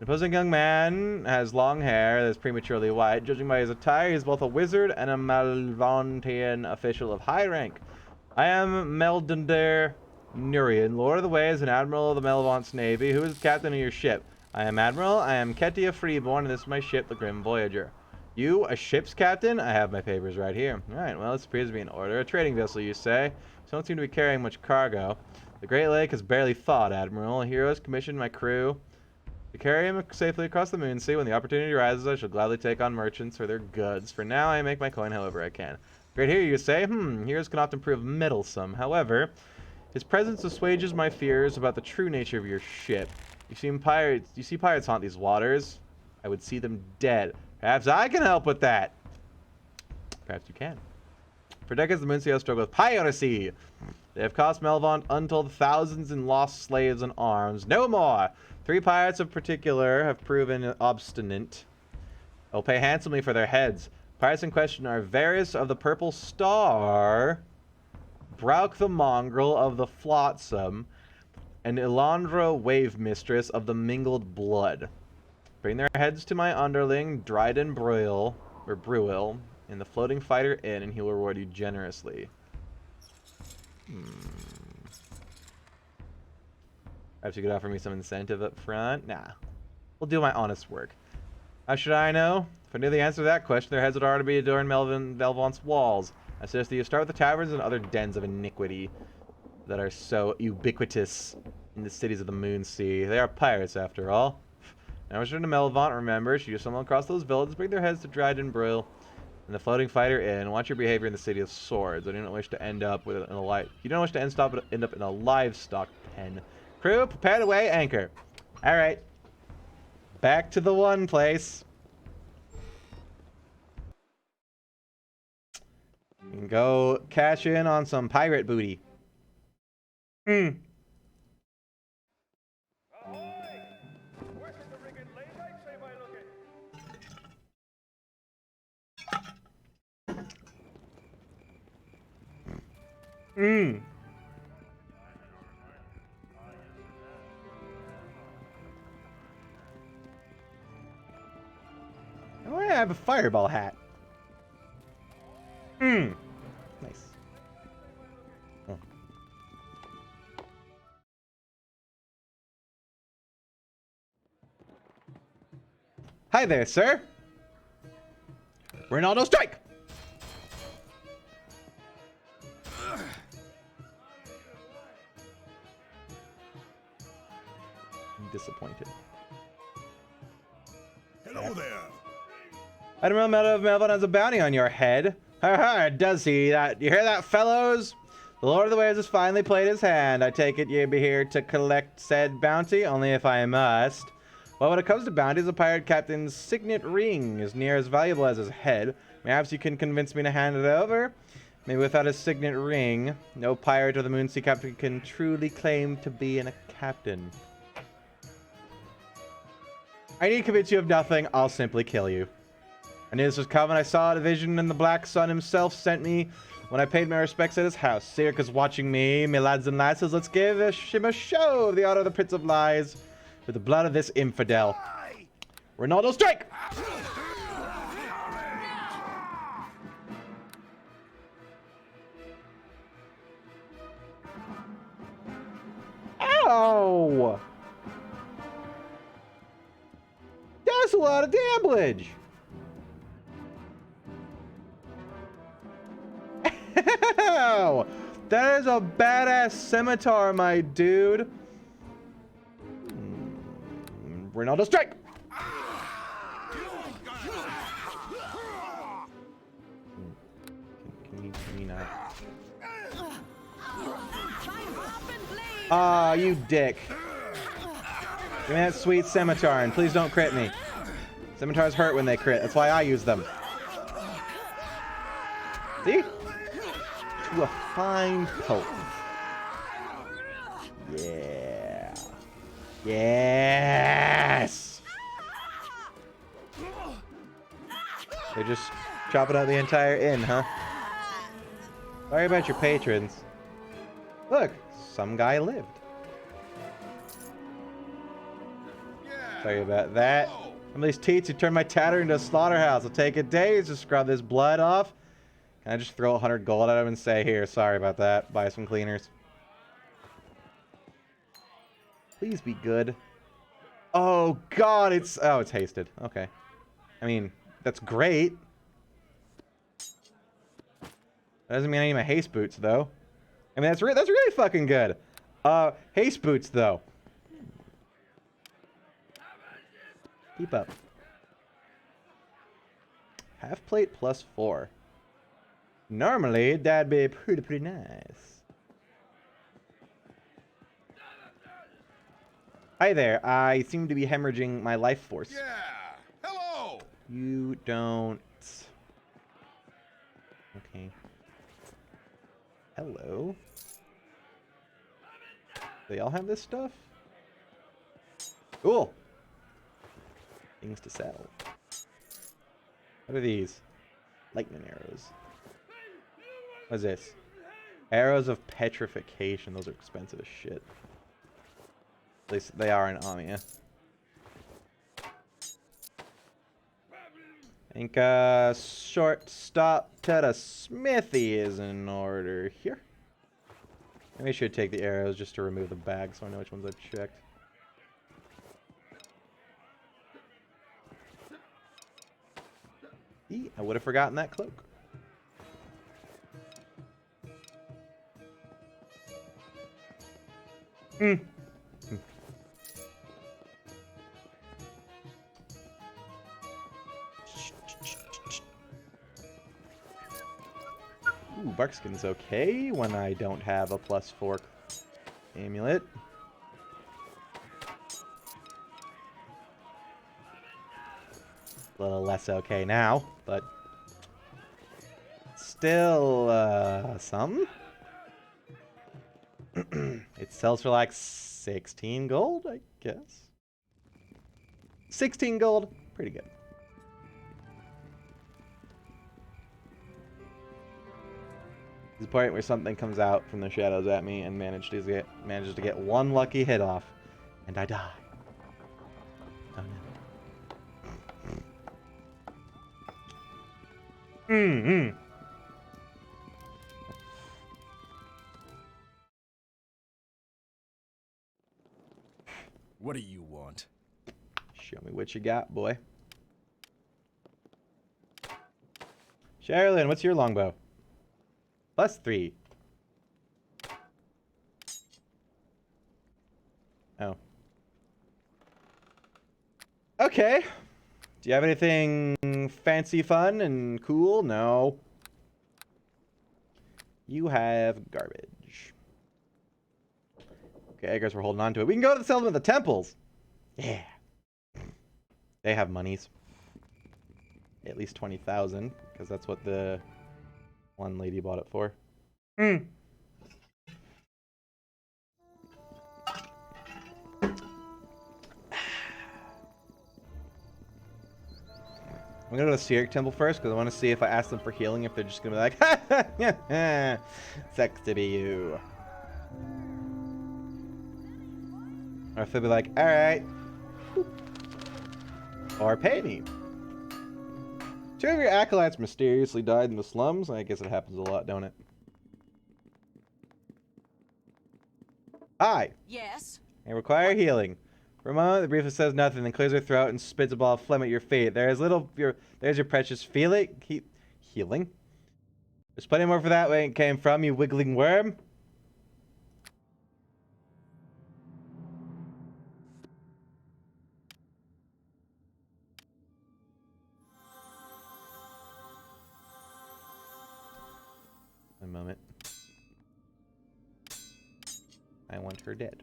imposing young man has long hair that is prematurely white. Judging by his attire, he is both a wizard and a Malvantian official of high rank. I am Meldander Nurian, Lord of the Ways and Admiral of the Melvant's Navy. Who is the captain of your ship? I am Admiral. I am Ketia Freeborn, and this is my ship, the Grim Voyager. You, a ship's captain? I have my papers right here. Alright, well, this appears to be in order. A trading vessel, you say? You don't seem to be carrying much cargo. The Great Lake has barely thawed, Admiral. Heroes commissioned my crew to carry him safely across the Moonsea. When the opportunity arises, I shall gladly take on merchants for their goods. For now, I make my coin however I can. Great hero, you say? Heroes can often prove meddlesome. However, his presence assuages my fears about the true nature of your ship. You see pirates haunt these waters. I would see them dead. Perhaps I can help with that. Perhaps you can. For decades, the Moonsea has struggled with piracy. They have cost Melvant untold thousands in lost slaves and arms. No more! 3 pirates in particular have proven obstinate. They'll pay handsomely for their heads. Pirates in question are Varys of the Purple Star, Brauk the Mongrel of the Flotsam, and Elandra Wave Mistress of the Mingled Blood. Bring their heads to my underling, Dryden Bruil, in the Floating Fighter Inn, and he will reward you generously. Perhaps you could offer me some incentive up front? Nah. We'll do my honest work. How should I know? If I knew the answer to that question, their heads would already be adorning Melvant's walls. I suggest that you start with the taverns and other dens of iniquity that are so ubiquitous in the cities of the Moonsea. They are pirates, after all. Now return to Melvant, remember, should you stumble across those villains, bring their heads to Dryden Bruil and the Floating Fighter Inn. Watch your behavior in the City of Swords. I do not wish to end up with you don't wish to end up in a livestock pen. Crew, prepare to weigh anchor. All right, back to the one place. You can go cash in on some pirate booty. Oh yeah, I have a fireball hat. Nice. Oh. Hi there, sir. Ronaldo strike! I'm disappointed. Hello there. Admiral Melvin has a bounty on your head. Ha does he? That you hear that, fellows? The Lord of the Waves has finally played his hand. I take it you'll be here to collect said bounty, only if I must. Well, when it comes to bounties, a pirate captain's signet ring is near as valuable as his head. Perhaps you can convince me to hand it over? Maybe without his signet ring, no pirate or the Moonsea captain can truly claim to be a captain. I need to convince you of nothing. I'll simply kill you. I knew this was coming. I saw a vision, and the Black Sun himself sent me when I paid my respects at his house. Circus watching me, me lads and lasses. Let's give him a show of the honor of the Prince of Lies with the blood of this infidel. Ronaldo strike! Ow! That's a lot of damage! Ow! That is a badass scimitar, my dude. Ronaldo strike! Can we not? Ah, you dick. Give me that sweet scimitar, and please don't crit me. Scimitars hurt when they crit. That's why I use them. See? To a fine pulp. Yeah. Yes! They're just chopping out the entire inn, huh? Sorry about your patrons. Look, some guy lived. Sorry about that. Some of these teats who turned my tatter into a slaughterhouse. It'll take a day to scrub this blood off. Can I just throw 100 gold at him and say, here, sorry about that. Buy some cleaners. Please be good. Oh, God, it's hasted. Okay. I mean, that's great. That doesn't mean I need my haste boots, though. I mean, that's really fucking good. Haste boots, though. Keep up. Half plate plus 4. Normally, that'd be pretty nice. Hi there. I seem to be hemorrhaging my life force. Yeah. Hello. You don't. Okay. Hello. They all have this stuff? Cool. Things to sell. What are these? Lightning arrows. What is this? Arrows of petrification. Those are expensive as shit. At least they are in Amia. I think short stop to the smithy is in order here. Maybe I should take the arrows just to remove the bag so I know which ones I've checked. I would have forgotten that cloak. Ooh, Barkskin's okay when I don't have a +4 amulet. A little less okay now, but still some. It sells for like 16 gold, I guess. 16 gold, pretty good. the point where something comes out from the shadows at me and manages to get one lucky hit off, and I die. Oh no. Mm-hmm. What do you want? Show me what you got, boy. Sherilyn, what's your longbow? +3. Oh. Okay. Do you have anything fancy, fun, and cool? No. You have garbage. Okay, I guess we're holding on to it. We can go to the settlement of the temples. Yeah. They have monies. At least 20,000, because that's what the one lady bought it for. Hmm. I'm gonna go to the Seeric Temple first, because I want to see if I ask them for healing, if they're just gonna be like, ha ha ha ha, sucks to be you. Or if they'll be like, alright. Or pay me. 2 of your acolytes mysteriously died in the slums. I guess it happens a lot, don't it? Hi. Yes? I require healing. For a moment, the briefly says nothing, then clears her throat and spits a ball of phlegm at your feet. There's your precious healing. There's plenty more for that where it came from, you wiggling worm. A moment. I want her dead.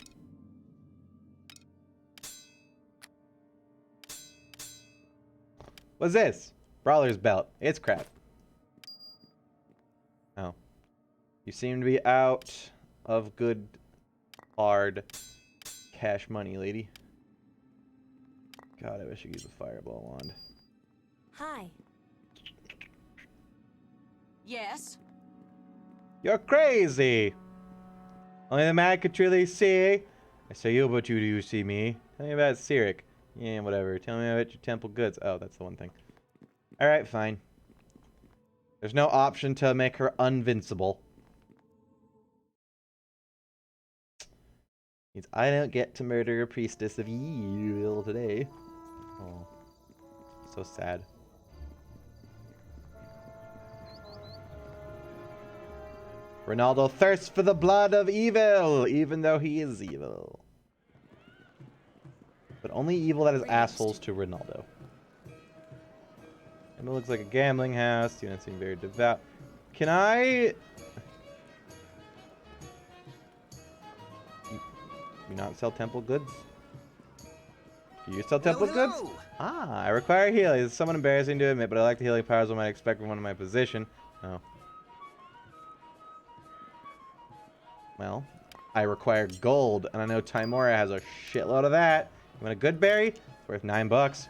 What's this? Brawler's belt. It's crap. Oh. You seem to be out of good, hard cash money, lady. God, I wish I could use a fireball wand. Hi. Yes? You're crazy! Only the mad could truly see. I say you, but you do see me. Tell me about Seeric. Yeah, whatever. Tell me about your temple goods. Oh, that's the one thing. Alright, fine. There's no option to make her invincible. Means I don't get to murder a priestess of evil today. Oh. So sad. Ronaldo thirsts for the blood of evil, even though he is evil. But only evil that is assholes to Ronaldo. And it looks like a gambling house. You don't seem very devout. Can I... You not sell temple goods? Do you sell temple goods? Ah, I require healing. It's somewhat embarrassing to admit, but I like the healing powers I might expect from one in my position. Oh. Well, I require gold, and I know Tymora has a shitload of that. You want a good berry? It's worth $9.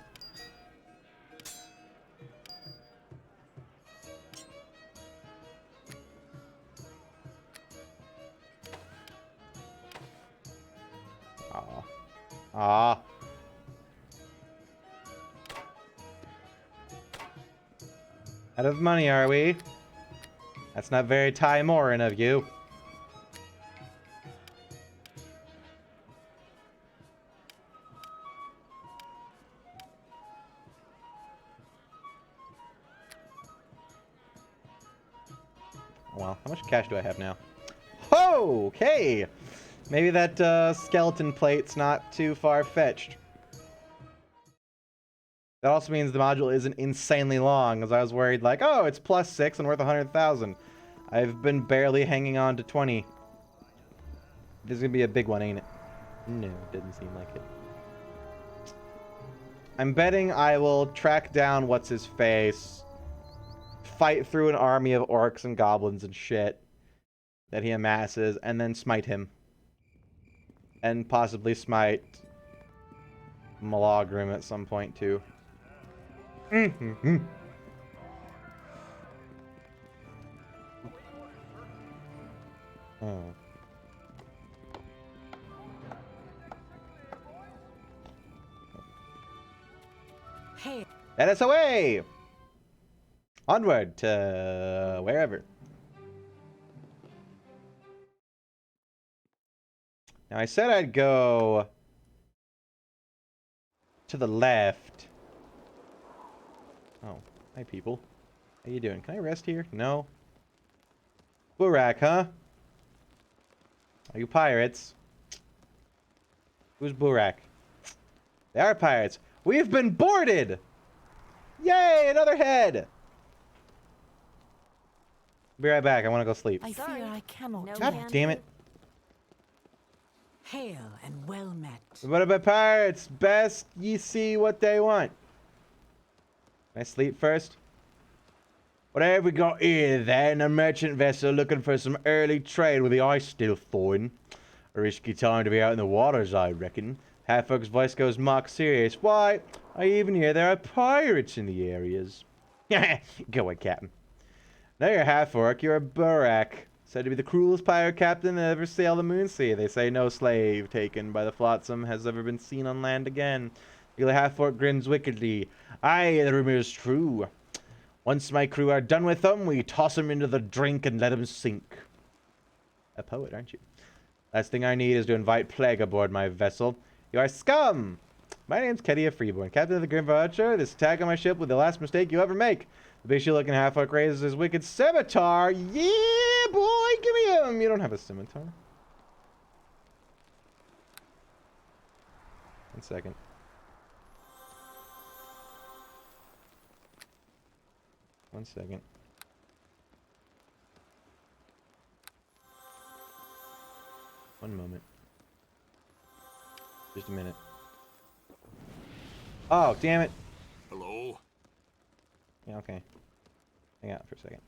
Aw. Aw. Out of money, are we? That's not very Tymoran of you. Well, how much cash do I have now? Oh, okay. Maybe that skeleton plate's not too far-fetched. That also means the module isn't insanely long, as I was worried, like, oh, it's +6 and worth 100,000. I've been barely hanging on to 20. This is gonna be a big one, ain't it? No, it didn't seem like it. I'm betting I will track down what's-his-face, fight through an army of orcs and goblins and shit that he amasses, and then smite him. And possibly smite Malagrim at some point, too. Oh. Hey. Let us away! Onward to wherever. Now I said I'd go to the left. Oh, hi people. How you doing? Can I rest here? No. Burak, huh? Are you pirates? Who's Burak? They are pirates. We've been boarded! Yay, another head! Be right back. I want to go sleep. I fear I cannot No do God that. damn it. Hail and well met. What about pirates? Best ye see what they want. Can I sleep first? What have we got here then? A merchant vessel looking for some early trade with the ice still thawing. A risky time to be out in the waters, I reckon. Half-orc's voice goes mock serious. Why, I even hear there are pirates in the areas. Go away, Captain. Now you're half-orc, you're a Burak. Said to be the cruelest pirate captain that ever sailed the Moonsea. They say no slave taken by the flotsam has ever been seen on land again. The half-orc grins wickedly. Aye, the rumor is true. Once my crew are done with them, we toss them into the drink and let them sink. A poet, aren't you? Last thing I need is to invite plague aboard my vessel. You are scum! My name's Kedia Freeborn, captain of the Grim Vulture. This attack on my ship was the last mistake you ever make. The bishy-looking half-orc raises his wicked scimitar. Yeah, boy, give me him! You don't have a scimitar. 1 second. One second. One moment. Just a minute. Oh, damn it. Hello? Yeah, okay. Hang out for a second.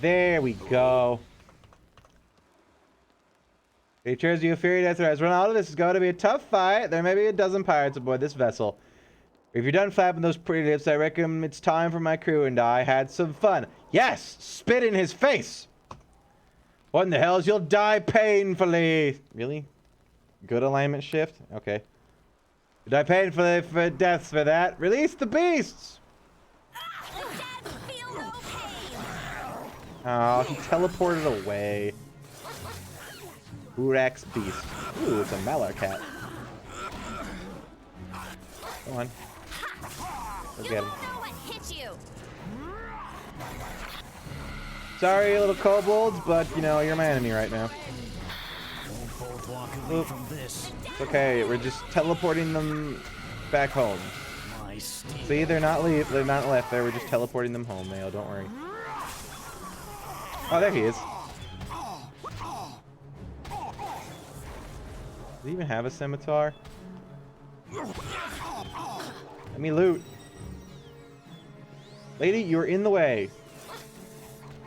There we go. Features you Fury Death Rise. Ronaldo, this is going to be a tough fight. There may be a dozen pirates aboard this vessel. If you're done flapping those pretty lips, I reckon it's time for my crew and I had some fun. Yes! Spit in his face! What in the hell is you'll die painfully? Really? Good alignment shift? Okay. You die painfully for deaths for that. Release the beasts! Oh, he teleported away. Burak's beast. Ooh, it's a Malar cat. Come on. Let's get him. Sorry, little kobolds, but, you know, you're my enemy right now. Oop. It's okay, we're just teleporting them back home. See, they're not left there, we're just teleporting them home, Mayo, don't worry. Oh, there he is. Does he even have a scimitar? Let me loot. Lady, you're in the way.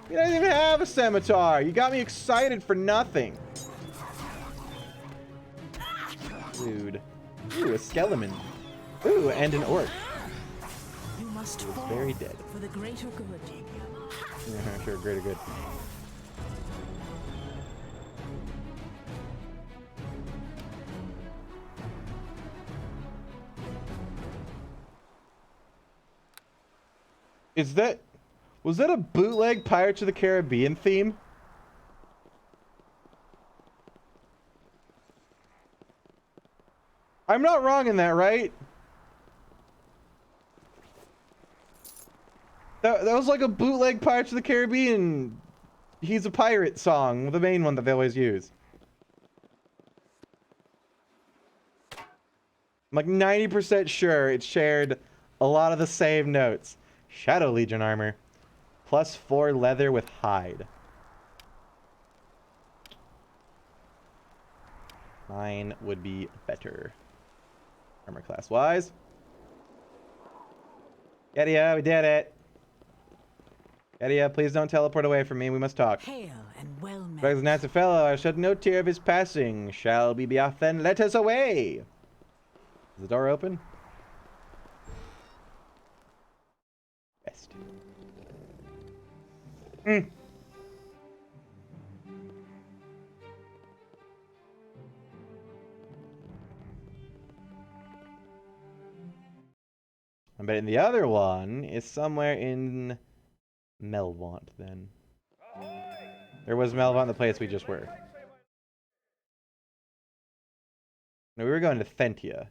You don't even have a scimitar. You got me excited for nothing. Dude. Ooh, a skeleton. Ooh, and an orc. You must It's fall very dead. for the greater good. Yeah, sure, greater good. Was that a bootleg Pirates of the Caribbean theme? I'm not wrong in that, right? That was like a bootleg Pirates of the Caribbean He's a Pirate song, the main one that they always use. I'm like 90% sure it shared a lot of the same notes. Shadow Legion armor. +4 leather with hide. Mine would be better. Armor class wise. Yedia, we did it. Yedia, please don't teleport away from me. We must talk. Hail and well met. Begs a fellow, I shed no tear of his passing. Shall we be off then? Let us away! Is the door open? Best. I bet the other one is somewhere in Melvont then. There was Melvont, the place we just were. No, we were going to Thentia.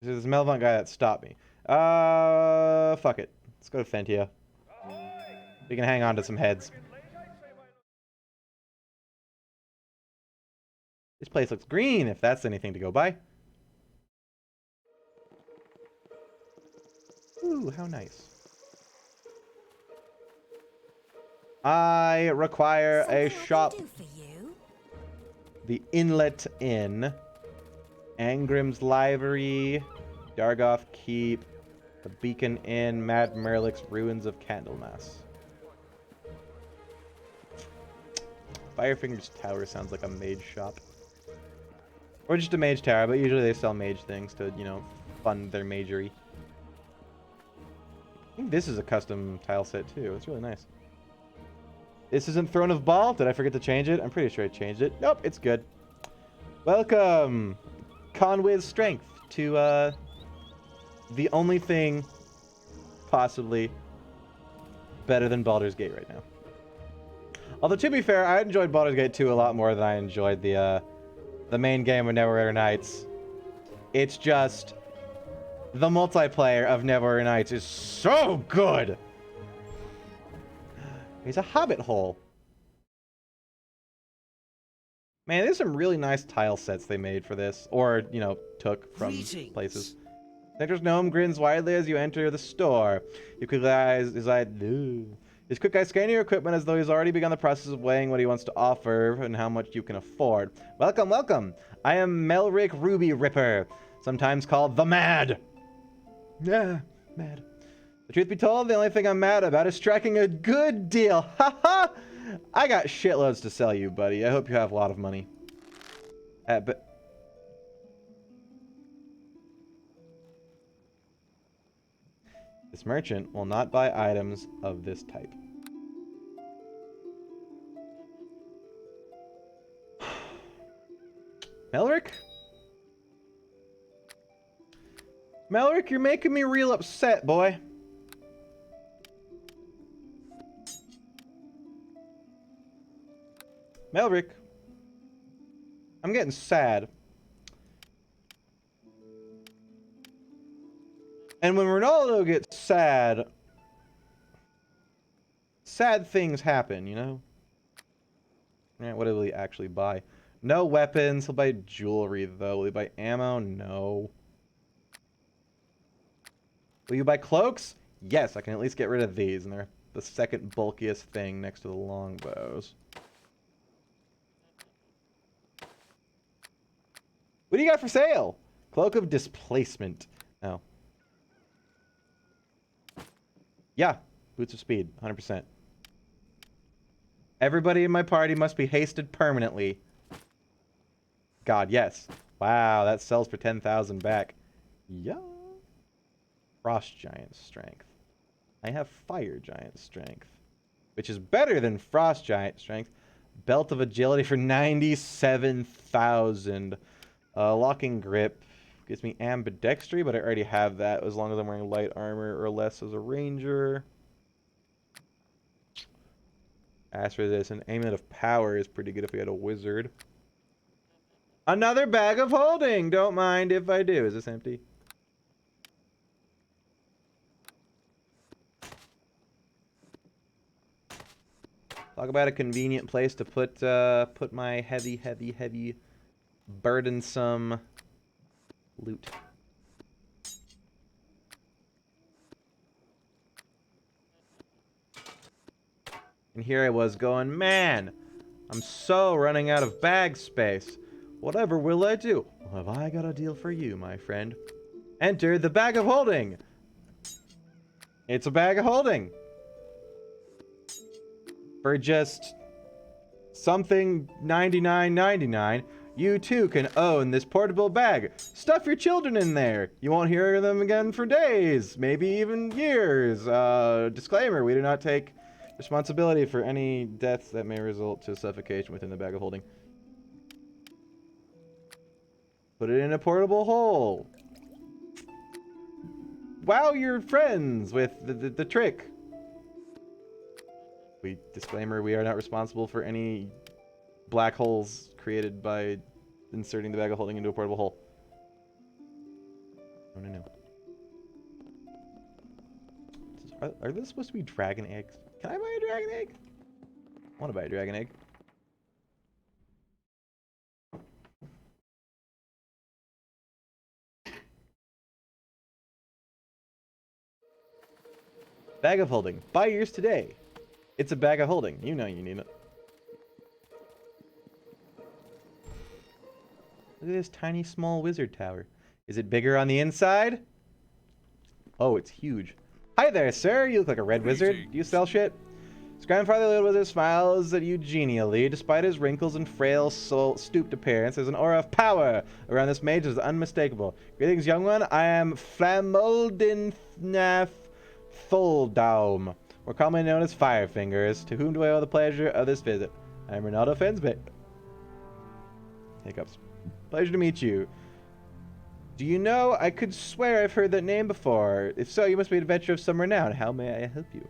This is the Melvont guy that stopped me. Fuck it. Let's go to Thentia. We can hang on to some heads. This place looks green, if that's anything to go by. Ooh, how nice. I require a shop. The Inlet Inn. Angrim's Livery. Dargoth Keep. The Beacon Inn. Mad Merlick's Ruins of Candlemas. Firefinger's Tower sounds like a mage shop. Or just a mage tower, but usually they sell mage things to, you know, fund their magery. I think this is a custom tile set too. It's really nice. This isn't Throne of Ball. Did I forget to change it? I'm pretty sure I changed it. Nope, it's good. Welcome, Conway's Strength, to the only thing possibly better than Baldur's Gate right now. Although, to be fair, I enjoyed Baldur's Gate 2 a lot more than I enjoyed the main game of Neverwinter Nights. It's just the multiplayer of Neverwinter Nights is so good. Here's a hobbit hole. Man, there's some really nice tile sets they made for this, or you know, took from places. Nectar's gnome grins widely as you enter the store. You quick eyes his quick eyes scanning your equipment as though he's already begun the process of weighing what he wants to offer and how much you can afford. Welcome, welcome. I am Melric Ruby Ripper, sometimes called the Mad. Yeah, mad. The truth be told, the only thing I'm mad about is striking a good deal. Haha! I got shitloads to sell you, buddy. I hope you have a lot of money. But this merchant will not buy items of this type. Melric? Melric, you're making me real upset, boy. Melric. I'm getting sad. And when Ronaldo gets sad, sad things happen, you know? Yeah, what will he actually buy? No weapons. He'll buy jewelry, though. Will he buy ammo? No. Will you buy cloaks? Yes, I can at least get rid of these, and they're the second bulkiest thing next to the longbows. What do you got for sale? Cloak of Displacement. Oh. Yeah, Boots of Speed, 100%. Everybody in my party must be hasted permanently. God, yes. Wow, that sells for 10,000 back. Yeah. Frost Giant Strength. I have Fire Giant Strength, which is better than Frost Giant Strength. Belt of Agility for 97,000. Locking Grip gives me Ambidextry, but I already have that as long as I'm wearing light armor or less as a ranger. Acid Resistance. Amulet of Power is pretty good if we had a wizard. Another bag of holding! Don't mind if I do. Is this empty? Talk about a convenient place to put my heavy, burdensome loot. And here I was going, man, I'm so running out of bag space. Whatever will I do? Well, have I got a deal for you, my friend? Enter the bag of holding. It's a bag of holding. For just something $99.99, you too can own this portable bag. Stuff your children in there. You won't hear them again for days, maybe even years. Disclaimer, we do not take responsibility for any deaths that may result to suffocation within the bag of holding. Put it in a portable hole. wow your friends with the trick. Disclaimer, we are not responsible for any black holes created by inserting the bag of holding into a portable hole. No. Are those supposed to be dragon eggs? Can I buy a dragon egg? I want to buy a dragon egg. Bag of holding. Buy yours today. It's a bag of holding. You know you need it. Look at this tiny small wizard tower. Is it bigger on the inside? Oh, it's huge. Hi there, sir. You look like a red wizard. Do you sell shit? His grandfather, the little wizard, smiles at you genially. Despite his wrinkles and frail, stooped appearance, there's an aura of power around this mage that is unmistakable. Greetings, young one. I am Flamoldinnath Tholdaum, more commonly known as Firefingers. To whom do I owe the pleasure of this visit? I am Ronaldo Fensbit. Hiccups. Pleasure to meet you. Do you know, I could swear I've heard that name before. If so, you must be an adventurer of some renown. How may I help you?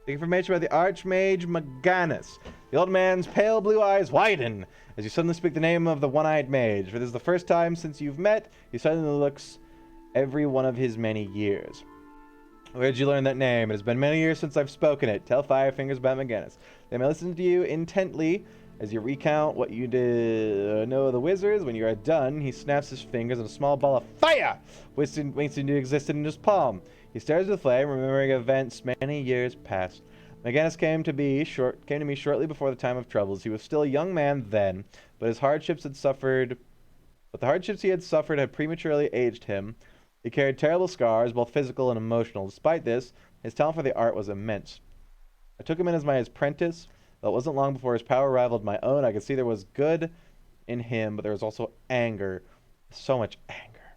The information about the Archmage Maganus. The old man's pale blue eyes widen as you suddenly speak the name of the one-eyed mage. For this is the first time since you've met, he suddenly looks every one of his many years. Where did you learn that name? It has been many years since I've spoken it. Tell Firefingers about Maganus. They may listen to you intently as you recount what you did know of the wizards. When you are done, he snaps his fingers and a small ball of fire winks into existence in his palm. He stares at the flame, remembering events many years past. Maganus came to me shortly before the time of troubles. He was still a young man then, but the hardships he had suffered had prematurely aged him. He carried terrible scars, both physical and emotional. Despite this, his talent for the art was immense. I took him in as my apprentice, though it wasn't long before his power rivaled my own. I could see there was good in him, but there was also anger. So much anger.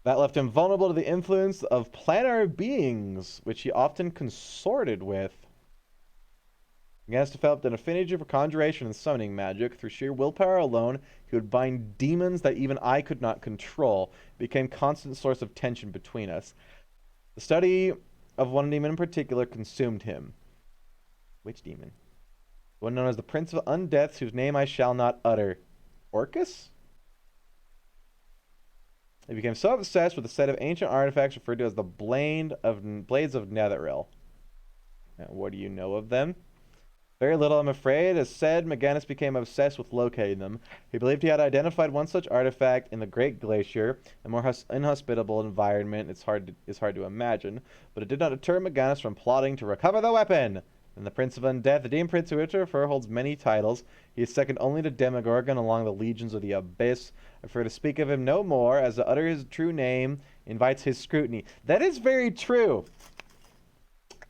That left him vulnerable to the influence of planar beings, which he often consorted with. Maganus developed an affinity for conjuration and summoning magic. Through sheer willpower alone, he would bind demons that even I could not control. It became a constant source of tension between us. The study of one demon in particular consumed him. Which demon? The one known as the Prince of Undeaths, whose name I shall not utter. Orcus? He became so obsessed with a set of ancient artifacts referred to as the Blades of Netheril. Now, what do you know of them? Very little, I'm afraid. As said, Maganus became obsessed with locating them. He believed he had identified one such artifact in the Great Glacier, a more inhospitable environment it's hard to imagine, but it did not deter Maganus from plotting to recover the weapon. And the Prince of Undeath, the Demon Prince, who holds many titles. He is second only to Demogorgon along the legions of the Abyss. I prefer to speak of him no more, as to utter his true name invites his scrutiny. That is very true.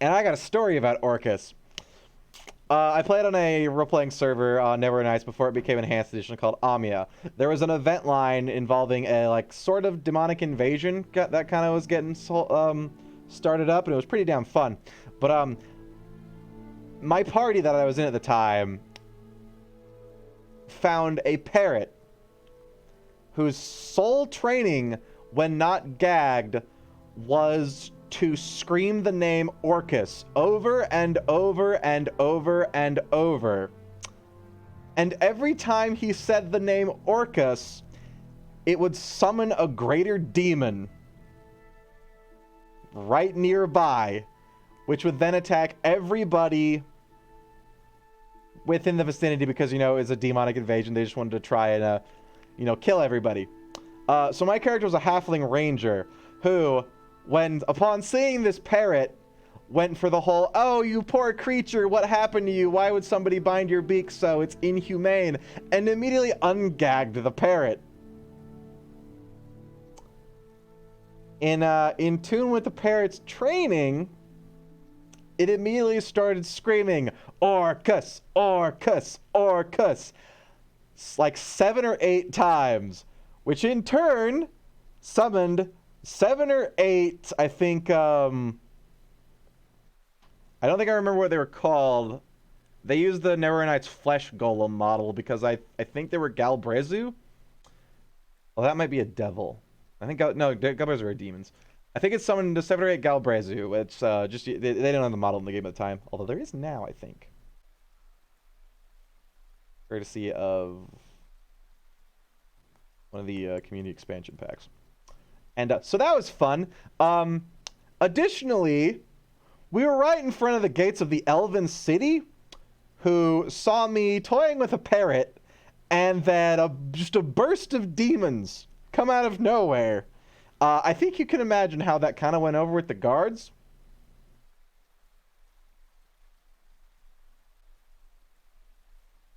And I got a story about Orcus. I played on a role-playing server on Neverwinter before it became an enhanced edition called Amia. There was an event line involving a sort of demonic invasion that kind of was getting started up, and it was pretty damn fun. But my party that I was in at the time found a parrot whose sole training when not gagged was to scream the name Orcus over and over and over and over. And every time he said the name Orcus, it would summon a greater demon right nearby, which would then attack everybody within the vicinity because, it's a demonic invasion. They just wanted to try and, kill everybody. So my character was a halfling ranger who, upon seeing this parrot, went for the whole, oh, you poor creature, what happened to you? Why would somebody bind your beak so? It's inhumane. And immediately ungagged the parrot. In tune with the parrot's training, it immediately started screaming, Orcus, Orcus, Orcus, like 7 or 8 times, which in turn summoned 7 or 8, I think, I don't think I remember what they were called. They used the Neverwinter's flesh golem model because I think they were Galbrezu. Well, that might be a devil. I think Galbrazu are demons. I think it's summoned to 7 or 8 Galbrazu. It's just they don't have the model in the game at the time, although there is now, I think. Courtesy of one of the community expansion packs. And so that was fun. Additionally, we were right in front of the gates of the Elven City, who saw me toying with a parrot, and then just a burst of demons come out of nowhere. I think you can imagine how that kind of went over with the guards.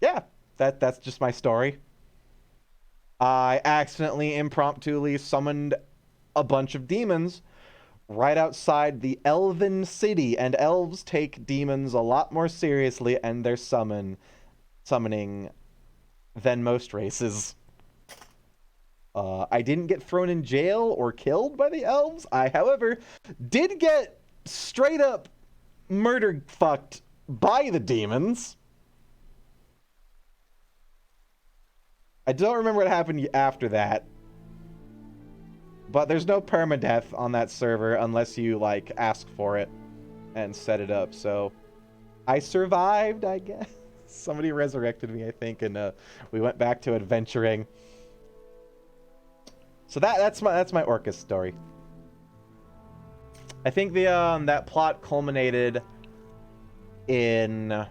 Yeah, that's just my story. I accidentally, impromptuly summoned a bunch of demons right outside the Elven City, and elves take demons a lot more seriously and their summoning than most races. I didn't get thrown in jail or killed by the elves. I, however, did get straight up murder fucked by the demons. I don't remember what happened after that. But there's no permadeath on that server unless you, like, ask for it and set it up. So I survived, I guess. Somebody resurrected me, I think, and we went back to adventuring. So that's my Orcus story. I think the that plot culminated in a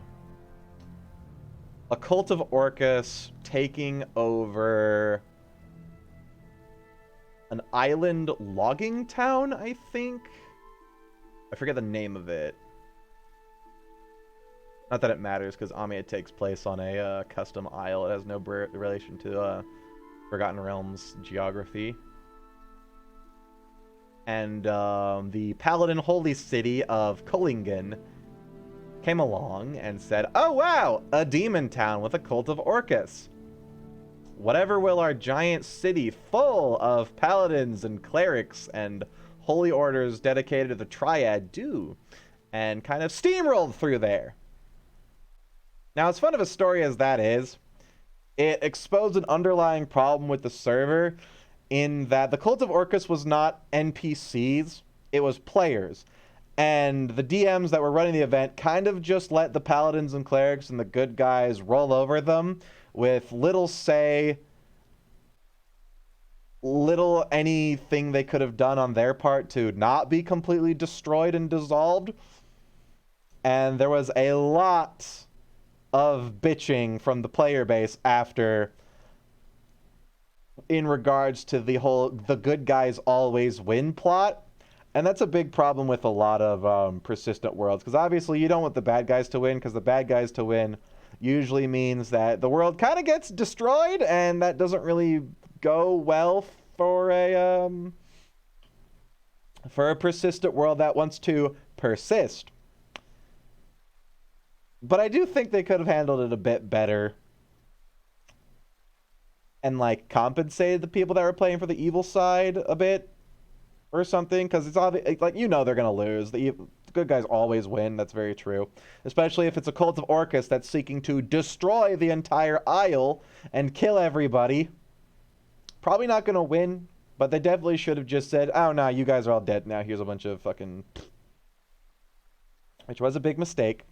cult of Orcus taking over an island logging town, I think. I forget the name of it. Not that it matters, because Amia takes place on a custom isle. It has no relation to Forgotten Realms geography. And the Paladin Holy City of Kullingen came along and said, "Oh wow, a demon town with a cult of Orcus. Whatever will our giant city full of paladins and clerics and holy orders dedicated to the triad do?" And kind of steamrolled through there. Now, as fun of a story as that is, it exposed an underlying problem with the server in that the Cult of Orcus was not NPCs, it was players. And the DMs that were running the event kind of just let the paladins and clerics and the good guys roll over them with little say, little anything they could have done on their part to not be completely destroyed and dissolved. And there was a lot of bitching from the player base after in regards to the whole the good guys always win plot. And that's a big problem with a lot of persistent worlds, because obviously you don't want the bad guys to win, because the bad guys to win usually means that the world kind of gets destroyed, and that doesn't really go well for a persistent world that wants to persist. But I do think they could have handled it a bit better and, like, compensated the people that were playing for the evil side a bit or something, because it's obvious, like, you know they're gonna lose. The good guys always win. That's very true, especially if it's a cult of Orcus that's seeking to destroy the entire isle and kill everybody. Probably not gonna win, but they definitely should have just said, "Oh no, you guys are all dead now. Here's a bunch of fucking," which was a big mistake.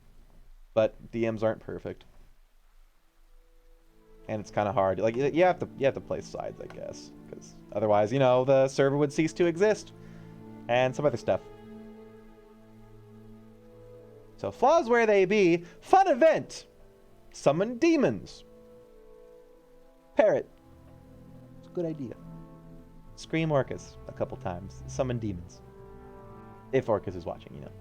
But DMs aren't perfect, and it's kind of hard. Like, you have to play sides, I guess, because otherwise, you know, the server would cease to exist, and some other stuff. So flaws where they be. Fun event. Summon demons. Parrot. It's a good idea. Scream Orcus a couple times. Summon demons. If Orcus is watching, you know.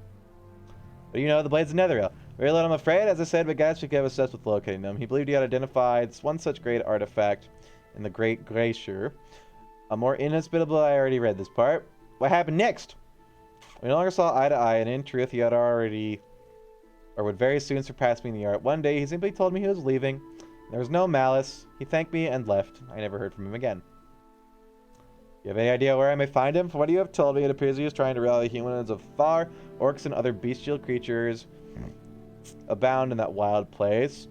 But you know, the Blades of Netheril. Very little, I'm afraid. As I said, but guys should get obsessed with locating them. He believed he had identified one such great artifact in the Great Glacier. A more inhospitable, I already read this part. What happened next? We no longer saw eye to eye, and in truth, he had already, or would very soon surpass me in the art. One day, he simply told me he was leaving. There was no malice. He thanked me and left. I never heard from him again. You have any idea where I may find him? From what you have told me, it appears he is trying to rally humans of far. Orcs and other bestial creatures abound in that wild place.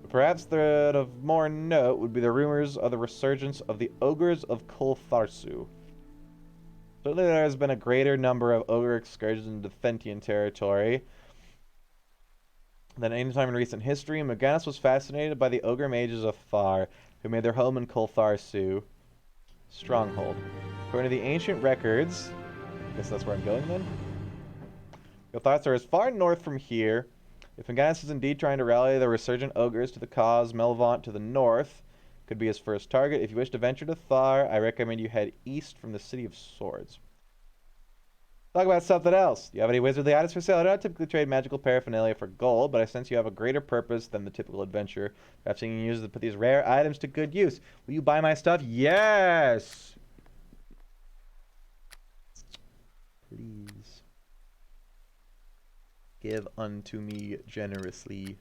Perhaps the of more note would be the rumors of the resurgence of the ogres of Kultharsu. Clearly there has been a greater number of ogre excursions into Fentian territory than any time in recent history. Maganus was fascinated by the ogre mages of Thar, who made their home in Koltharsu stronghold. According to the ancient records, I guess that's where I'm going then. Koltharsu are as far north from here. If Maganus is indeed trying to rally the resurgent ogres to the cause, Melvont to the north could be his first target. If you wish to venture to Thar, I recommend you head east from the City of Swords. Talk about something else. Do you have any wizardly items for sale? I don't typically trade magical paraphernalia for gold, but I sense you have a greater purpose than the typical adventurer. Perhaps you can use to put these rare items to good use. Will you buy my stuff? Yes! Please. Give unto me generously.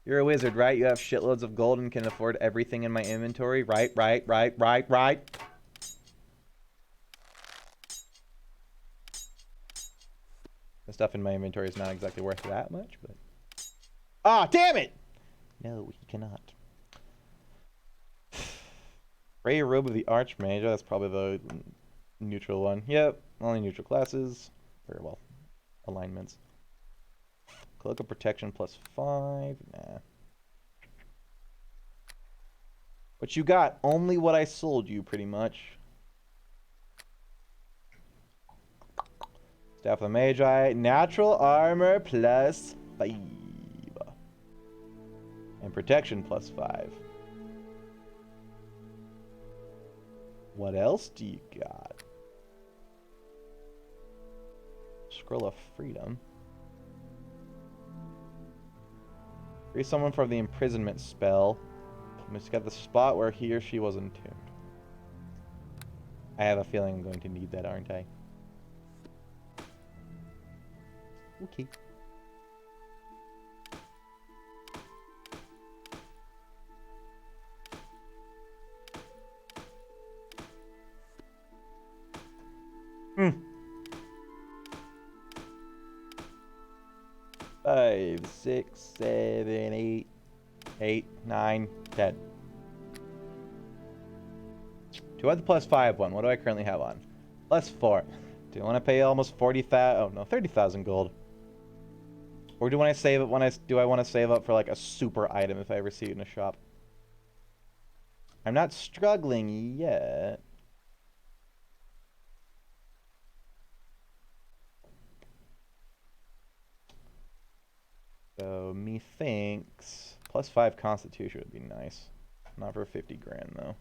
You're a wizard, right? You have shitloads of gold and can afford everything in my inventory. Right. The stuff in my inventory is not exactly worth that much, but... Ah, damn it! No, he cannot. Gray Robe of the Archmage. That's probably the neutral one. Yep, only neutral classes. Very well. Alignments. Cloak of Protection +5. Nah. What you got? Only what I sold you, pretty much. Staff of the Magi. Natural armor +5. And protection +5. What else do you got? Scroll of Freedom. Free someone from the imprisonment spell. We just got the spot where he or she was entombed. I have a feeling I'm going to need that, aren't I? Okay. Hmm. 5, 6, 7, 8, 8, 9, 10. Do I have the +5 one? What do I currently have on? +4. Do I want to pay almost 40,000? Oh no, 30,000 gold. Or do I want to save it when do I want to save up for like a super item if I ever see it in a shop? I'm not struggling yet. So, methinks +5 Constitution would be nice. Not for 50 grand, though.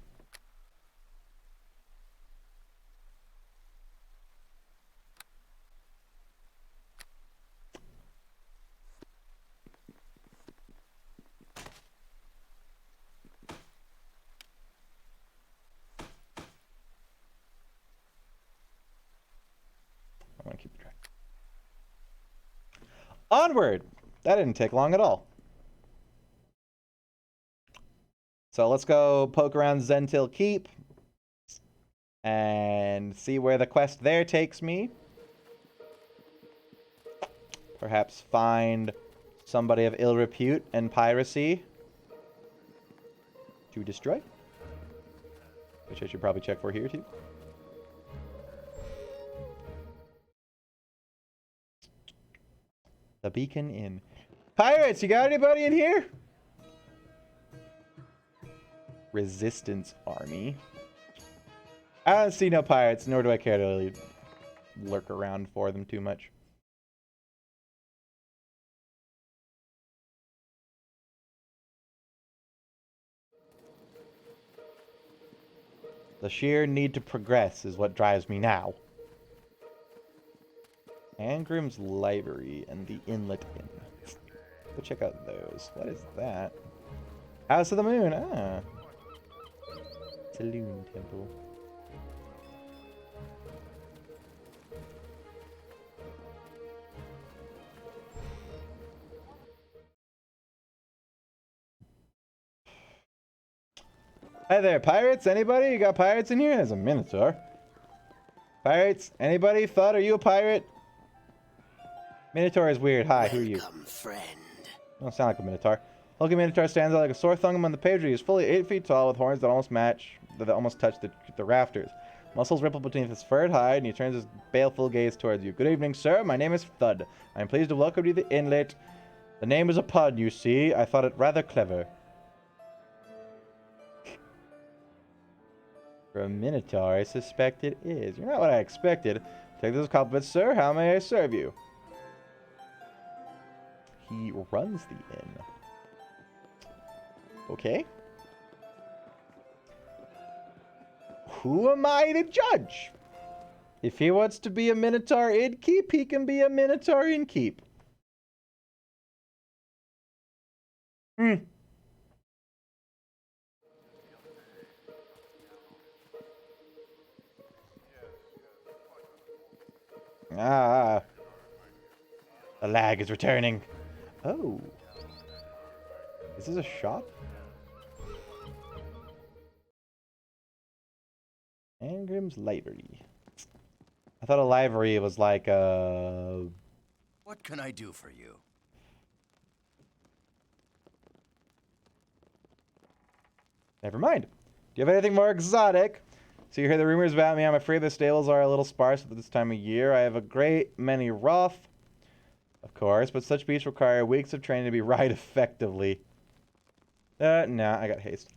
I want to keep track. Onward! That didn't take long at all. So let's go poke around Zhentarim Keep and see where the quest there takes me. Perhaps find somebody of ill repute and piracy to destroy, which I should probably check for here too. The Beacon Inn. Pirates, you got anybody in here? Resistance army. I don't see no pirates, nor do I care to really lurk around for them too much. The sheer need to progress is what drives me now. Angrim's Library and the Inlet Inn. Go check out those. What is that? House of the Moon. Ah. Saloon Temple. Hi there, pirates. Anybody? You got pirates in here? There's a Minotaur. Pirates? Anybody? Thought, are you a pirate? Minotaur is weird. Hi, who are you? Welcome, friend. Don't sound like a Minotaur. Hulking Minotaur stands out like a sore thumb on the page. He is fully 8 feet tall with horns that almost touch the rafters. Muscles ripple beneath his furred hide, and he turns his baleful gaze towards you. Good evening, sir. My name is Thud. I am pleased to welcome you to the inlet. The name is a pun, you see. I thought it rather clever. For a Minotaur, I suspect it is. You're not what I expected. Take this as compliment, sir. How may I serve you? He runs the inn. Okay. Who am I to judge? If he wants to be a Minotaur innkeep, he can be a Minotaur innkeep. Ah. The lag is returning. Oh. Is this a shop? Angrim's Library. I thought a library was like a... What can I do for you? Never mind. Do you have anything more exotic? So you hear the rumors about me. I'm afraid the stables are a little sparse at this time of year. I have a great many rough, of course, but such beasts require weeks of training to be ride effectively. Nah, I got haste.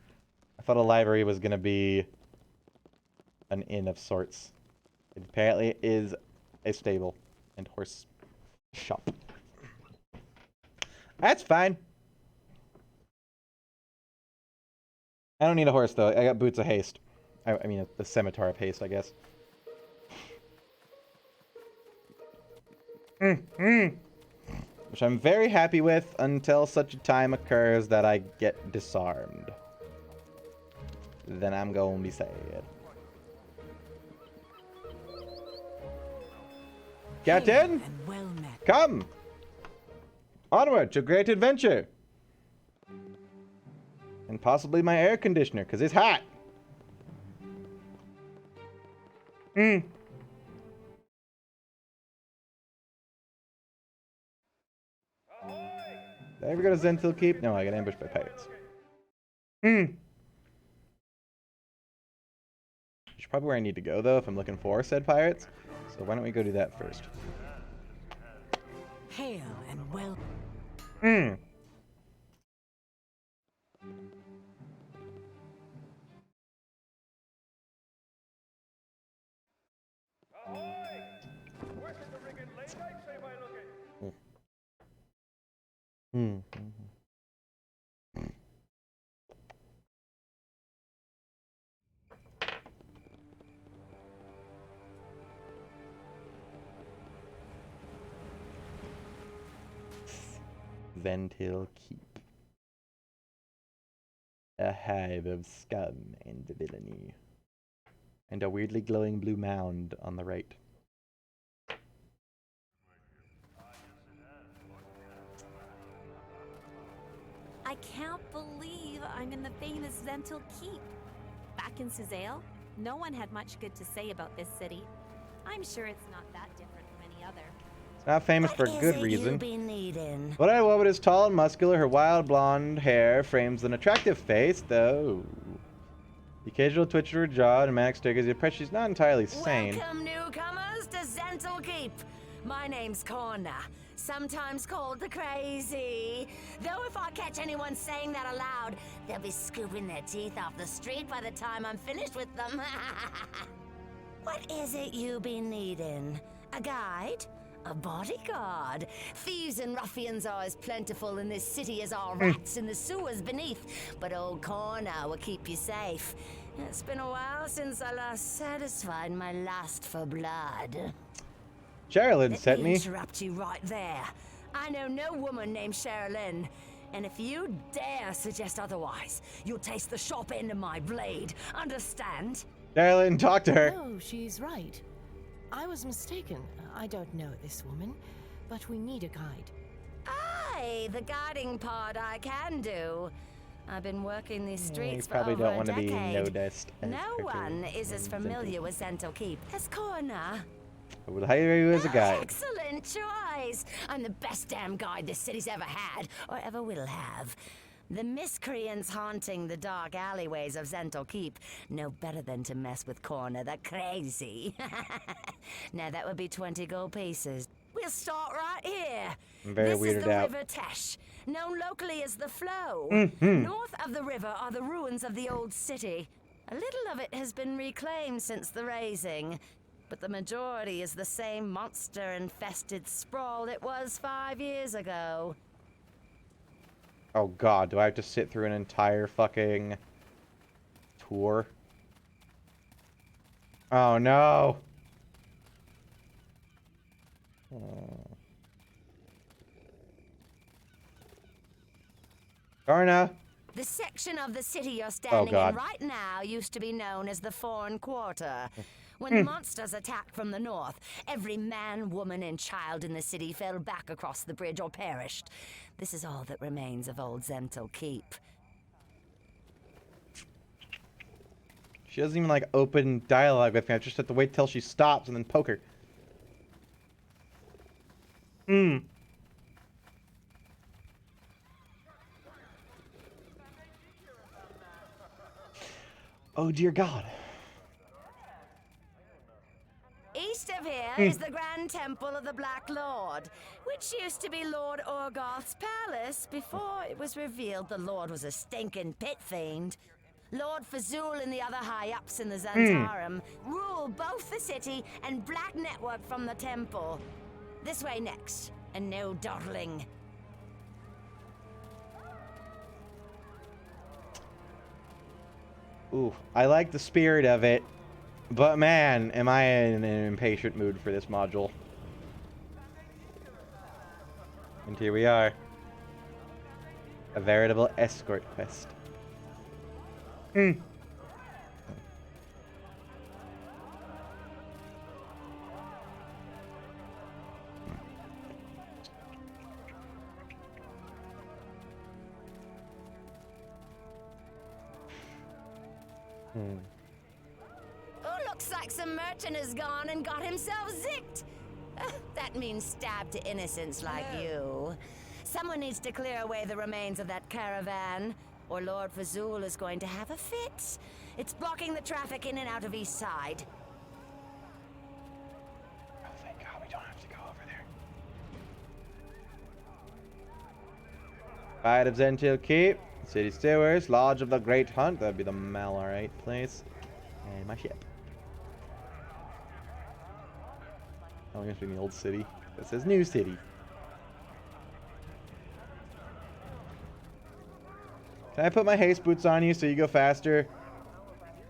I thought a library was going to be an inn of sorts. It apparently is a stable and horse shop. That's fine. I don't need a horse, though. I got boots of haste. I mean, the scimitar of haste, I guess. Which I'm very happy with until such a time occurs that I get disarmed. Then I'm going to be sad. Captain, come! Onward to great adventure! And possibly my air conditioner, because it's hot! Did I ever go to Zhentarim Keep? No, I got ambushed by pirates. Which is probably where I need to go, though, if I'm looking for said pirates. So why don't we go do that first? Hail and well. Zhentarim Keep. A hive of scum and villainy. And a weirdly glowing blue mound on the right. I can't believe I'm in the famous Zhentarim Keep. Back in Suzail, no one had much good to say about this city. I'm sure it's not that different from any other. It's not famous for good reason. What I love is tall and muscular. Her wild blonde hair frames an attractive face, though. The occasional twitch of her jaw and manic stare gives you the impression she's not entirely sane. Welcome, newcomers, to Zhentarim Keep. My name's Corna, sometimes called the Crazy. Though if I catch anyone saying that aloud, they'll be scooping their teeth off the street by the time I'm finished with them. What is it you be needing? A guide? A bodyguard? Thieves and ruffians are as plentiful in this city as are rats in the sewers beneath, but old Corner will keep you safe. It's been a while since I last satisfied my lust for blood. Sherilyn sent me. Interrupt you right there. I know no woman named Sherilyn, and if you dare suggest otherwise, you'll taste the sharp end of my blade. Understand? Sherilyn, talk to her. Oh, she's right. I was mistaken. I don't know this woman, but we need a guide. Aye, the guiding part I can do. I've been working these streets for probably over don't a want to be decade. noticed. No one is as familiar with Zhentarim Keep as Corna. I would hire you as a guide. Excellent choice. I'm the best damn guide this city's ever had, or ever will have. The miscreants haunting the dark alleyways of Zhentarim Keep know better than to mess with Corner the Crazy. Now that would be 20 gold pieces. We'll start right here. I'm very this weirded is the out. River Tesh, known locally as the Flow. Mm-hmm. North of the river are the ruins of the old city. A little of it has been reclaimed since the raising, but the majority is the same monster-infested sprawl it was 5 years ago. Oh god, do I have to sit through an entire fucking tour? Oh no! Garna! The section of the city you're standing God. in right now used to be known as the Foreign Quarter. When the monsters attacked from the north, every man, woman, and child in the city fell back across the bridge or perished. This is all that remains of old Zhentarim Keep. She doesn't even like open dialogue with me. I just have to wait till she stops and then poke her. Oh dear God. East of here is the Grand Temple of the Black Lord, which used to be Lord Orgoth's palace before it was revealed the Lord was a stinking pit fiend. Lord Fazul and the other high-ups in the Zhentarim rule both the city and Black Network from the temple. This way next, and no dawdling. Ooh, I like the spirit of it, but man, am I in an impatient mood for this module. And here we are. A veritable escort quest. Oh, looks like some merchant has gone and got himself zicked. That means stabbed to innocents like you. Someone needs to clear away the remains of that caravan, or Lord Fazul is going to have a fit. It's blocking the traffic in and out of East Side. Oh, thank God we don't have to go over there. Fight of Zhentarim Keep, City Sewers, Lodge of the Great Hunt, that'd be the Malorite place, and my ship. Oh, I guess we're in the old city. That says New City. Can I put my haste boots on you so you go faster?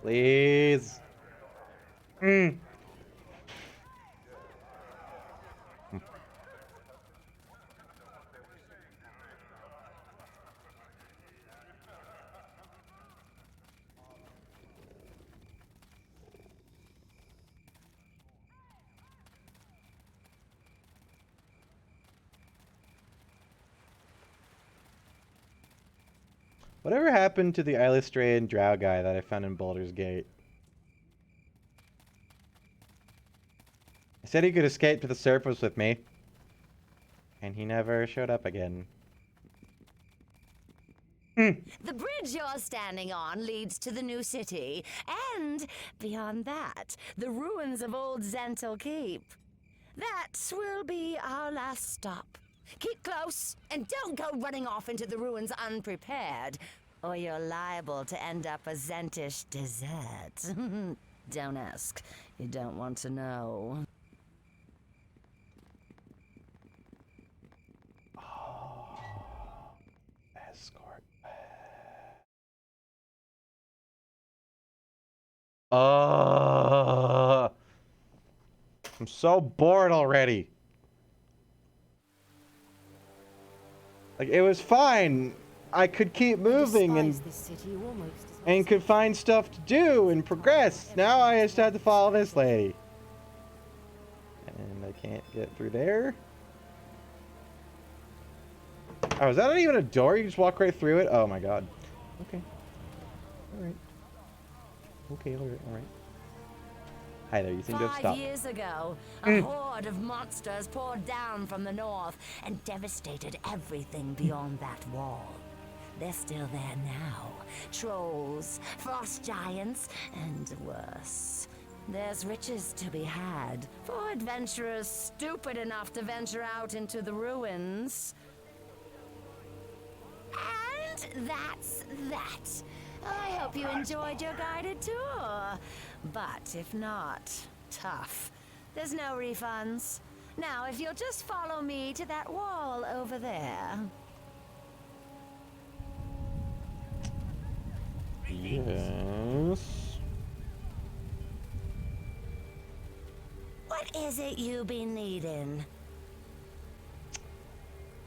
Please. Whatever happened to the Illustrated Drow guy that I found in Baldur's Gate? I said he could escape to the surface with me, and he never showed up again. The bridge you're standing on leads to the new city, and beyond that, the ruins of old Zhentarim Keep. That will be our last stop. Keep close, and don't go running off into the ruins unprepared, or you're liable to end up a Zhentish dessert. Don't ask. You don't want to know. Escort. I'm so bored already. Like, it was fine. I could keep moving and could find stuff to do and progress. Now I just have to follow this lady. And I can't get through there. Oh, is that not even a door? You just walk right through it? Oh my god. Okay. Alright. Okay, alright. Hi there, you seem to have stopped. 5 years ago, a horde of monsters poured down from the north and devastated everything beyond that wall. They're still there now. Trolls, frost giants, and worse. There's riches to be had for adventurers stupid enough to venture out into the ruins. And that's that. I hope you enjoyed your guided tour. But if not, tough. There's no refunds. Now, if you'll just follow me to that wall over there. Yes. What is it you be needing?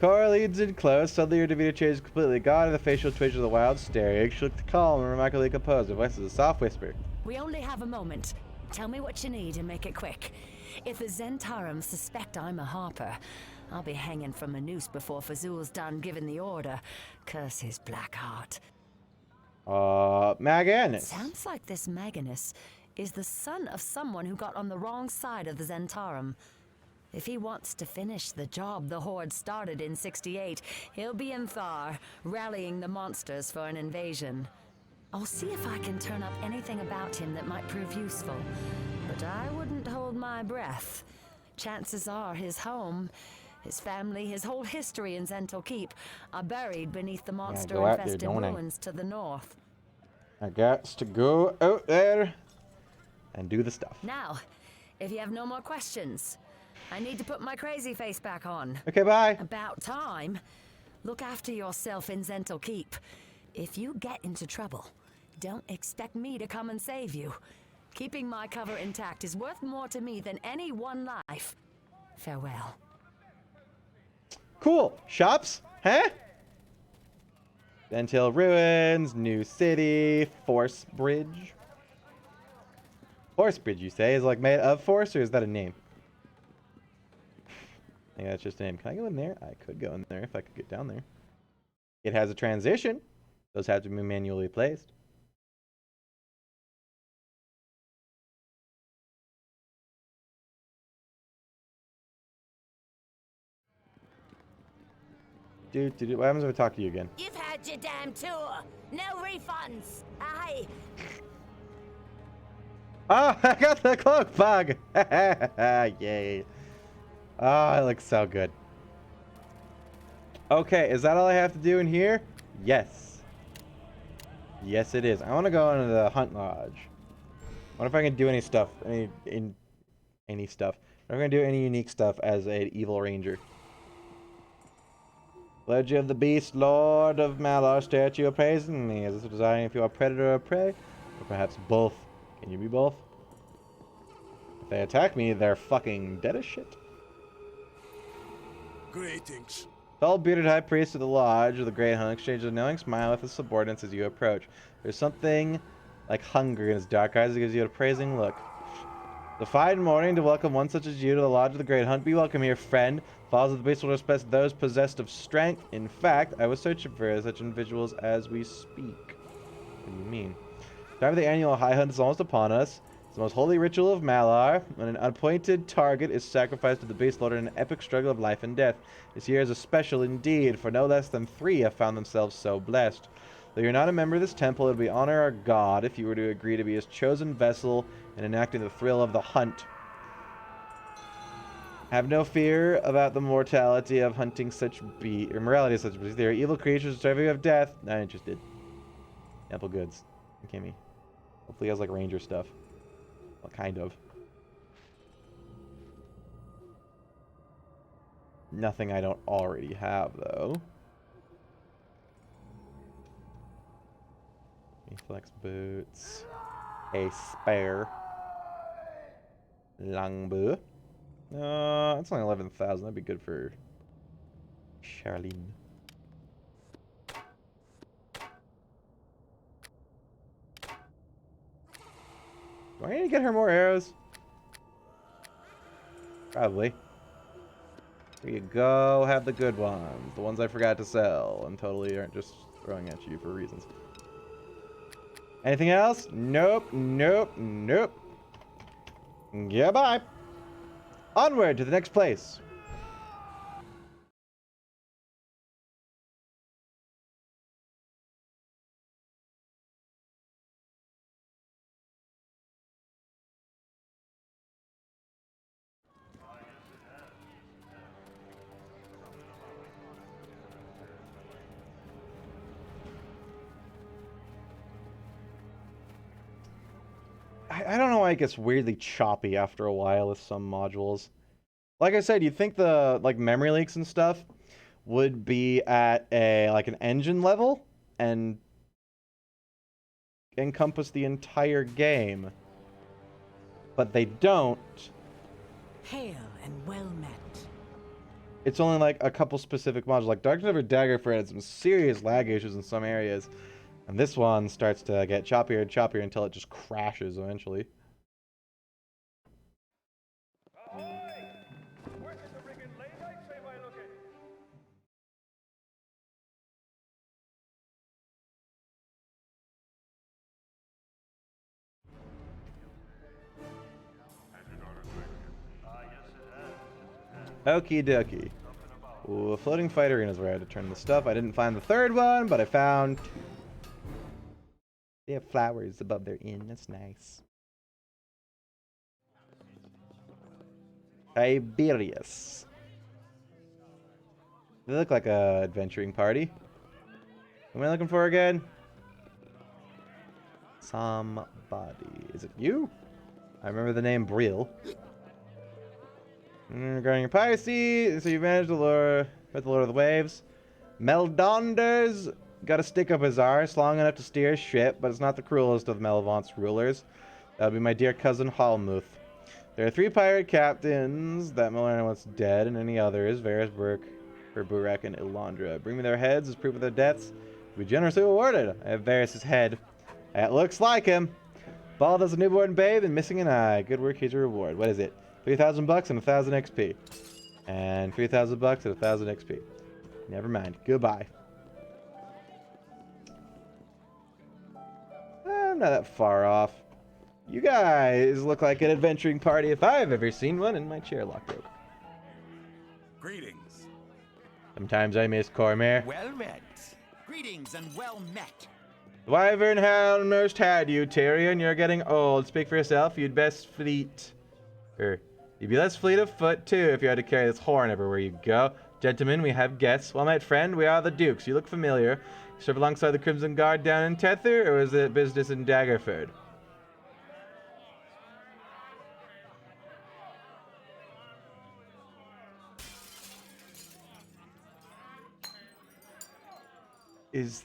Cora leads in close. Suddenly, your demeanor changes completely. God, the facial twitch of the wild stare. She looked calm and remarkably composed. Her voice is a soft whisper. We only have a moment. Tell me what you need and make it quick. If the Zhentarim suspect I'm a harper, I'll be hanging from a noose before Fazul's done giving the order. Curse his black heart. Maganus. Sounds like this Maganus is the son of someone who got on the wrong side of the Zhentarim. If he wants to finish the job the Horde started in 68, he'll be in Thar, rallying the monsters for an invasion. I'll see if I can turn up anything about him that might prove useful, but I wouldn't hold my breath. Chances are his home, his family, his whole history in Zhentarim Keep are buried beneath the monster-infested ruins to the north. I got to go out there and do the stuff. Now, if you have no more questions, I need to put my crazy face back on. Okay, bye. About time. Look after yourself in Zhentarim Keep. If you get into trouble, don't expect me to come and save you. Keeping my cover intact is worth more to me than any one life. Farewell. Cool. Shops? Huh? Until Ruins, New City, Force Bridge. Force Bridge, you say, is like made of force, or is that a name? I think that's just a name. Can I go in there? I could go in there if I could get down there. It has a transition. Those have to be manually placed. What happens if I talk to you again? You've had your damn tour. No refunds. Aye. Oh, I got the cloak bug! Yay. Oh, it looks so good. Okay, is that all I have to do in here? Yes. Yes, it is. I want to go into the Hunt Lodge. I wonder if I can do any stuff. Any stuff. I'm going to do any unique stuff as an evil ranger. Legend of the Beast, Lord of Malar, statue appraising me. Is this designing if you are predator or prey? Or perhaps both. Can you be both? If they attack me, they're fucking dead as shit. Greetings. Tall bearded high priest of the lodge of the Great Hunt exchanges a knowing smile with his subordinates as you approach. There's something like hunger in his dark eyes that gives you an appraising look. The fine morning to welcome one such as you to the lodge of the Great Hunt. Be welcome here, friend. Followers of the beast will respect those possessed of strength. In fact, I was searching for such individuals as we speak. What do you mean? The time of the annual high hunt is almost upon us. It's the most holy ritual of Malar, when an appointed target is sacrificed to the beast lord in an epic struggle of life and death. This year is a special indeed, for no less than 3 have found themselves so blessed. Though you're not a member of this temple, it would be honor our god if you were to agree to be his chosen vessel in enacting the thrill of the hunt. Have no fear about the mortality of hunting such morality of such beasts. They are evil creatures deserving of death. Not interested. Temple goods. Okay, me. Hopefully he has like ranger stuff. Well, kind of. Nothing I don't already have, though. Flex boots. A spare longbow. That's only 11,000. That'd be good for Charlene. Do I need to get her more arrows? Probably. There you go. Have the good ones. The ones I forgot to sell and totally aren't just throwing at you for reasons. Anything else? Nope, nope, nope. Goodbye. Onward to the next place. I don't know why it gets weirdly choppy after a while with some modules. Like I said, you'd think the like memory leaks and stuff would be at a like an engine level and encompass the entire game, but they don't. Hail and well met. It's only like a couple specific modules. Like Darkness Over Daggerford had some serious lag issues in some areas, and this one starts to get choppier and choppier until it just crashes eventually. Okie dokie. Ooh, a floating fight arena is where I had to turn the stuff. I didn't find the third one, but I found two. They have flowers above their inn. That's nice. Tiberius. They look like a adventuring party. What am I looking for again? Somebody. Is it you? I remember the name Brill. Regarding your piracy, so you managed to lure with the Lord of the Waves. Meldonder's got a stick up his arse long enough to steer a ship, but it's not the cruelest of Melvant's rulers. That would be my dear cousin Hallmuth. There are 3 pirate captains that Millerna wants dead, and any others, Varys, Burak, and Ilandra. Bring me their heads as proof of their deaths. Be generously rewarded. I have Varys' head. It looks like him. Bald as a newborn babe and missing an eye. Good work, here's your reward. What is it? 3,000 bucks and 1,000 XP. And 3,000 bucks and 1,000 XP. Never mind. Goodbye. I'm not that far off. You guys look like an adventuring party if I've ever seen one in my chair locked up. Greetings. Sometimes I miss Cormyr. Well met. Greetings and well met. The Wyvern Hound most had you, Tyrion. You're getting old. Speak for yourself. You'd best fleet. You'd be less fleet of foot, too, if you had to carry this horn everywhere you go. Gentlemen, we have guests. Well met, friend, we are the Dukes. You look familiar. You serve alongside the Crimson Guard down in Tether, or is it business in Daggerford? Is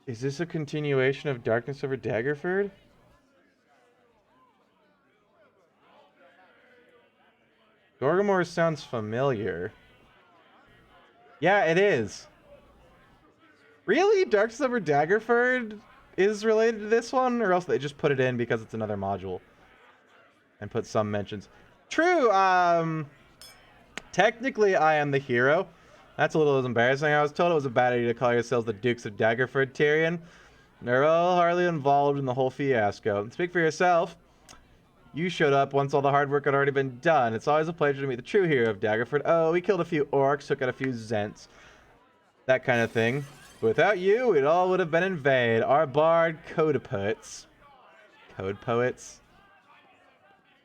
this a continuation of Darkness Over Daggerford? Gorgamore sounds familiar. Yeah, it is. Really? Darkness Over Daggerford is related to this one? Or else they just put it in because it's another module. And put some mentions. True, technically I am the hero. That's a little embarrassing. I was told it was a bad idea to call yourselves the Dukes of Daggerford, Tyrion. They're all hardly involved in the whole fiasco. Speak for yourself. You showed up once all the hard work had already been done. It's always a pleasure to meet the true hero of Daggerford. Oh, we killed a few orcs, took out a few Zents. That kind of thing. But without you, it all would have been in vain. Our bard code poets. Code poets?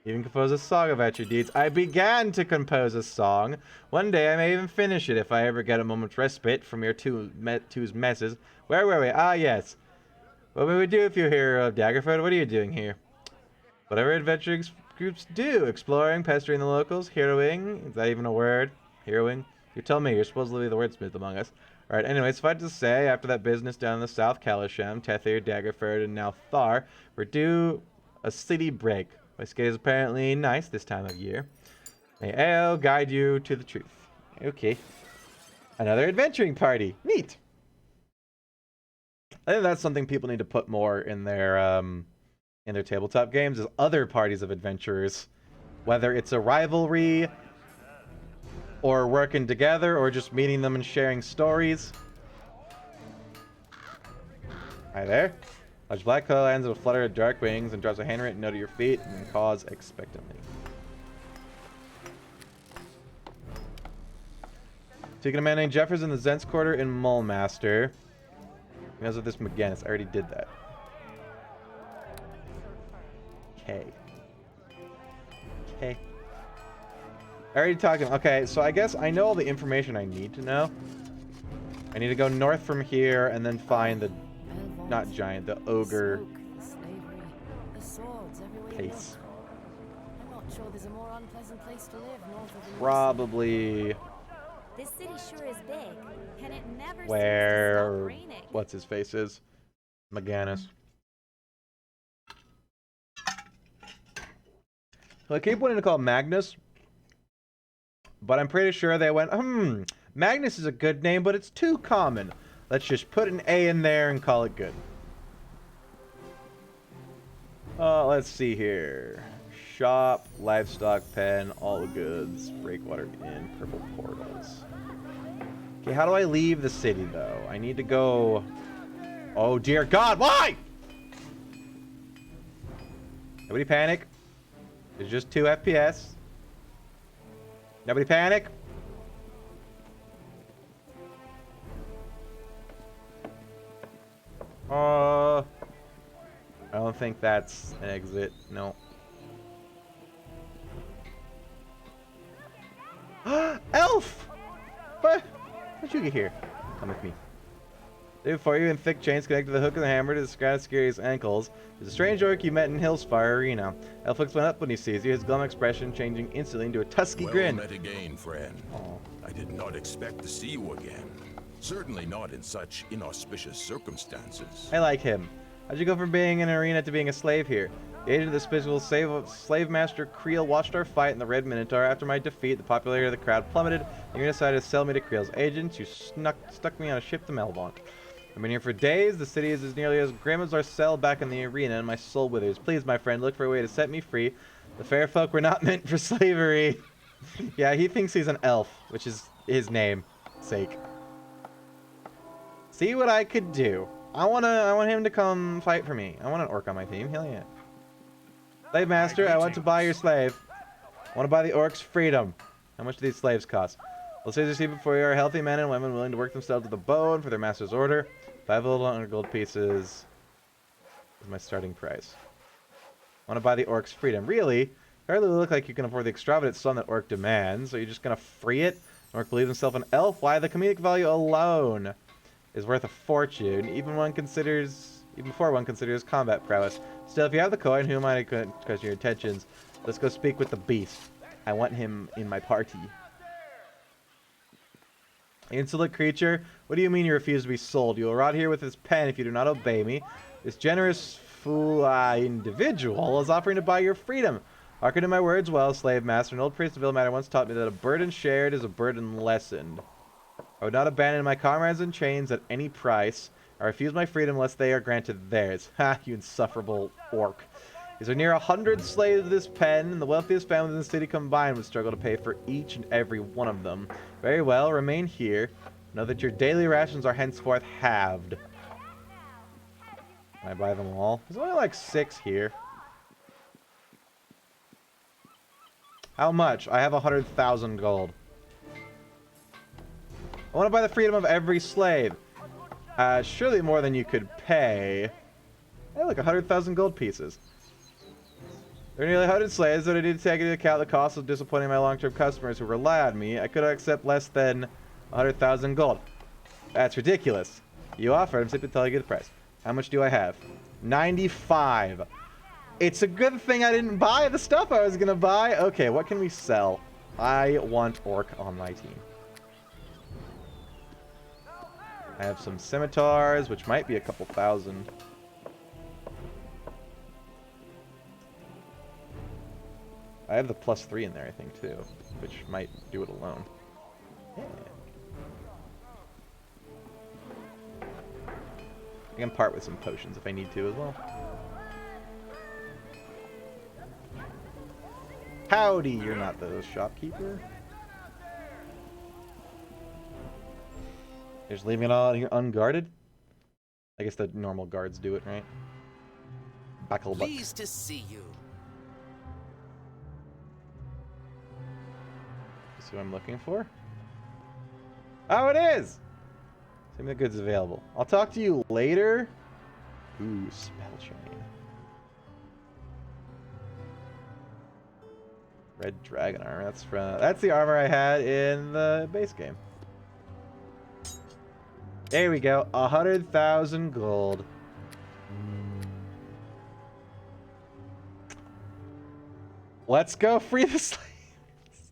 Even compose a song about your deeds. I began to compose a song. One day I may even finish it if I ever get a moment's respite from your two's messes. Where were we? Ah, yes. What would we do if you're hero of Daggerford? What are you doing here? Whatever adventuring groups do. Exploring, pestering the locals, heroing. Is that even a word? Heroing? You tell me. You're supposedly the wordsmith among us. Alright, anyways, suffice to say, after that business down in the south, Kalisham, Tether, Daggerford, and now Thar, we're due a city break. My skate is apparently nice this time of year. May Ao guide you to the truth. Okay. Another adventuring party. Neat. I think that's something people need to put more in their tabletop games, is other parties of adventurers. Whether it's a rivalry, or working together, or just meeting them and sharing stories. Hi there. Large black cloud lands with a flutter of dark wings and drops a handwritten note at your feet and caws expectantly. Taking a man named Jeffers in the Zent's Quarter in Mulmaster. He knows of this McGinnis. I already did that. Okay. Okay. Already talking. Okay, so I guess I know all the information I need to know. I need to go north from here and then find the, not giant, the ogre swords everywhere you Case. look. I'm not sure there's a more unpleasant place to live north of the Moonsea. Probably This city sure is big, and it never seems to where stop raining. what's his face is McGannis. So I keep wanting to call him Magnus, but I'm pretty sure they went, Magnus is a good name, but it's too common. Let's just put an A in there and call it good. Let's see here. Shop, livestock pen, all goods, breakwater inn, purple portals. Okay, how do I leave the city, though? I need to go... Oh, dear God, why? Nobody panic. It's just 2 FPS. Nobody panic. I don't think that's an exit. No. Elf! What? How'd you get here? Come with me. Before you, in thick chains connected to the hook and the hammer to the scariest ankles, there's a strange orc you met in Hillspire Arena. Elf looks one up when he sees you, his glum expression changing instantly into a tusky grin. Well met again, friend. I did not expect to see you again. Certainly not in such inauspicious circumstances. I like him. How'd you go from being in an arena to being a slave here? The agent of the spiritual slave master Creel watched our fight in the Red Minotaur. After my defeat, the popularity of the crowd plummeted, and you decided to sell me to Creel's agents. You stuck me on a ship to Melvont. I've been here for days. The city is as nearly as grim as our cell back in the arena, and my soul withers. Please, my friend, look for a way to set me free. The fair folk were not meant for slavery. Yeah, he thinks he's an elf, which is his name sake. See what I could do. I want him to come fight for me. I want an orc on my team. Hell yeah. Slave master, I want to buy your slave. I want to buy the orc's freedom. How much do these slaves cost? Well, say receive before you are healthy men and women willing to work themselves to the bone for their master's order. 500 gold pieces is my starting price. I want to buy the orc's freedom. Really? You hardly look like you can afford the extravagant sum that orc demands. Are you just going to free it? An orc believes himself an elf? Why, the comedic value alone is worth a fortune, even before one considers combat prowess. Still, if you have the coin, who am I to question your intentions? Let's go speak with the beast. I want him in my party. Insolent creature, what do you mean you refuse to be sold? You will rot here with his pen if you do not obey me. This generous fool individual is offering to buy your freedom. Hearken to my words well, slave master. An old priest of Ilmater once taught me that a burden shared is a burden lessened. I would not abandon my comrades in chains at any price. I refuse my freedom unless they are granted theirs. Ha, you insufferable orc. These are near 100 slaves of this pen, and the wealthiest families in the city combined would struggle to pay for each and every one of them. Very well, remain here. Know that your daily rations are henceforth halved. Can I buy them all? There's only like 6 here. How much? I have 100,000 gold. I want to buy the freedom of every slave. Surely more than you could pay. Hey, look, 100,000 gold pieces. There are nearly 100 slaves, but I need to take into account the cost of disappointing my long-term customers who rely on me. I could not accept less than 100,000 gold. That's ridiculous. You offer, I'm simply telling you the price. How much do I have? 95. It's a good thing I didn't buy the stuff I was going to buy. Okay, what can we sell? I want orc on my team. I have some scimitars, which might be a couple thousand. I have the +3 in there, I think, too, which might do it alone. Yeah. I can part with some potions if I need to as well. Howdy, you're not the shopkeeper. You're just leaving it all here unguarded? I guess the normal guards do it, right? Bucklebuck. Pleased to see you. See what I'm looking for? Oh, it is! Same the goods available. I'll talk to you later. Ooh, spell chain. Red dragon armor. That's the armor I had in the base game. There we go. 100,000 gold. Let's go free the slaves.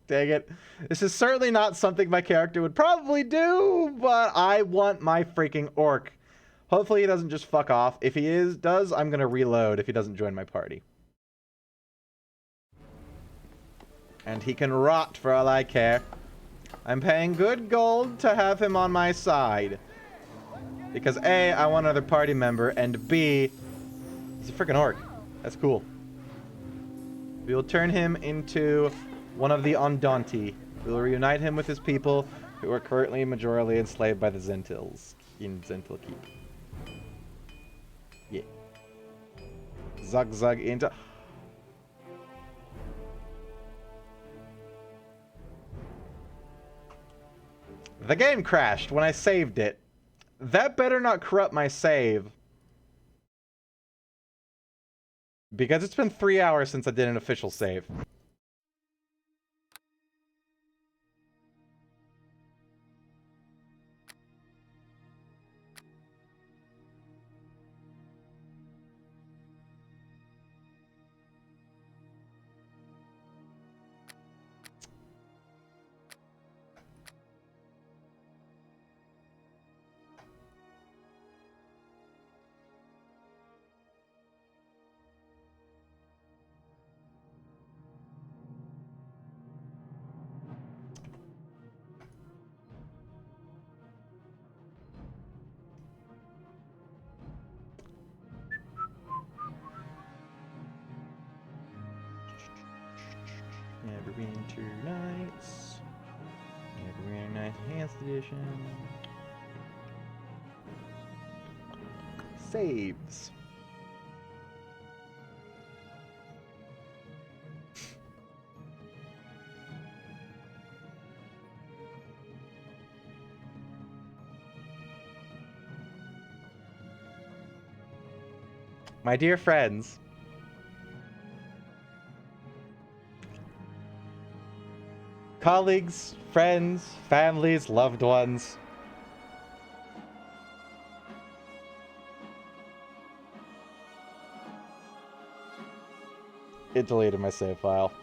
Dang it. This is certainly not something my character would probably do, but I want my freaking orc. Hopefully he doesn't just fuck off. If he does, I'm going to reload if he doesn't join my party. And he can rot for all I care. I'm paying good gold to have him on my side. Because A, I want another party member, and B, he's a freaking orc. That's cool. We will turn him into one of the Ondanti. We will reunite him with his people, who are currently majorly enslaved by the Zentils in Zentil Keep. Yeah. Zug into... The game crashed when I saved it. That better not corrupt my save. Because it's been 3 hours since I did an official save. Neverwinter Nights. Neverwinter Nights Enhanced Edition. Saves. My dear friends, colleagues, friends, families, loved ones, it deleted my save file.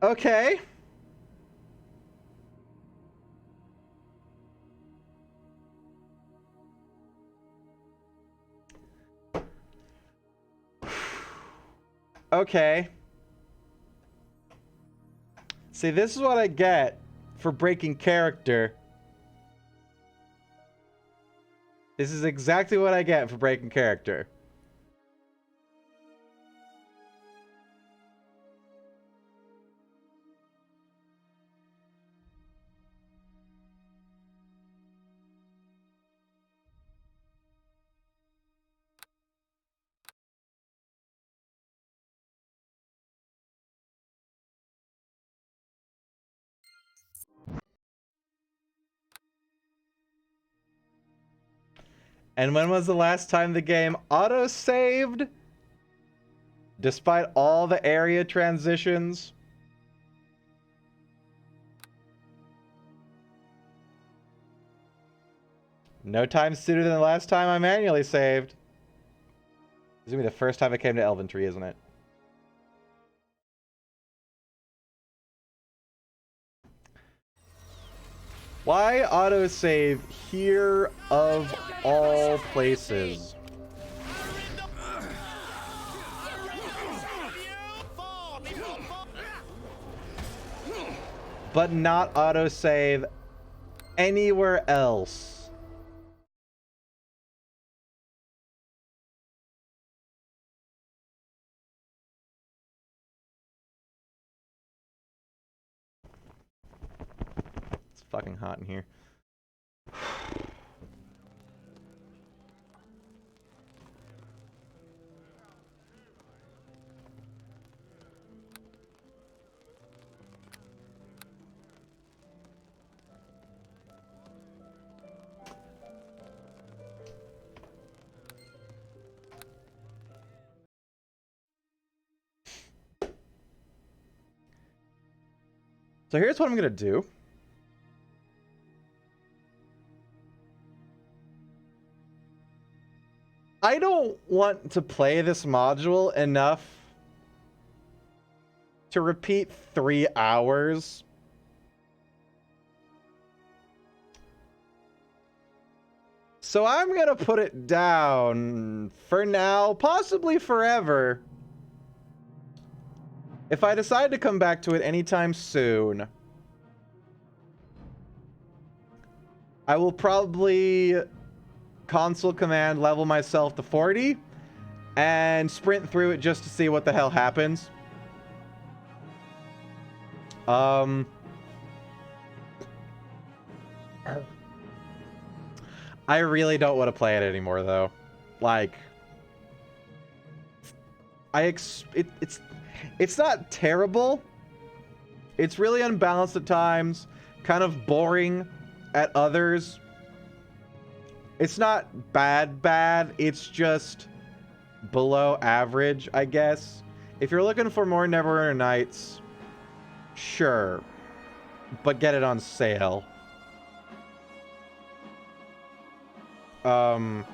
Okay. Okay. See, this is what I get for breaking character. This is exactly what I get for breaking character. And when was the last time the game auto-saved? Despite all the area transitions? No time sooner than the last time I manually saved. This is gonna be the first time I came to Elventree, isn't it? Why autosave here of all places? But not autosave anywhere else. It's fucking hot in here. So here's what I'm going to do. I don't want to play this module enough to repeat 3 hours. So I'm going to put it down for now, possibly forever. If I decide to come back to it anytime soon, I will probably console command level myself to 40 and sprint through it just to see what the hell happens. I really don't want to play it anymore, though. Like, it's not terrible. It's really unbalanced at times, kind of boring at others. It's not bad. It's just below average, I guess. If you're looking for more Neverwinter Nights, sure, but get it on sale. I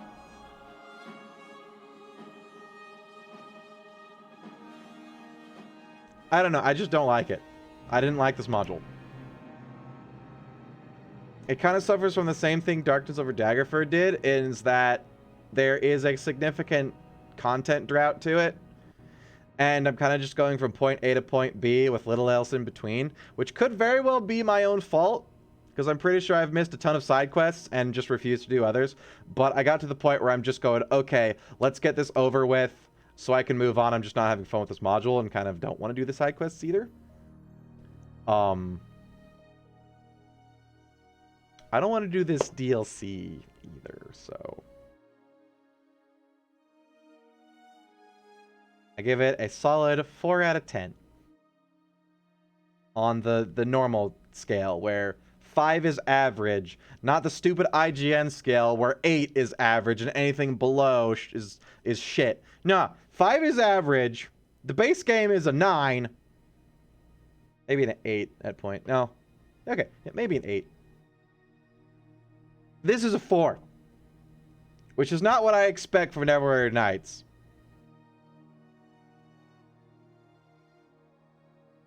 don't know. I just don't like it. I didn't like this module. It kind of suffers from the same thing Darkness over Daggerford did, is that there is a significant content drought to it. And I'm kind of just going from point A to point B with little else in between, which could very well be my own fault, because I'm pretty sure I've missed a ton of side quests and just refused to do others. But I got to the point where I'm just going, okay, let's get this over with so I can move on. I'm just not having fun with this module and kind of don't want to do the side quests either. I don't want to do this DLC either, so I give it a solid 4 out of 10 on the normal scale, where 5 is average, not the stupid IGN scale where 8 is average and anything below is shit. No, 5 is average. The base game is a 9. Maybe an 8 at point. No. Okay, yeah, maybe an 8. This is a 4, which is not what I expect from Neverwinter Nights.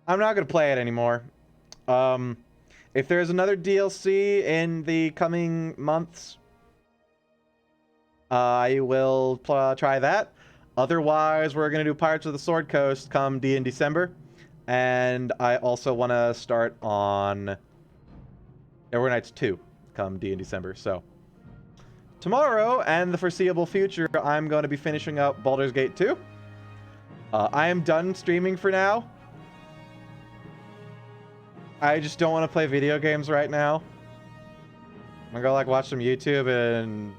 I'm not going to play it anymore. If there's another DLC in the coming months, I will try that. Otherwise, we're going to do Pirates of the Sword Coast come December. And I also want to start on Neverwinter Nights 2 come December. So tomorrow and the foreseeable future, I'm going to be finishing up Baldur's Gate 2. I am done streaming for now. I just don't want to play video games right now. I'm gonna go like watch some YouTube and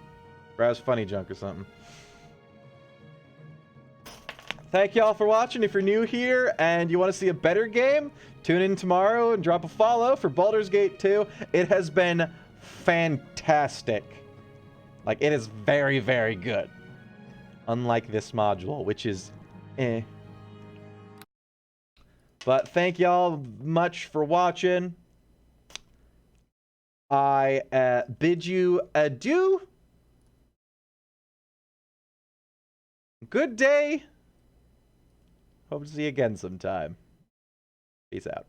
browse funny junk or something. Thank y'all for watching. If you're new here and you want to see a better game, tune in tomorrow and drop a follow for Baldur's Gate 2. It has been fantastic. Like, it is very, very good. Unlike this module, which is eh. But thank y'all much for watching. I bid you adieu. Good day. Hope to see you again sometime. Peace out.